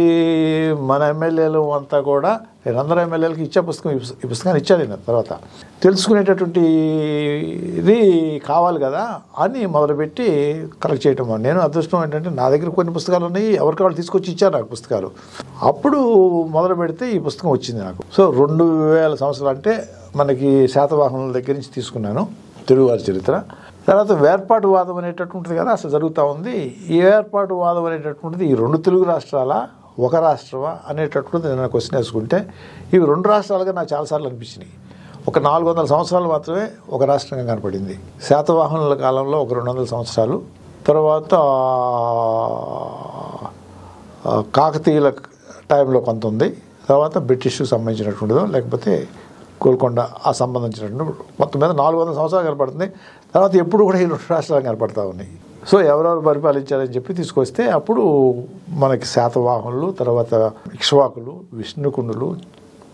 మన ఎమ్మెల్యేలు అంతా కూడా నేను అందరూ ఎమ్మెల్యేలకి ఇచ్చే ఈ పుస్తకాన్ని ఇచ్చాను. నేను తర్వాత తెలుసుకునేటటువంటి ఇది కావాలి కదా అని మొదలుపెట్టి కలెక్ట్ చేయటం. నేను అదృష్టం ఏంటంటే నా దగ్గర కొన్ని పుస్తకాలు ఉన్నాయి, ఎవరికి వాళ్ళు తీసుకొచ్చి ఇచ్చారు నాకు పుస్తకాలు. అప్పుడు మొదలు పెడితే ఈ పుస్తకం వచ్చింది నాకు. సో 2000 సంవత్సరాలు అంటే మనకి శాతవాహనుల దగ్గర నుంచి తీసుకున్నాను తెలుగువారి చరిత్ర. తర్వాత వేర్పాటువాదం అనేటటువంటిది కదా అసలు జరుగుతూ ఉంది. ఈ వేర్పాటువాదం అనేటటువంటిది ఈ 2 తెలుగు రాష్ట్రాల ఒక రాష్ట్రమా అనేటటువంటిది నేను క్వశ్చన్ వేసుకుంటే ఇవి 2 రాష్ట్రాలుగా నాకు చాలాసార్లు అనిపించినాయి. ఒక 400 సంవత్సరాలు మాత్రమే ఒక రాష్ట్రంగా కనపడింది. శాతవాహనుల కాలంలో ఒక 200 సంవత్సరాలు, తర్వాత కాకతీయుల టైంలో కొంత ఉంది, తర్వాత బ్రిటిష్కు సంబంధించినటువంటిదో లేకపోతే గోల్కొండ ఆ సంబంధించినటువంటి మొత్తం మీద 400 సంవత్సరాలు కనపడుతుంది. తర్వాత ఎప్పుడు కూడా ఈ 2 రాష్ట్రాలు కనపడతా ఉన్నాయి. సో ఎవరెవరు పరిపాలించారని చెప్పి తీసుకొస్తే అప్పుడు మనకి శాతవాహనులు, తర్వాత ఇక్ష్వాకులు, విష్ణుకుండులు,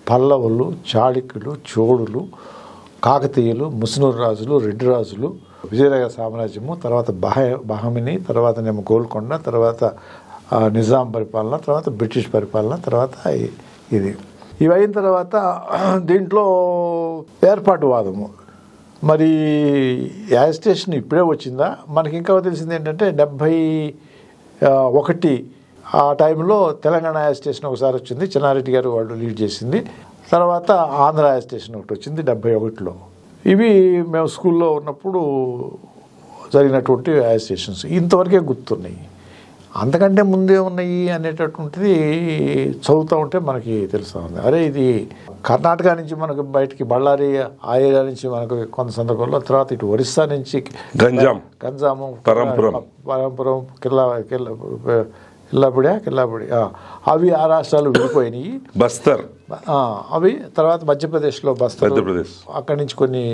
పల్లవులు, చాళుక్యులు, చోళులు, కాకతీయులు, ముస్నూరు రాజులు, రెడ్డి రాజులు, విజయనగర సామ్రాజ్యము, తర్వాత బహమిని, తర్వాతనేమో గోల్కొండ, తర్వాత నిజాం పరిపాలన, తర్వాత బ్రిటిష్ పరిపాలన, తర్వాత ఇది ఇవైన తర్వాత దీంట్లో ఏర్పాటువాదము. మరి యాజిటేషన్ ఇప్పుడే వచ్చిందా? మనకి ఇంకా తెలిసింది ఏంటంటే 71 ఆ టైంలో తెలంగాణ యాజిటేషన్ ఒకసారి వచ్చింది, చెన్నారెడ్డి గారు వాళ్ళు లీడ్ చేసింది. తర్వాత ఆంధ్ర యాజిటేషన్ ఒకటి వచ్చింది 71లో. ఇవి మేము స్కూల్లో ఉన్నప్పుడు జరిగినటువంటి యాజిటేషన్స్ ఇంతవరకే గుర్తున్నాయి. అంతకంటే ముందే ఉన్నాయి అనేటటువంటిది చదువుతూ ఉంటే మనకి తెలుస్తూ ఉంది. అరే ఇది కర్ణాటక నుంచి మనకు బయటికి బళ్ళారి ఆ ఏరియా నుంచి మనకు కొంత సందర్భంలో, తర్వాత ఇటు ఒరిస్సా నుంచి గంజాము, పరంపురం, కిల్లాపుడి అవి ఆ రాష్ట్రాలు విడిపోయినాయి. బస్తర్ అవి తర్వాత మధ్యప్రదేశ్లో బస్తర్, అక్కడి నుంచి కొన్ని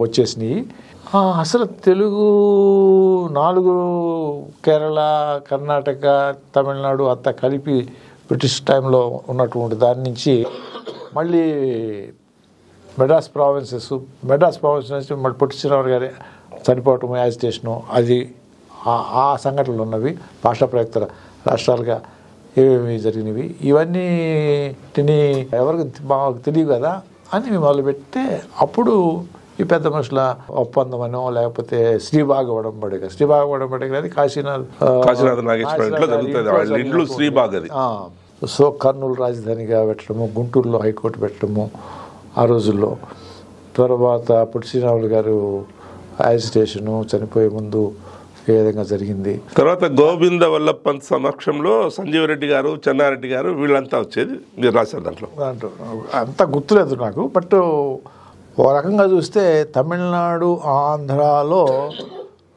వచ్చేసినాయి. అసలు తెలుగు 4 కేరళ, కర్ణాటక, తమిళనాడు అంతా కలిపి బ్రిటిష్ టైంలో ఉన్నటువంటి దాని నుంచి మళ్ళీ మెడ్రాస్ ప్రావిన్స్ నుంచి మళ్ళీ పొట్టి శ్రీరాములు గారి చనిపోవటం, యాజిటేషను, అది ఆ సంఘటనలు ఉన్నవి. భాషా ప్రయుక్త రాష్ట్రాలుగా ఏమేమి జరిగినవి ఇవన్నీ ఎవరికి మాకు తెలియదు కదా అని మేము మొదలుపెడితే అప్పుడు ఈ పెద్ద మనుషుల ఒప్పందం అనో లేకపోతే శ్రీబాగ్ ఉడంబడిక కానీ కాశీనాథ్ నాగేశ్వర ఇంట్లో జరుగుతుంది. సో కర్నూలు రాజధానిగా పెట్టడము, గుంటూరులో హైకోర్టు పెట్టడము ఆ రోజుల్లో. తర్వాత పొట్టి శ్రీరాములు గారు యాజిటేషను చనిపోయే ముందు ఏ విధంగా జరిగింది. తర్వాత గోవింద వల్లభ్ పంత్ సమక్షంలో సంజీవ్ రెడ్డి గారు, చెన్నారెడ్డి గారు వీళ్ళంతా వచ్చేది మీరు రాశారు దాంట్లో. అంతా గుర్తులేదు నాకు. బట్ ఓ రకంగా చూస్తే తమిళనాడు ఆంధ్రాలో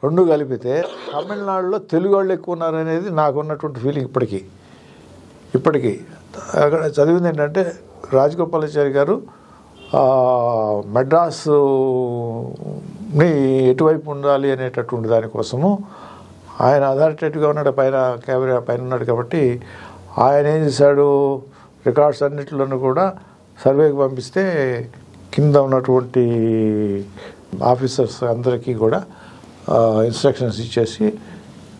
రెండు కలిపితే తమిళనాడులో తెలుగు వాళ్ళు ఎక్కువ ఉన్నారనేది నాకున్నటువంటి ఫీలింగ్ ఇప్పటికీ. అక్కడ చదివింది ఏంటంటే రాజగోపాలాచారి గారు మెడ్రాసుని ఎటువైపు ఉండాలి అనేటటువంటి దానికోసము ఆయన అథారిటేటివ్గా ఉన్నాడు, కెమెరా పైన ఉన్నాడు కాబట్టి ఆయన ఏం చేశాడు, రికార్డ్స్ అన్నింటిలోనూ కూడా సర్వేకి పంపిస్తే కింద ఉన్నటువంటి ఆఫీసర్స్ అందరికీ కూడా ఇన్స్ట్రక్షన్స్ ఇచ్చేసి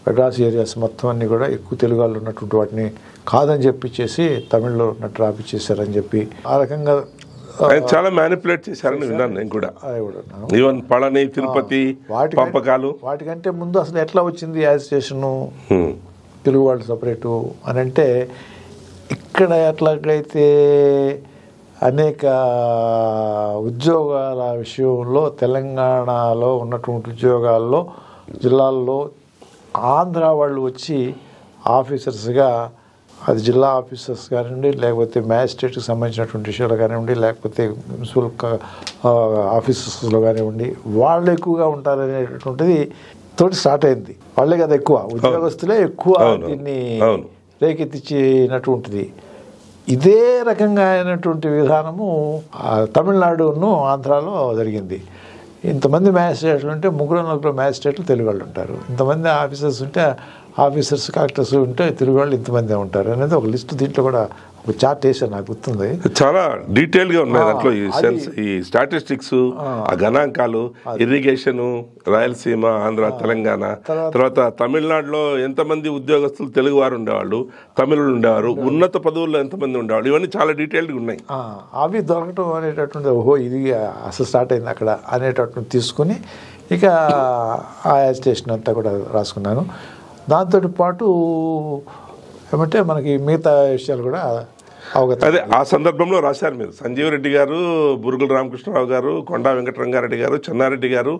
మెడ్రాస్ ఏరియాస్ మొత్తం అన్నీ కూడా ఎక్కువ తెలుగు వాళ్ళు ఉన్నటువంటి వాటిని కాదని చెప్పిచ్చేసి తమిళ్లో ఉన్నట్టు రాపిచ్చేసారని చెప్పి ఆ రకంగా చాలా మ్యానిపులేట్ చేశారని విన్నాను నేను కూడా. ఈవెన్ పళని, తిరుపతి పంపకాలు వాటికంటే ముందు అసలు ఎట్లా వచ్చింది యాజిటేషను తెలుగు వాళ్ళు సపరేటు అని అంటే, ఇక్కడ ఎట్లాగైతే అనేక ఉద్యోగాల విషయంలో తెలంగాణలో ఉన్నటువంటి ఉద్యోగాల్లో జిల్లాల్లో ఆంధ్ర వాళ్ళు వచ్చి ఆఫీసర్స్గా, అది జిల్లా ఆఫీసర్స్ కానివ్వండి, లేకపోతే మ్యాజిస్ట్రేట్కి సంబంధించినటువంటి విషయాలు కానివ్వండి, లేకపోతే మున్సిపల్ ఆఫీసర్స్లో కానివ్వండి, వాళ్ళు ఎక్కువగా ఉంటారనేటటువంటిది తోటి స్టార్ట్ అయింది. వాళ్ళే కదా ఎక్కువ, ఉద్యోగస్తులే ఎక్కువ దీన్ని రేకెత్తించినటువంటిది. ఇదే రకంగా అయినటువంటి విధానము తమిళనాడును ఆంధ్రాలో జరిగింది. ఇంతమంది మ్యాజిస్ట్రేట్లు ఉంటే 3-4 మ్యాజిస్ట్రేట్లు తెలుగు వాళ్ళు ఉంటారు, ఇంతమంది ఆఫీసర్స్ ఉంటే ఆఫీసర్స్ కలెక్టర్స్ ఉంటే తెలుగు వాళ్ళు ఇంతమంది ఉంటారు అనేది ఒక లిస్ట్ దీంట్లో కూడా ఒక చార్ట్ వేసాను, నాకు గుర్తుంది. చాలా డీటెయిల్గా ఉన్నాయి దాంట్లో ఈ స్టాటిస్టిక్స్, ఆ గణాంకాలు, ఇరిగేషన్, రాయలసీమ, ఆంధ్ర, తెలంగాణ, తర్వాత తమిళనాడులో ఎంతమంది ఉద్యోగస్తులు తెలుగు వారు ఉండేవాళ్ళు, తమిళులు ఉండేవారు, ఉన్నత పదవుల్లో ఎంతమంది ఉండేవాళ్ళు, ఇవన్నీ చాలా డీటెయిల్గా ఉన్నాయి. అవి దొరకటం అనేటటువంటి ఓహో ఇది అసలు స్టార్ట్ అయింది అక్కడ అనేటటువంటి తీసుకుని ఇక ఆ యాజిటేషన్ అంతా కూడా రాసుకున్నాను. దాంతో పాటు ఏమంటే మనకి మిగతా విషయాలు కూడా అవగతం. అదే ఆ సందర్భంలో రాశారు మీరు. సంజీవ్ రెడ్డి గారు, బురుగుల రామకృష్ణరావు గారు, కొండా వెంకటరంగారెడ్డి గారు, చెన్నారెడ్డి గారు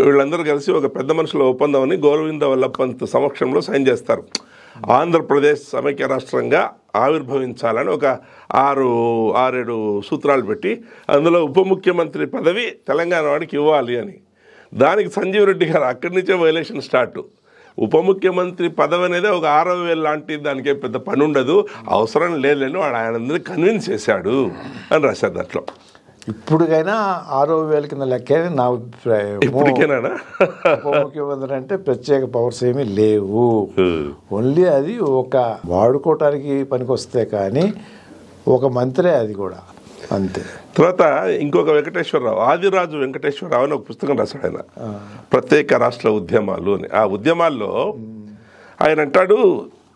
వీళ్ళందరూ కలిసి ఒక పెద్ద మనుషుల ఒప్పందం అని గోవింద వల్లభ్ పంత్ సమక్షంలో సైన్ చేస్తారు. ఆంధ్రప్రదేశ్ సమైక్య రాష్ట్రంగా ఆవిర్భవించాలని ఒక 6-7 సూత్రాలు పెట్టి అందులో ఉప ముఖ్యమంత్రి పదవి తెలంగాణ వాడికి ఇవ్వాలి అని. దానికి సంజీవ్ రెడ్డి గారు అక్కడి నుంచే వైలేషన్ స్టార్ట్. ఉప ముఖ్యమంత్రి పదవి అనేది ఒక 6,000 లాంటి దానికే పెద్ద పని ఉండదు, అవసరం లేదని వాడు ఆయనందరినీ కన్విన్స్ చేశాడు అని రాశారు దాంట్లో. ఇప్పటికైనా 6,000 కింద లెక్కే నా అభిప్రాయం. ఇప్పటికేనా ఉప ముఖ్యమంత్రి అంటే ప్రత్యేక పవర్స్ ఏమీ లేవు, ఓన్లీ అది ఒక వాడుకోవటానికి పనికొస్తే కానీ ఒక మంత్రే, అది కూడా అంతే. తర్వాత ఇంకొక వెంకటేశ్వరరావు, ఆదిరాజు వెంకటేశ్వరరావు అని ఒక పుస్తకం రాశాడు ఆయన, ప్రత్యేక రాష్ట్ర ఉద్యమాలు అని. ఆ ఉద్యమాల్లో ఆయన అంటాడు,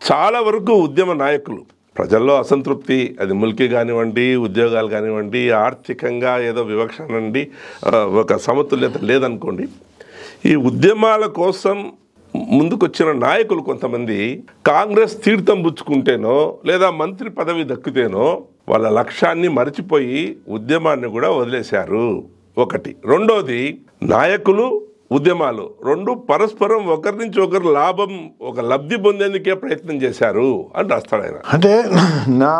చాలా వరకు ఉద్యమ నాయకులు ప్రజల్లో అసంతృప్తి, అది ముల్కీ కానివ్వండి, ఉద్యోగాలు కానివ్వండి, ఆర్థికంగా ఏదో వివక్ష అనండి, ఒక సమతుల్యత లేదనుకోండి, ఈ ఉద్యమాల కోసం ముందుకొచ్చిన నాయకులు కొంతమంది కాంగ్రెస్ తీర్థం పుచ్చుకుంటేనో లేదా మంత్రి పదవి దక్కితేనో వాళ్ళ లక్ష్యాన్ని మరిచిపోయి ఉద్యమాన్ని కూడా వదిలేశారు. ఒకటి. రెండోది, నాయకులు ఉద్యమాలు రెండు పరస్పరం ఒకరి నుంచి ఒకరు ఒక లబ్ధి పొందేందుకే ప్రయత్నం చేశారు అని రాస్తాడు ఆయన. అంటే నా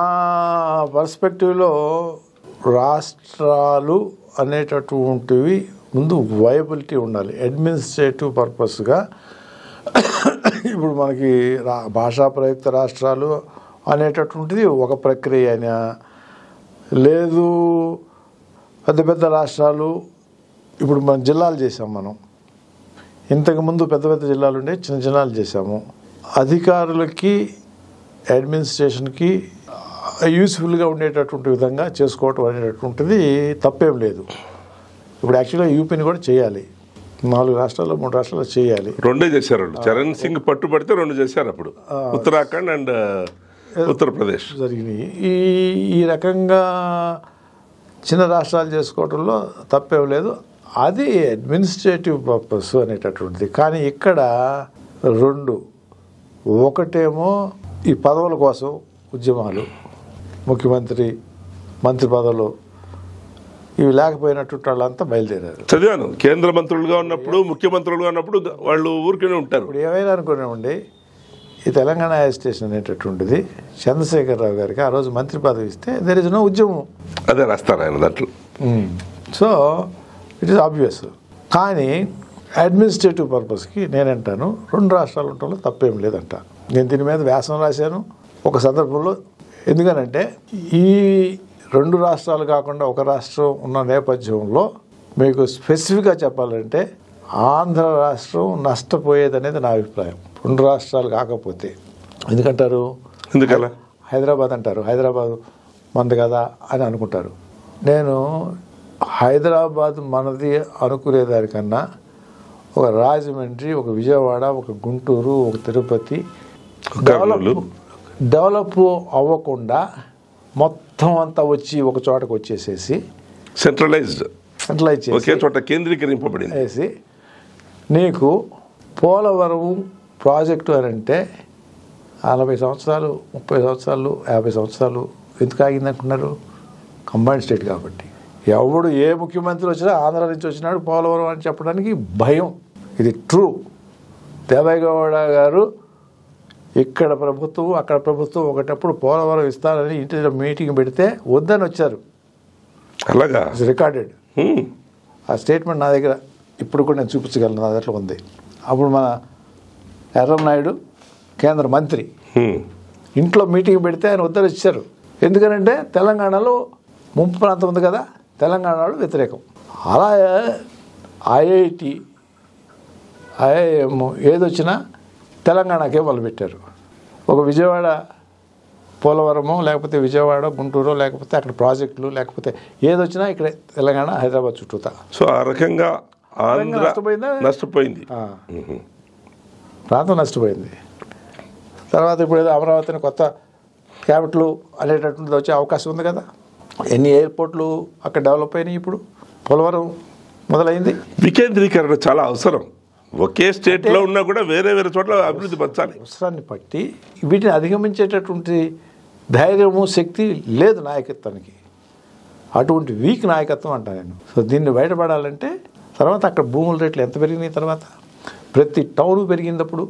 పర్స్పెక్టివ్లో రాష్ట్రాలు అనేటటువంటివి ముందు వయబిలిటీ ఉండాలి, అడ్మినిస్ట్రేటివ్ పర్పస్గా. ఇప్పుడు మనకి భాషా ప్రయుక్త రాష్ట్రాలు అనేటటువంటిది ఒక ప్రక్రియ అయినా, లేదు పెద్ద పెద్ద రాష్ట్రాలు. ఇప్పుడు మనం జిల్లాలు చేసాం, మనం ఇంతకుముందు పెద్ద పెద్ద జిల్లాలు ఉండే చిన్న జిల్లాలు చేసాము. అధికారులకి అడ్మినిస్ట్రేషన్కి యూస్ఫుల్గా ఉండేటటువంటి విధంగా చేసుకోవటం అనేటటువంటిది తప్పేం లేదు. ఇప్పుడు యాక్చువల్గా యూపీని కూడా చేయాలి, 4 రాష్ట్రాల్లో 3 రాష్ట్రాల్లో చేయాలి. 2 చేశారు. చరణ్ సింగ్ పట్టుబడితే 2 చేశారు అప్పుడు, ఉత్తరాఖండ్ అండ్ ఉత్తరప్రదేశ్ జరిగినాయి. ఈ రకంగా చిన్న రాష్ట్రాలు చేసుకోవడంలో తప్పేం లేదు, అది అడ్మినిస్ట్రేటివ్ పర్పస్ అనేటటువంటిది. కానీ ఇక్కడ 2, ఒకటేమో ఈ పదవుల కోసం ఉద్యమాలు, ముఖ్యమంత్రి మంత్రి పదవులు ఇవి లేకపోయినట్టు వాళ్ళంతా బయలుదేరారు. చదివాను. కేంద్ర మంత్రులుగా ఉన్నప్పుడు, ముఖ్యమంత్రులుగా ఉన్నప్పుడు వాళ్ళు ఊరికనే ఉంటారు. ఇప్పుడు ఏమైనా అనుకునేవ్వండి, ఈ తెలంగాణ అజిటేషన్ అనేటటువంటిది చంద్రశేఖరరావు గారికి ఆ రోజు మంత్రి పదవి ఇస్తే దెర్ ఇస్ నో ఉద్యమం. అదే రాస్తారు ఆయన దాంట్లో. So it is obvious. కానీ అడ్మినిస్ట్రేటివ్ పర్పస్కి నేనంటాను 2 రాష్ట్రాలు ఉండటంలో తప్పేం లేదంట. నేను దీని మీద వ్యాసం రాశాను ఒక సందర్భంలో. ఎందుకనంటే ఈ 2 రాష్ట్రాలు కాకుండా ఒక రాష్ట్రం ఉన్న నేపథ్యంలో మీకు స్పెసిఫిక్గా చెప్పాలంటే ఆంధ్ర రాష్ట్రం నష్టపోయేదనేది నా అభిప్రాయం, 2 రాష్ట్రాలు కాకపోతే. ఎందుకంటారు? ఎందుకలా? హైదరాబాద్ అంటారు, హైదరాబాద్ మనది కదా అని అనుకుంటారు. నేను హైదరాబాద్ మనది అనుకునేదానికన్నా ఒక రాజమండ్రి, ఒక విజయవాడ, ఒక గుంటూరు, ఒక తిరుపతి డెవలప్ అవ్వకుండా మొత్తం అంతా వచ్చి ఒక చోటకు వచ్చేసేసి సెంట్రలైజ్ ఒకే చోట కేంద్రీకరింపబడింది చేసి నీకు పోలవరం ప్రాజెక్టు అని అంటే 40 సంవత్సరాలు, 30 సంవత్సరాలు, 50 సంవత్సరాలు ఎందుకు ఆగిందంటున్నారు? కంబైన్డ్ స్టేట్ కాబట్టి. ఎవడు ఏ ముఖ్యమంత్రి వచ్చినా ఆంధ్ర నుంచి వచ్చినాడు పోలవరం అని చెప్పడానికి భయం. ఇది ట్రూ. దేవయ్య గౌడ గారు ఇక్కడ ప్రభుత్వం అక్కడ ప్రభుత్వం ఒకటప్పుడు పోలవరం ఇస్తారని ఇంటి మీటింగ్ పెడితే వద్దని వచ్చారు. అలాగా రికార్డెడ్. ఆ స్టేట్మెంట్ నా దగ్గర ఇప్పుడు కూడా నేను చూపించగలను, నా దగ్గర ఉంది. అప్పుడు మన ఎర్రన్నాయుడు కేంద్ర మంత్రి ఇంట్లో మీటింగ్ పెడితే ఆయన వద్దని వచ్చారు. ఎందుకనంటే తెలంగాణలో ముంపు ప్రాంతం ఉంది కదా, తెలంగాణలో వ్యతిరేకం. అలా ఐఐటి ఐఐఎం ఏదొచ్చినా తెలంగాణకే మొదలుపెట్టారు. ఒక విజయవాడ పోలవరము, లేకపోతే విజయవాడ గుంటూరు, లేకపోతే అక్కడ ప్రాజెక్టులు, లేకపోతే ఏదొచ్చినా ఇక్కడ తెలంగాణ హైదరాబాద్ చుట్టూతా. సో ఆ రకంగా నష్టపోయింది, ప్రాంతం నష్టపోయింది. తర్వాత ఇప్పుడు ఏదో అమరావతిని కొత్త క్యాపిటల్ అనేటటువంటిది వచ్చే అవకాశం ఉంది కదా. ఎన్ని ఎయిర్పోర్ట్లు అక్కడ డెవలప్ అయినాయి. ఇప్పుడు పోలవరం మొదలైంది. వికేంద్రీకరణ చాలా అవసరం. ఒకే స్టేట్లో ఉన్నా కూడా వేరే వేరే చోట్ల అభివృద్ధి పరచాలి. అవసరాన్ని బట్టి వీటిని అధిగమించేటటువంటి ధైర్యము, శక్తి లేదు నాయకత్వానికి. అటువంటి వీక్ నాయకత్వం అంటా నేను. సో దీన్ని బయటపడాలంటే తర్వాత అక్కడ భూముల రేట్లు ఎంత పెరిగినాయి, తర్వాత ప్రతి టౌన్ పెరిగినప్పుడు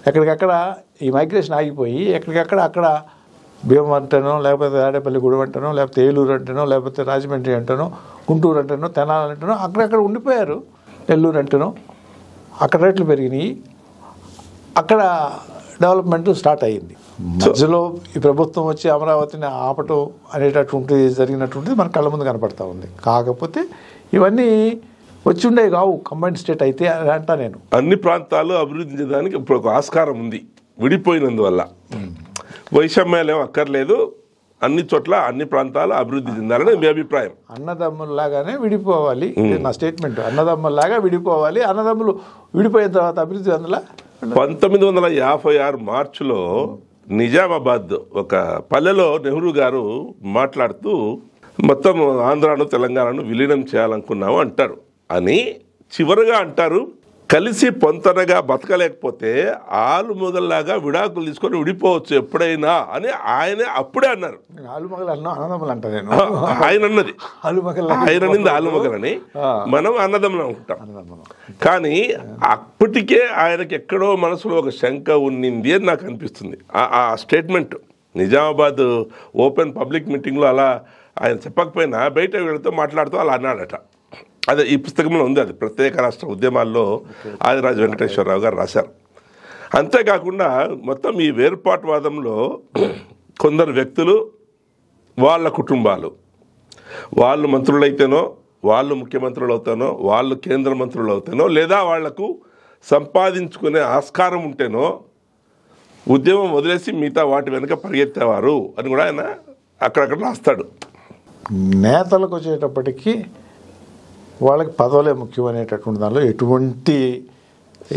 ఎక్కడికక్కడ ఈ మైగ్రేషన్ ఆగిపోయి ఎక్కడికక్కడ అక్కడ భీమవరం అంటేనో, లేకపోతే తాడేపల్లి గూడెం అంటేనో, లేకపోతే ఏలూరు అంటేనో, లేకపోతే రాజమండ్రి అంటేనో, గుంటూరు అంటేనో, తెనాలి అంటేనో అక్కడక్కడ ఉండిపోయారు. నెల్లూరు అంటేనో అక్కడ రేట్లు పెరిగినాయి, అక్కడ డెవలప్మెంట్ స్టార్ట్ అయ్యింది. మధ్యలో ఈ ప్రభుత్వం వచ్చి అమరావతిని ఆపటం అనేటటువంటిది జరిగినటువంటిది మన కళ్ళ ముందు కనపడతా ఉంది. కాకపోతే ఇవన్నీ వచ్చి ఉండేవి కావు కంబైన్డ్ స్టేట్ అయితే అంటా నేను. అన్ని ప్రాంతాలు అభివృద్ధి చేయడానికి ఇప్పుడు ఒక ఆస్కారం ఉంది విడిపోయినందువల్ల. వైషమ్యాలు అక్కర్లేదు, అన్ని చోట్ల అన్ని ప్రాంతాలు అభివృద్ధి చెందాలని మీ అభిప్రాయం. అన్నదమ్ముల్లాగానే విడిపోవాలి, నా స్టేట్మెంట్. అన్నదమ్ముల్లాగా విడిపోవాలి. అన్నదమ్ములు విడిపోయిన తర్వాత అభివృద్ధి అందులో 1956 మార్చిలో నిజామాబాద్ ఒక పల్లెలో నెహ్రూ గారు మాట్లాడుతూ మొత్తం ఆంధ్రాను తెలంగాణను విలీనం చేయాలనుకున్నాము అంటారు. అని చివరిగా అంటారు, కలిసి పొంతనగా బతకలేకపోతే ఆలుమొగల్లాగా విడాకులు తీసుకొని విడిపోవచ్చు ఎప్పుడైనా అని ఆయనే అప్పుడే అన్నారు. ఆయన అన్నది ఆయననింది ఆలుమొగలని, మనం అన్నదమ్ములు అనుకుంటాం. కానీ అప్పటికే ఆయనకి ఎక్కడో మనసులో ఒక శంక ఉన్నింది అని నాకు అనిపిస్తుంది. ఆ స్టేట్మెంట్ నిజామాబాద్ ఓపెన్ పబ్లిక్ మీటింగ్లో అలా ఆయన చెప్పకపోయినా బయట వీళ్ళతో మాట్లాడుతూ అలా అన్నాడట. అదే ఈ పుస్తకంలో ఉంది. అది ప్రత్యేక రాష్ట్ర ఉద్యమాల్లో ఆదిరాజు వెంకటేశ్వరరావు గారు రాశారు. అంతేకాకుండా మొత్తం ఈ వేర్పాటువాదంలో కొందరు వ్యక్తులు, వాళ్ళ కుటుంబాలు, వాళ్ళు మంత్రులైతేనో, వాళ్ళు ముఖ్యమంత్రులు అవుతానో, వాళ్ళు కేంద్ర మంత్రులు అవుతానో, లేదా వాళ్లకు సంపాదించుకునే ఆస్కారం ఉంటేనో ఉద్యమం వదిలేసి మిగతా వాటి వెనుక పరిగెత్తేవారు అని కూడా ఆయన అక్కడక్కడ రాస్తాడు. నేతలకు వచ్చేటప్పటికీ వాళ్ళకి పదవులే ముఖ్యం అనేటటువంటి దానిలో ఎటువంటి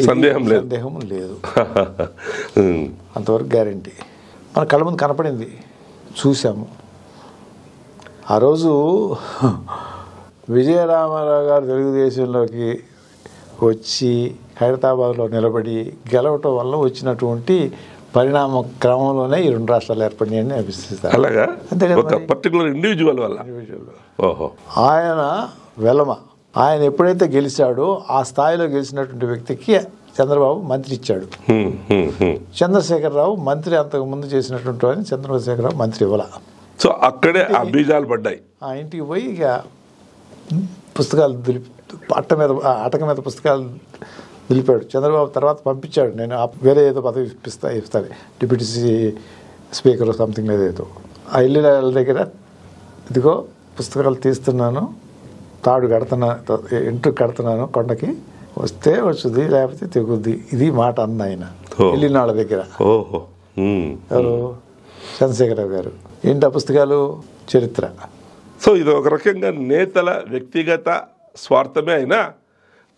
సందేహం లేదు. అంతవరకు గ్యారంటీ. మన కళ్ళ ముందు కనపడింది, చూసాము. ఆ రోజు విజయరామారావు గారు తెలుగుదేశంలోకి వచ్చి హైదరాబాద్లో నిలబడి గెలవటం వల్ల వచ్చినటువంటి పరిణామ క్రమంలోనే ఈ 2 రాష్ట్రాలు ఏర్పడినాయని అనిపిస్తుంది. అలాగా అంతే కదా ఒక పర్టికులర్ ఇండివిజువల్ వల్ల. ఓహో. ఆయన వెలమ ఆయన ఎప్పుడైతే గెలిచాడో ఆ స్థాయిలో గెలిచినటువంటి వ్యక్తికి చంద్రబాబు మంత్రి ఇచ్చాడు. చంద్రశేఖరరావు మంత్రి అంతకుముందు చేసినటువంటి వాడిని చంద్రశేఖరరావు మంత్రి ఇవ్వాల. సో అక్కడే ఆ బీజాలు పడ్డాయి. ఆ ఇంటికి పోయి ఇక పుస్తకాలు అటక మీద పుస్తకాలు దులిపాడు. చంద్రబాబు తర్వాత పంపించాడు, నేను వేరే ఏదో పదవి ఇస్తాను, డిప్యూటీ స్పీకర్ సంథింగ్ ఏదో. ఆ ఇల్లు దగ్గర ఇదిగో పుస్తకాలు తీస్తున్నాను, తాడు కడుతున్నాను, ఇంటూ కడుతున్నాను, కొండకి వస్తే వచ్చుద్ది లేకపోతే తెగుద్ది, ఇది మాట అన్న ఆయన వెళ్ళిన వాళ్ళ దగ్గర. ఎవరు? చంద్రశేఖరరావు గారు. ఏంటి ఆ పుస్తకాలు? చరిత్ర. సో ఇది ఒక రకంగా నేతల వ్యక్తిగత స్వార్థమే అయినా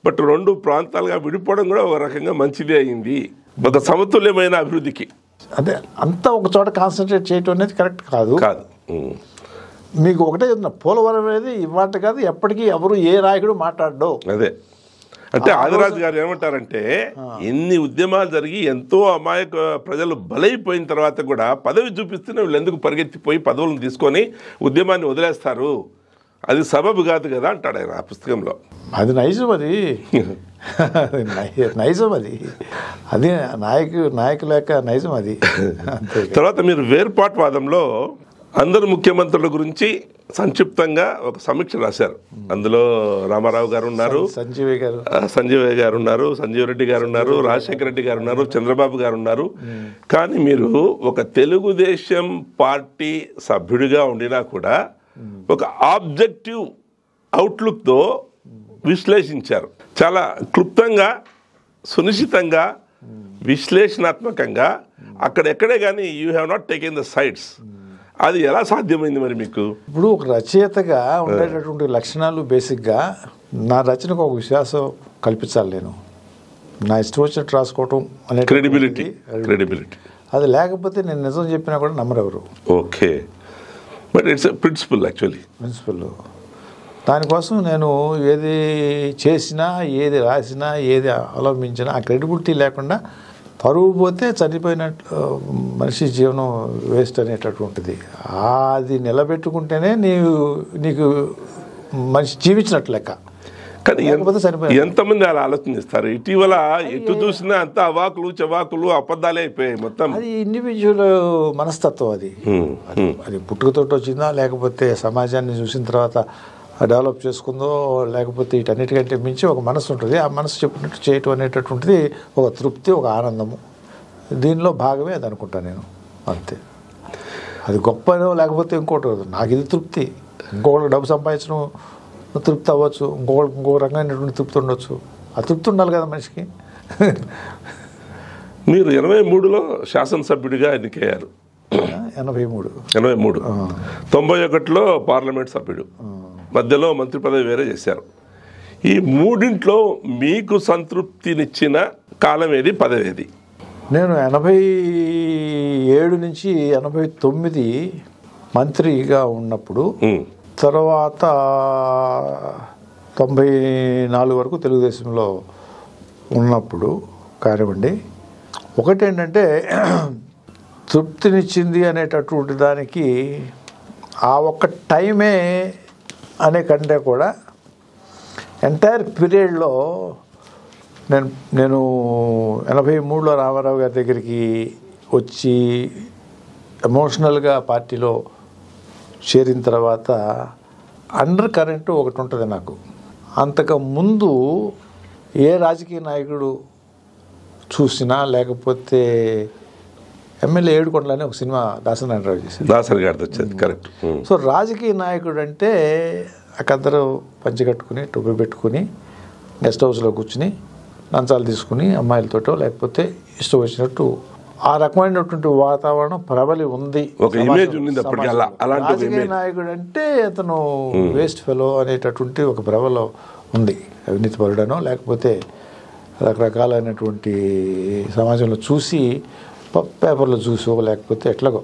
బట్ 2 ప్రాంతాలుగా విడిపోవడం కూడా ఒక రకంగా మంచిదే అయింది, ఒక సమతుల్యమైన అభివృద్ధికి. అంటే అంతా ఒక చోట కాన్సన్ట్రేట్ చేయటం అనేది కరెక్ట్ కాదు. మీకు ఒకటే చెప్తున్నా, పోలవరం అనేది ఇవాటి కాదు, ఎప్పటికీ ఎవరు ఏ నాయకుడు మాట్లాడడు. అదే అంటే ఆదిరాజు గారు ఏమంటారంటే, ఎన్ని ఉద్యమాలు జరిగి ఎంతో అమాయక ప్రజలు బలైపోయిన తర్వాత కూడా పదవి చూపిస్తూనే వీళ్ళు ఎందుకు పరిగెత్తిపోయి పదవులను తీసుకొని ఉద్యమాన్ని వదిలేస్తారు, అది సబబు కాదు కదా అంటాడు ఆయన ఆ పుస్తకంలో. అది నైజం, అది నైజం, అది నాయకుల యొక్క నైజం అది. తర్వాత మీరు వేర్పాటువాదంలో అందరు ముఖ్యమంత్రుల గురించి సంక్షిప్తంగా ఒక సమీక్ష రాశారు. అందులో రామారావు గారు ఉన్నారు, సంజీవయ్య గారు ఉన్నారు, సంజీవ్ రెడ్డి గారు ఉన్నారు, రాజశేఖర రెడ్డి గారు ఉన్నారు, చంద్రబాబు గారు ఉన్నారు. కానీ మీరు ఒక తెలుగుదేశం పార్టీ సభ్యుడిగా ఉండినా కూడా ఒక ఆబ్జెక్టివ్ అవుట్లుక్తో విశ్లేషించారు. చాలా క్లుప్తంగా, సునిశ్చితంగా, విశ్లేషణాత్మకంగా, అక్కడెక్కడే కానీ you have not taken the sides. అది ఎలా సాధ్యమైంది మరి మీకు? ఇప్పుడు ఒక రచయితగా ఉండేటటువంటి లక్షణాలు బేసిక్గా నా రచనకు ఒక విశ్వాసం కల్పించాలి. నేను నా ఇష్టం వచ్చినట్టు రాసుకోవటం అనే క్రెడిబిలిటీ అది లేకపోతే నేను నిజం చెప్పినా కూడా నమ్మరెవరు. Okay, but it's principle, actually principle. దానికోసం నేను ఏది చేసినా, ఏది రాసినా, ఏది అవలంబించినా ఆ క్రెడిబిలిటీ లేకుండా పరువు పోతే చనిపోయినట్టు మనిషి జీవనం వేస్ట్ అనేటటువంటిది. అది నిలబెట్టుకుంటేనే నీకు మనిషి జీవించినట్లు లెక్క. కానీ ఎంతమంది అలా ఆలోచిస్తారు? ఇటీవల ఎటు చూసినా అంత అవాకులు చవాకులు అబద్ధాలే అయిపోయాయి మొత్తం. అది ఇండివిజువల్ మనస్తత్వం. అది పుట్టుకతోటి వచ్చిందా, లేకపోతే సమాజాన్ని చూసిన తర్వాత డెవలప్ చేసుకుందో, లేకపోతే వీటన్నిటికంటే మించి ఒక మనసు ఉంటుంది. ఆ మనసు చెప్పినట్టు చేయటం అనేటటువంటిది ఒక తృప్తి, ఒక ఆనందము. దీనిలో భాగమే అది అనుకుంటాను నేను, అంతే. అది గొప్పనో లేకపోతే ఇంకోటి, నాకు ఇది తృప్తి. ఇంకొకటి డబ్బు సంపాదించడం తృప్తి అవ్వచ్చు, ఇంకో రకమైనటువంటి తృప్తి ఉండొచ్చు. ఆ తృప్తి ఉండాలి కదా మనిషికి. మీరు 83లో శాసనసభ్యుడిగా ఎన్నికయ్యారు. 83 91లో పార్లమెంట్ సభ్యుడు, మధ్యలో మంత్రి పదవి వేరే చేశారు. ఈ మూడింట్లో మీకు సంతృప్తినిచ్చిన కాలం ఏది, పదవి ఏది? నేను 87 నుంచి 89 మంత్రిగా ఉన్నప్పుడు, తర్వాత 94 వరకు తెలుగుదేశంలో ఉన్నప్పుడు కానివ్వండి, ఒకటేంటంటే తృప్తినిచ్చింది అనేటటువంటి దానికి ఆ ఒక్క టైమే అనే కంటే కూడా ఎంటైర్ పీరియడ్లో నేను 83లో రామారావు గారి దగ్గరికి వచ్చి ఎమోషనల్గా పార్టీలో చేరిన తర్వాత అండర్ కరెంటు ఒకటి ఉంటుంది నాకు. అంతకు ముందు ఏ రాజకీయ నాయకుడు చూసినా, లేకపోతే ఎమ్మెల్యే ఏడుకొండలని ఒక సినిమా దాసరి నారాయణరావు చేశారు, దాసరి గారితో వచ్చేది, కరెక్ట్. సో రాజకీయ నాయకుడు అంటే అక్కద్దరు పంచి కట్టుకుని టోపీ పెట్టుకుని గెస్ట్ హౌస్లో కూర్చుని లంచాలు తీసుకుని అమ్మాయిలతోటో లేకపోతే ఇష్టం వచ్చినట్టు ఆ రకమైనటువంటి వాతావరణం ప్రబలి ఉంది. రాజకీయ నాయకుడు అంటే అతను వేస్ట్ ఫెలో అనేటటువంటి ఒక ప్రబలం ఉంది. అవినీతి పరుడనో లేకపోతే రకరకాలైనటువంటి సమాజంలో చూసి, పేపర్లో చూసో, లేకపోతే ఎట్లాగో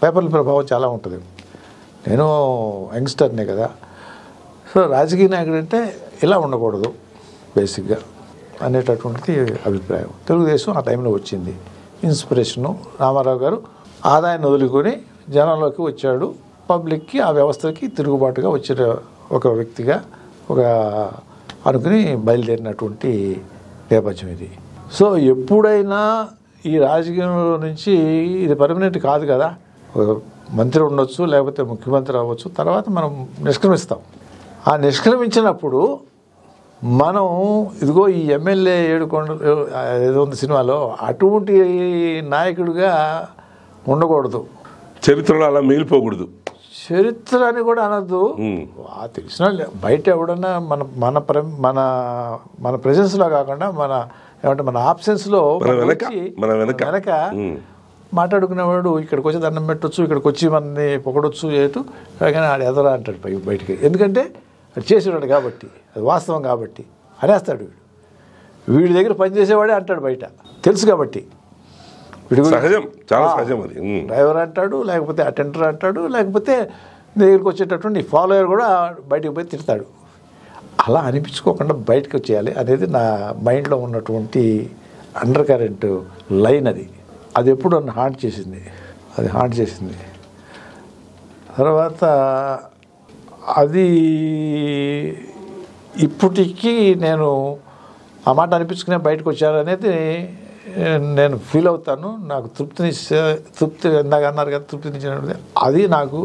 పేపర్ల ప్రభావం చాలా ఉంటుంది. నేను యంగ్స్టర్నే కదా. సో రాజకీయ నాయకుడు అంటే ఇలా ఉండకూడదు బేసిక్గా అనేటటువంటిది అభిప్రాయం. తెలుగుదేశం ఆ టైంలో వచ్చింది. ఇన్స్పిరేషను. రామారావు గారు ఆదాయాన్ని వదులుకొని జనంలోకి వచ్చాడు, పబ్లిక్కి ఆ వ్యవస్థకి తిరుగుబాటుగా వచ్చిన ఒక వ్యక్తిగా ఒక అనుకుని బయలుదేరినటువంటి నేపథ్యం ఇది. సో ఎప్పుడైనా ఈ రాజకీయంలో నుంచి ఇది పర్మనెంట్ కాదు కదా, ఒక మంత్రి ఉండొచ్చు, లేకపోతే ముఖ్యమంత్రి అవ్వచ్చు, తర్వాత మనం నిష్క్రమిస్తాం. ఆ నిష్క్రమించినప్పుడు మనం ఇదిగో ఈ ఎమ్మెల్యే ఏడుకొండ ఏదో ఉంది సినిమాలో అటువంటి నాయకుడిగా ఉండకూడదు, చరిత్రలో అలా మిగిలిపోకూడదు. చరిత్ర అని కూడా అనద్దు, తెలిసిన బయట ఎవడన్నా మన మన మన మన ప్రెజెన్స్లో కాకుండా మన ఏమంటే మన ఆప్షన్స్లో వెనక మాట్లాడుకునేవాడు ఇక్కడికి వచ్చి దండం పెట్టొచ్చు, ఇక్కడికి వచ్చి మనని పొగడొచ్చు, ఏటు కానీ ఆడు ఎదరా అంటాడు బయటికి. ఎందుకంటే అది చేసేవాడు కాబట్టి, అది వాస్తవం కాబట్టి అనేస్తాడు. వీడి దగ్గర పనిచేసేవాడే అంటాడు బయట, తెలుసు కాబట్టి. సహజం, చాలా సహజం అది. డ్రైవర్ అంటాడు, లేకపోతే అటెండర్ అంటాడు, లేకపోతే దగ్గరికి వచ్చేటటువంటి ఫాలోయర్ కూడా బయటకు పోయి తిడతాడు. అలా అనిపించుకోకుండా బయటకు వచ్చేయాలి అనేది నా మైండ్లో ఉన్నటువంటి అండర్ కరెంట్ లైన్. అది ఎప్పుడు నన్ను హాంట్ చేసింది. తర్వాత అది ఇప్పటికీ నేను ఆ మాట అనిపించుకునే బయటకు వచ్చాననేది నేను ఫీల్ అవుతాను. నాకు తృప్తి ఇందాక అన్నారు కదా, తృప్తినిచ్చినది అది నాకు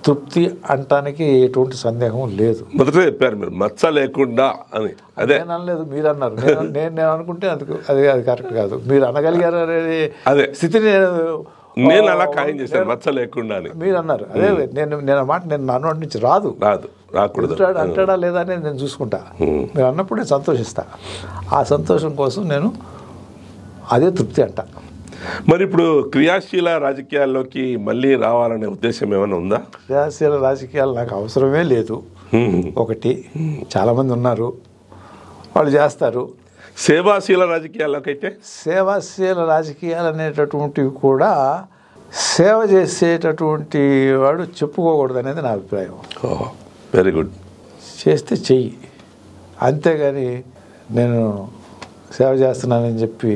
తృప్తి అంటానికి ఎటువంటి సందేహం లేదు. మొదట చెప్పారు మీరు మచ్చ లేకుండా అని, అదే నేను అనలేదు, మీరు అన్నారు. నేను అనుకుంటే అది కరెక్ట్ కాదు. మీరు అనగలిగారు అనేది అదే స్థితిని నేను అలా ఖాయం చేశాను, మచ్చ లేకుండా అని మీరు అన్నారు. అదే నేను మాట నేను నా నోటి నుంచి రాకూడదు, అంటాడా లేదా అనేది నేను చూసుకుంటా. మీరు అన్నప్పుడు నేను సంతోషిస్తా. ఆ సంతోషం కోసం నేను అదే తృప్తి అంట. మరి ఇప్పుడు క్రియాశీల రాజకీయాల్లోకి మళ్ళీ రావాలనే ఉద్దేశం ఏమైనా ఉందా? క్రియాశీల రాజకీయాలు నాకు అవసరమే లేదు. ఒకటి, చాలామంది ఉన్నారు, వాళ్ళు చేస్తారు. సేవాశీల రాజకీయాల్లోకైతే సేవాశీల రాజకీయాలు అనేటటువంటివి కూడా సేవ చేసేటటువంటి వాడు చెప్పుకోకూడదు అనేది నా అభిప్రాయం. Very good. చేస్తే చెయ్యి, అంతేగాని నేను సేవ చేస్తున్నానని చెప్పి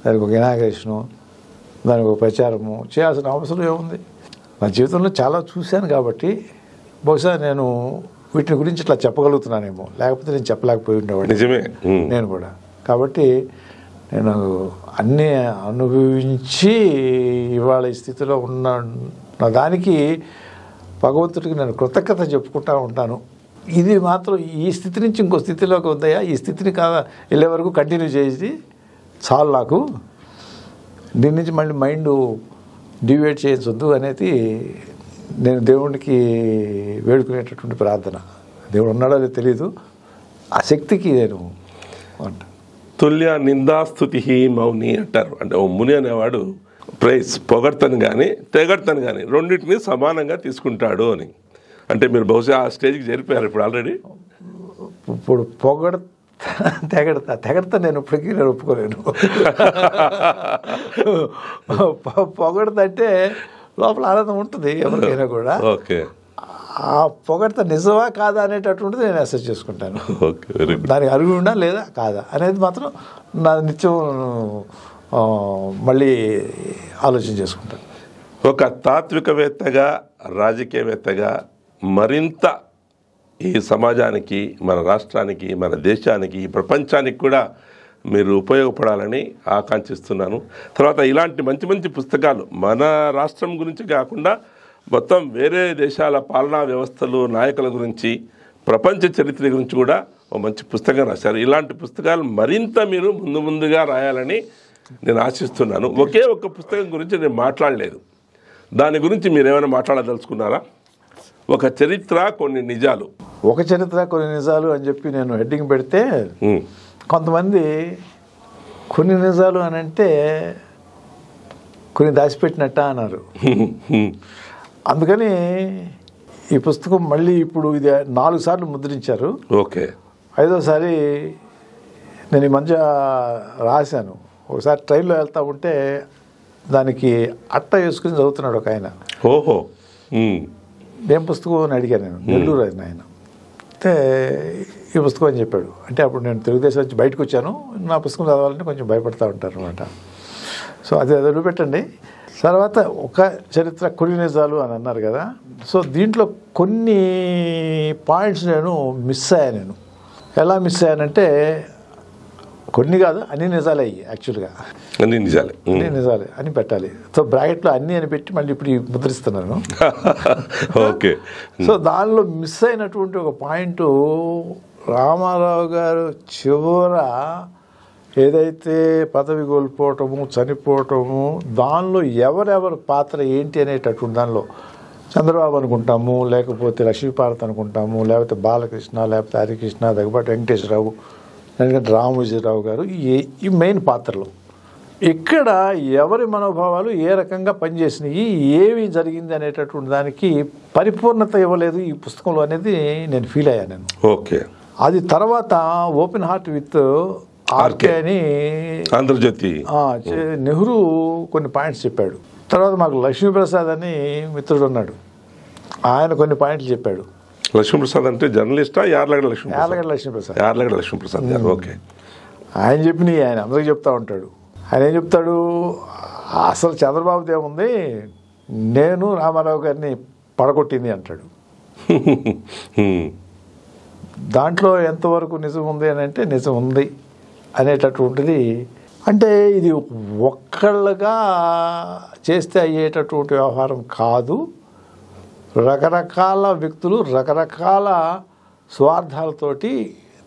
దానికి ఒక ఇనాగ్రేషను, దానికి ఒక ప్రచారము చేయాల్సిన అవసరం ఏముంది? నా జీవితంలో చాలా చూశాను కాబట్టి బహుశా నేను వీటిని గురించి ఇట్లా చెప్పగలుగుతున్నానేమో, లేకపోతే నేను చెప్పలేకపోయి ఉండేవాడిని. నిజమే, నేను కూడా. కాబట్టి నేను అన్నీ అనుభవించి ఇవాళ ఈ స్థితిలో ఉన్న దానికి భగవంతుడికి నేను కృతజ్ఞత చెప్పుకుంటూ ఉంటాను. ఇది మాత్రం ఈ స్థితి నుంచి ఇంకో స్థితిలోకి వద్దయా, ఈ స్థితిని వెళ్ళే వరకు కంటిన్యూ చేసి చాలు, నాకు దీని నుంచి మళ్ళీ మైండ్ డివేట్ చేయొద్దు అనేది నేను దేవుడికి వేడుకునేటటువంటి ప్రార్థన. దేవుడు ఉన్నాడో లేదో తెలీదు, ఆ శక్తికి నేను అంట. తుల్య నిందాస్తుతి మౌని అంటారు. అంటే ఓ ముని అనేవాడు ప్రైజ్ పొగడ్తను కానీ తెగడ్తను కానీ రెండింటినీ సమానంగా తీసుకుంటాడు అని. అంటే మీరు బహుశా ఆ స్టేజ్కి చేరిపోయారు ఇప్పుడు ఆల్రెడీ. ఇప్పుడు తెగడతా నేను ఇప్పటికీ నేను ఒప్పుకోలేను. పొగడతంటే లోపల ఆనందం ఉంటుంది ఎవరికైనా కూడా. ఓకే, ఆ పొగడత నిజమా కాదా అనేటటువంటిది నేను అసెస్ చేసుకుంటాను. దానికి అరుగుండా లేదా కాదా అనేది మాత్రం నా నిత్యం మళ్ళీ ఆలోచన చేసుకుంటాను. ఒక తాత్వికవేత్తగా, రాజకీయవేత్తగా మరింత ఈ సమాజానికి, మన రాష్ట్రానికి, మన దేశానికి, ఈ ప్రపంచానికి కూడా మీరు ఉపయోగపడాలని ఆకాంక్షిస్తున్నాను. తర్వాత ఇలాంటి మంచి మంచి పుస్తకాలు మన రాష్ట్రం గురించి కాకుండా మొత్తం వేరే దేశాల పాలనా వ్యవస్థలు, నాయకుల గురించి, ప్రపంచ చరిత్ర గురించి కూడా ఒక మంచి పుస్తకం రాశారు. ఇలాంటి పుస్తకాలు మరింత మీరు ముందుగా రాయాలని నేను ఆశిస్తున్నాను. ఒకే ఒక్క పుస్తకం గురించి నేను మాట్లాడలేదు, దాని గురించి మీరు ఏమైనా మాట్లాడదలుచుకున్నారా? ఒక చరిత్ర కొన్ని నిజాలు. ఒక చరిత్ర కొన్ని నిజాలు అని చెప్పి నేను హెడ్డింగ్ పెడితే కొంతమంది కొన్ని నిజాలు అని అంటే కొన్ని దాచిపెట్టినట్ట అన్నారు. అందుకని ఈ పుస్తకం మళ్ళీ ఇప్పుడు ఇది 4 సార్లు ముద్రించారు. ఓకే, 5వసారి నేను ఈ మధ్య రాశాను. ఒకసారి ట్రైన్లో వెళ్తా ఉంటే దానికి అట్ట వేసుకుని చదువుతున్నాడు ఒక ఆయన. ఓహో, ఏం పుస్తకం అని అడిగాను నేను. నెల్లూరు ఆయన. అయితే ఈ పుస్తకం అని చెప్పాడు. అంటే అప్పుడు నేను తెలుగుదేశం నుంచి బయటకు వచ్చాను, నా పుస్తకం చదవాలంటే కొంచెం భయపడతా ఉంటారు అనమాట. సో అది వదిలిపెట్టండి. తర్వాత ఒక చరిత్ర కొన్ని నిజాలు అని అన్నారు కదా. సో దీంట్లో కొన్ని పాయింట్స్ నేను మిస్ అయ్యాను. నేను ఎలా మిస్ అయ్యానంటే కొన్ని కాదు అన్ని నిజాలే అయ్యి యాక్చువల్గా అన్ని నిజాలే అని పెట్టాలి. సో బ్రాకెట్లో అన్నీ అని పెట్టి మళ్ళీ ఇప్పుడు ముద్రిస్తున్నాను. ఓకే. సో దానిలో మిస్ అయినటువంటి ఒక పాయింట్, రామారావు గారు చివర ఏదైతే పదవి కోల్పోవటము చనిపోవటము దానిలో ఎవరెవరి పాత్ర ఏంటి అనేటటువంటి దానిలో చంద్రబాబు అనుకుంటాము, లేకపోతే లక్ష్మీపార్వతి అనుకుంటాము, లేకపోతే బాలకృష్ణ, లేకపోతే హరికృష్ణ, దగ్గుబాటి వెంకటేశ్వరరావు, ఎందుకంటే రామోజీరావు గారు ఈ మెయిన్ పాత్రలు. ఇక్కడ ఎవరి మనోభావాలు ఏ రకంగా పనిచేసినాయి, ఏమి జరిగింది అనేటటువంటి దానికి పరిపూర్ణత ఇవ్వలేదు ఈ పుస్తకంలో అనేది నేను ఫీల్ అయ్యాను నేను. ఓకే. అది తర్వాత ఓపెన్ హార్ట్ విత్ ఆర్కే అని ఆంధ్రజ్యోతి నెహ్రూ కొన్ని పాయింట్స్ చెప్పాడు. తర్వాత మాకు లక్ష్మీప్రసాద్ అని మిత్రుడు ఉన్నాడు, ఆయన కొన్ని పాయింట్లు చెప్పాడు. లక్ష్మీప్రసాద్ అంటే జర్నలిస్టా? యార్లగడ్డ లక్ష్మీప్రసాద్ గారు. ఓకే. ఆయన చెప్పినవి ఆయన అందరికీ చెప్తా ఉంటాడు. ఆయన ఏం చెప్తాడు, అసలు చంద్రబాబుది ఏముంది, నేను రామారావు గారిని పడగొట్టింది అంటాడు. దాంట్లో ఎంతవరకు నిజం ఉంది అని అంటే నిజం ఉంది అనేటటువంటిది. అంటే ఇది ఒక్కళ్ళగా చేస్తే అయ్యేటటువంటి వ్యవహారం కాదు. రకరకాల వ్యక్తులు రకరకాల స్వార్థాలతోటి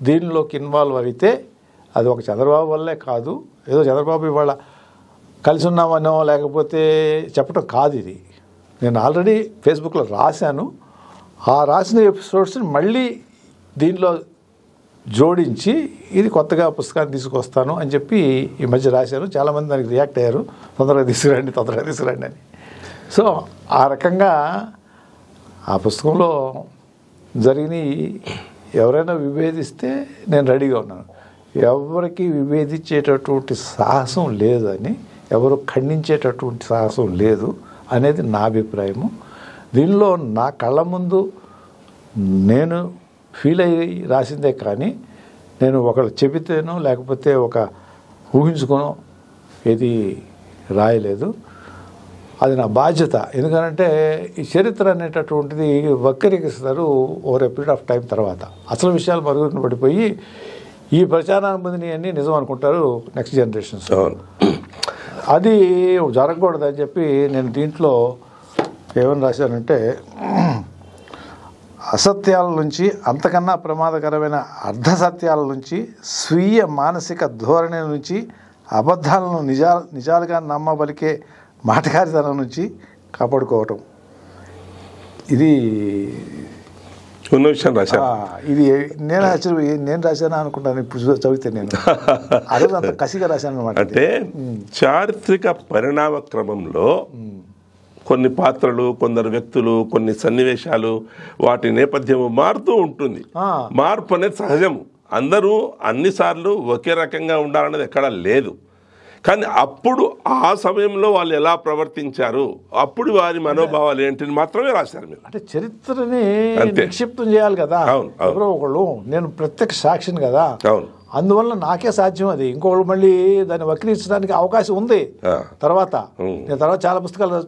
దీనిలోకి ఇన్వాల్వ్ అయితే అది ఒక చంద్రబాబు వల్లే కాదు. ఏదో చంద్రబాబు ఇవాళ కలిసి ఉన్నామనో లేకపోతే చెప్పడం కాదు. ఇది నేను ఆల్రెడీ ఫేస్బుక్లో రాశాను. ఆ రాసిన ఎపిసోడ్స్ని మళ్ళీ దీనిలో జోడించి ఇది కొత్తగా పుస్తకాన్ని తీసుకొస్తాను అని చెప్పి ఈ మధ్య రాశాను. చాలామంది దానికి రియాక్ట్ అయ్యారు, తొందరగా తీసుకురండి అని. సో ఆ రకంగా ఆ పుస్తకంలో జరిగినవి ఎవరైనా విభేదిస్తే నేను రెడీగా ఉన్నాను. ఎవరికి విభేదించేటటువంటి సాహసం లేదని, ఎవరు ఖండించేటటువంటి సాహసం లేదు అనేది నా అభిప్రాయము. దీనిలో నా కళ్ళ ముందు నేను ఫీల్ అయ్యి రాసిందే కానీ నేను ఒకళ్ళు చెబితేనో లేకపోతే ఒక ఊహించుకోనో ఏది రాయలేదు. అది నా బాధ్యత. ఎందుకంటే ఈ చరిత్ర అనేటటువంటిది వక్రీకరిస్తారు over a period of time. తర్వాత అసలు విషయాలు మరుగున పడిపోయి ఈ ప్రచారాన్ని అన్నీ నిజం అనుకుంటారు నెక్స్ట్ జనరేషన్స్. అది జరగకూడదని చెప్పి నేను దీంట్లో ఏమని రాశానంటే, అసత్యాల నుంచి, అంతకన్నా ప్రమాదకరమైన అర్ధసత్యాల నుంచి, స్వీయ మానసిక ధోరణి నుంచి, అబద్ధాలను నిజాలుగా నమ్మబలికే మాటకారితనం నుంచి కాపాడుకోవటం. ఇది ఉన్న విషయం రాశాను. ఇది నేను రాశాను అనుకుంటాను ఇప్పుడు చదివితే. నేను అదే అంత కసిగా రాశాను అనమాట. అంటే చారిత్రక పరిణామ క్రమంలో కొన్ని పాత్రలు, కొందరు వ్యక్తులు, కొన్ని సన్నివేశాలు, వాటి నేపథ్యం మారుతూ ఉంటుంది. మార్పు అనేది సహజము. అందరూ అన్నిసార్లు ఒకే రకంగా ఉండాలనేది ఎక్కడా లేదు. కానీ అప్పుడు ఆ సమయంలో వాళ్ళు ఎలా ప్రవర్తించారు, అప్పుడు వారి మనోభావాలు ఏంటిని మాత్రమే రాశారు మీరు. అంటే చరిత్రని నిక్షిప్తం చేయాలి కదా ఎవరో ఒకళ్ళు. నేను ప్రత్యక్ష సాక్షిని కదా, అందువల్ల నాకే సాధ్యం అది. ఇంకొకళ్ళు మళ్ళీ దాన్ని వక్రీకరించడానికి అవకాశం ఉంది. తర్వాత నేను చాలా పుస్తకాలు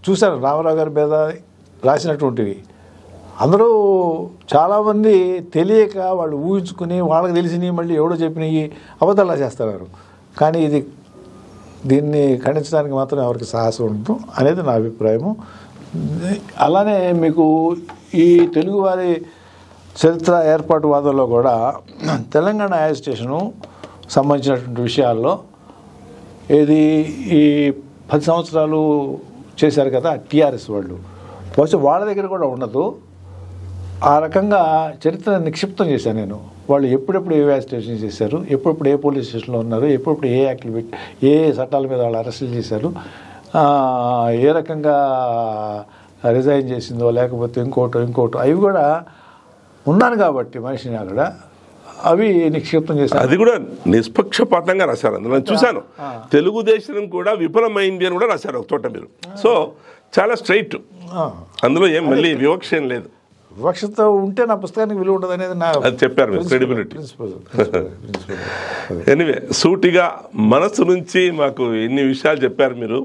చూశాను రామారావు గారి మీద రాసినటువంటివి. అందరూ చాలామంది తెలియక వాళ్ళు ఊహించుకుని వాళ్ళకి తెలిసినవి మళ్ళీ ఎవడో చెప్పినవి అబద్ధాలు రాసేస్తున్నారు. కానీ దీన్ని ఖండించడానికి మాత్రం ఎవరికి సాహసం ఉండదు అనేది నా అభిప్రాయము. అలానే మీకు ఈ తెలుగువారి చరిత్ర ఏర్పాటు వాదంలో కూడా తెలంగాణ యాజిటేషను సంబంధించినటువంటి విషయాల్లో ఏది ఈ 10 సంవత్సరాలు చేశారు కదా టీఆర్ఎస్ వాళ్ళు, బహుశా వాళ్ళ దగ్గర కూడా ఉండదు. ఆ రకంగా చరిత్రను నిక్షిప్తం చేశాను నేను. వాళ్ళు ఎప్పుడెప్పుడు ఏ యాజిటేషన్ చేశారు, ఎప్పుడెప్పుడు ఏ పోలీస్ స్టేషన్లో ఉన్నారు, ఎప్పుడెప్పుడు ఏ యాక్ట్లు పెట్టి ఏ చట్టాల మీద వాళ్ళు అరెస్టులు చేశారు, ఏ రకంగా రిజైన్ చేసిందో లేకపోతే ఇంకోటో అవి కూడా ఉన్నాను కాబట్టి మనిషిని అక్కడ అవి నిక్షిప్తం చేశారు. అది కూడా నిష్పక్షపాతంగా రాశారు. అందులో చూశాను. తెలుగుదేశం కూడా విఫలమైంది అని కూడా రాశారు ఒక చోట మీరు. సో చాలా స్ట్రైట్, అందులో ఏం మళ్ళీ వివక్ష ఏం లేదు. వివక్షత ఉంటే నా పుస్తకానికి విలువ ఉండదు అనేది నా అది చెప్పారు మీరు, క్రెడిబిలిటీ. ప్రిన్సిపల్. ఎనివే, సూటిగా మనసు నుంచి మాకు ఇన్ని విషయాలు చెప్పారు మీరు.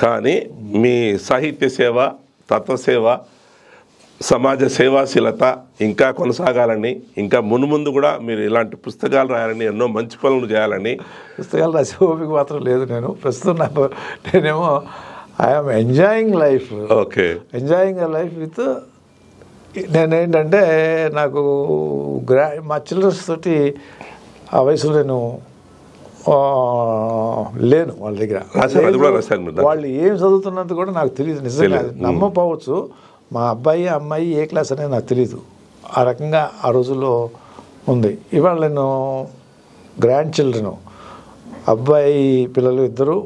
కానీ మీ సాహిత్య సేవ, తత్వసేవ, సమాజ సేవాశీలత ఇంకా కొనసాగాలని, ఇంకా మున్ముందు కూడా మీరు ఇలాంటి పుస్తకాలు రాయాలని, ఎన్నో మంచి పనులు చేయాలని. పుస్తకాలు రాసే ఓపిక మాత్రం లేదు. నేను ప్రస్తుతం నేనేమో I'm enjoying life. Okay, enjoying life with, నేనేంటంటే నాకు మా చిల్డ్రన్స్ తోటి ఆ వయసులో నేను లేను వాళ్ళ దగ్గర. వాళ్ళు ఏం చదువుతున్నంత కూడా నాకు తెలియదు. నిజంగా నమ్మపోవచ్చు. మా అబ్బాయి అమ్మాయి ఏ క్లాస్ అనేది నాకు తెలియదు. ఆ రకంగా ఆ రోజుల్లో ఉంది. ఇవాళ నేను గ్రాండ్ చిల్డ్రన్, అబ్బాయి పిల్లలు ఇద్దరు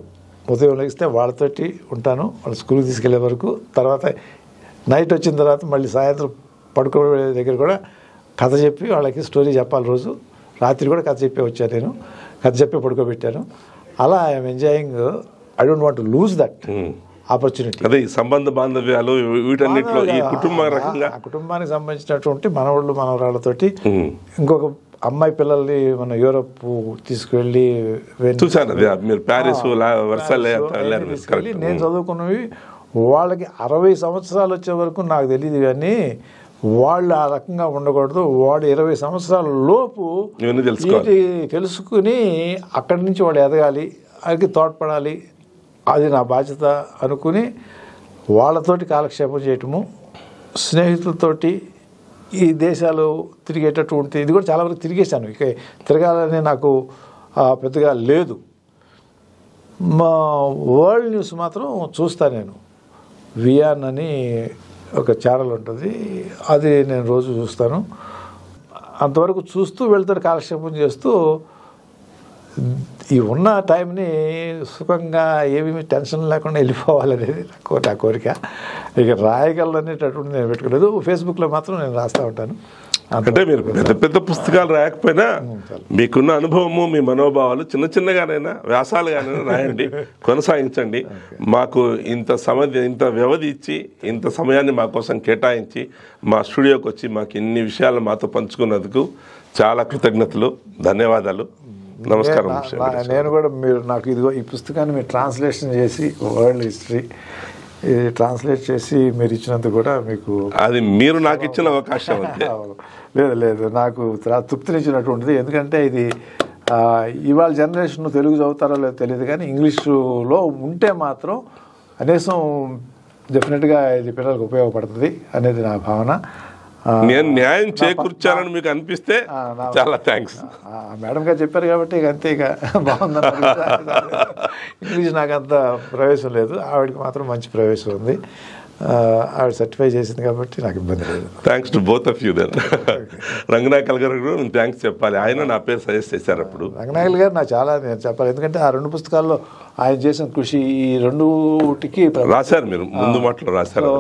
ఉదయం లేస్తే వాళ్ళతోటి ఉంటాను, వాళ్ళు స్కూల్కి తీసుకెళ్లే వరకు. తర్వాత నైట్ వచ్చిన తర్వాత మళ్ళీ సాయంత్రం పడుకోవే దగ్గర కూడా కథ చెప్పి వాళ్ళకి స్టోరీ చెప్పాలి. రోజు రాత్రి కూడా కథ చెప్పి వచ్చాను, నేను కథ చెప్పి పడుకోబెట్టాను. అలా I'm enjoying. I don't want to lose that opportunity. అదే సంబంధ బాంధవ్యాలు వీటన్నిటిలో ఈ కుటుంబ రకంగా, కుటుంబానికి సంబంధించినటువంటి మనవాళ్ళు మనవరాళ్ళతోటి. ఇంకొక అమ్మాయి పిల్లల్ని మన యూరోప్ తీసుకువెళ్ళి చూసాను. మీరు ప్యారిస్, వర్సాలే తీసుకెళ్ళి నేను చదువుకున్నవి వాళ్ళకి 60 సంవత్సరాలు వచ్చే వరకు నాకు తెలియదు. కానీ వాళ్ళు ఆ రకంగా ఉండకూడదు, వాడు 20 సంవత్సరాల లోపు తెలుసుకుని అక్కడి నుంచి వాడు ఎదగాలి, అది తోడ్పడాలి, అది నా బాధ్యత అనుకుని వాళ్ళతోటి కాలక్షేపం చేయటము, స్నేహితులతోటి ఈ దేశాలు తిరిగేటటువంటి, ఇది కూడా చాలా వరకు తిరిగేశాను. ఇక తిరగాలని నాకు పెద్దగా లేదు. మా వరల్డ్ న్యూస్ మాత్రం చూస్తాను నేను. వియాన్ అని ఒక ఛానల్ ఉంటుంది, అది నేను రోజు చూస్తాను. అంతవరకు చూస్తూ వెళ్తాడు, కాలక్షేపం చేస్తూ. ఈ ఉన్న టైంని సుఖంగా ఏమేమి టెన్షన్ లేకుండా వెళ్ళిపోవాలనేది నా కోరిక. ఇక రాయగలనేటటువంటి నేను పెట్టుకోలేదు. ఫేస్బుక్లో మాత్రం నేను రాస్తూ ఉంటాను. అంటే మీరు పెద్ద పెద్ద పుస్తకాలు రాయకపోయినా మీకున్న అనుభవము, మీ మనోభావాలు చిన్న చిన్నగానైనా, వ్యాసాలుగానైనా రాయండి, కొనసాగించండి. మాకు ఇంత వ్యవధి ఇచ్చి, ఇంత సమయాన్ని మా కోసం కేటాయించి, మా స్టూడియోకి వచ్చి మాకు ఇన్ని విషయాలు మాతో పంచుకున్నందుకు చాలా కృతజ్ఞతలు, ధన్యవాదాలు. నమస్కారం. నేను కూడా మీరు నాకు ఇదిగో ఈ పుస్తకాన్ని మీరు ట్రాన్స్లేషన్ చేసి, వరల్డ్ హిస్టరీ ఇది ట్రాన్స్లేట్ చేసి మీరు ఇచ్చినందుకు కూడా మీకు, అది మీరు నాకు ఇచ్చిన అవకాశం. లేదు నాకు తృప్తినిచ్చినటువంటిది. ఎందుకంటే ఇది ఇవాళ జనరేషన్ తెలుగు చదువుతారో లేదో తెలియదు, కానీ ఇంగ్లీషులో ఉంటే మాత్రం కనీసం డెఫినెట్గా ఇది పిల్లలకు ఉపయోగపడుతుంది అనేది నా భావన. నేను న్యాయం చేకూర్చాలని మీకు అనిపిస్తే చాలా థ్యాంక్స్. మేడం గారు చెప్పారు కాబట్టి ఇక అంతే, ఇక బాగుందని. ఇంగ్లీష్ నాకు అంత ప్రవేశం లేదు, ఆవిడకి మాత్రం మంచి ప్రవేశం ఉంది. ఆవిడ సర్టిఫై చేసింది కాబట్టి నాకు ఇబ్బంది లేదు. Thanks to both of you. Then Ranganayakal గారు నేను థ్యాంక్స్ చెప్పాలి. ఆయన నా పేరు సజెస్ట్ చేశారు. అప్పుడు రంగనాయకల్ గారు నాకు చాలా నేను చెప్పాలి, ఎందుకంటే ఆ 2 పుస్తకాల్లో ఆయన చేసిన కృషి, ఈ 2టికి రాశారు, మీరు ముందు మాటలో రాశారు.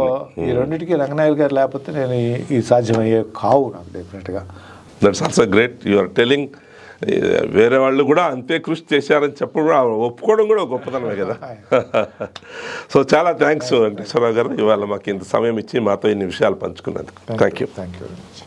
ఈ 2టికి రంగనాయకల్ గారు లేకపోతే నేను ఈ సాధ్యమయ్యే కావు నాకు డెఫినెట్గా. That's also great. You are telling వేరే వాళ్ళు కూడా అంతే కృషి చేశారని చెప్పడం, ఒప్పుకోవడం కూడా గొప్పతనమే కదా. సో చాలా థ్యాంక్స్ వెంకటేశ్వరరావు గారు, ఇవాళ మాకు ఇంత సమయం ఇచ్చి మాతో ఇన్ని విషయాలు పంచుకున్నందుకు. Thank you. Thank you very much.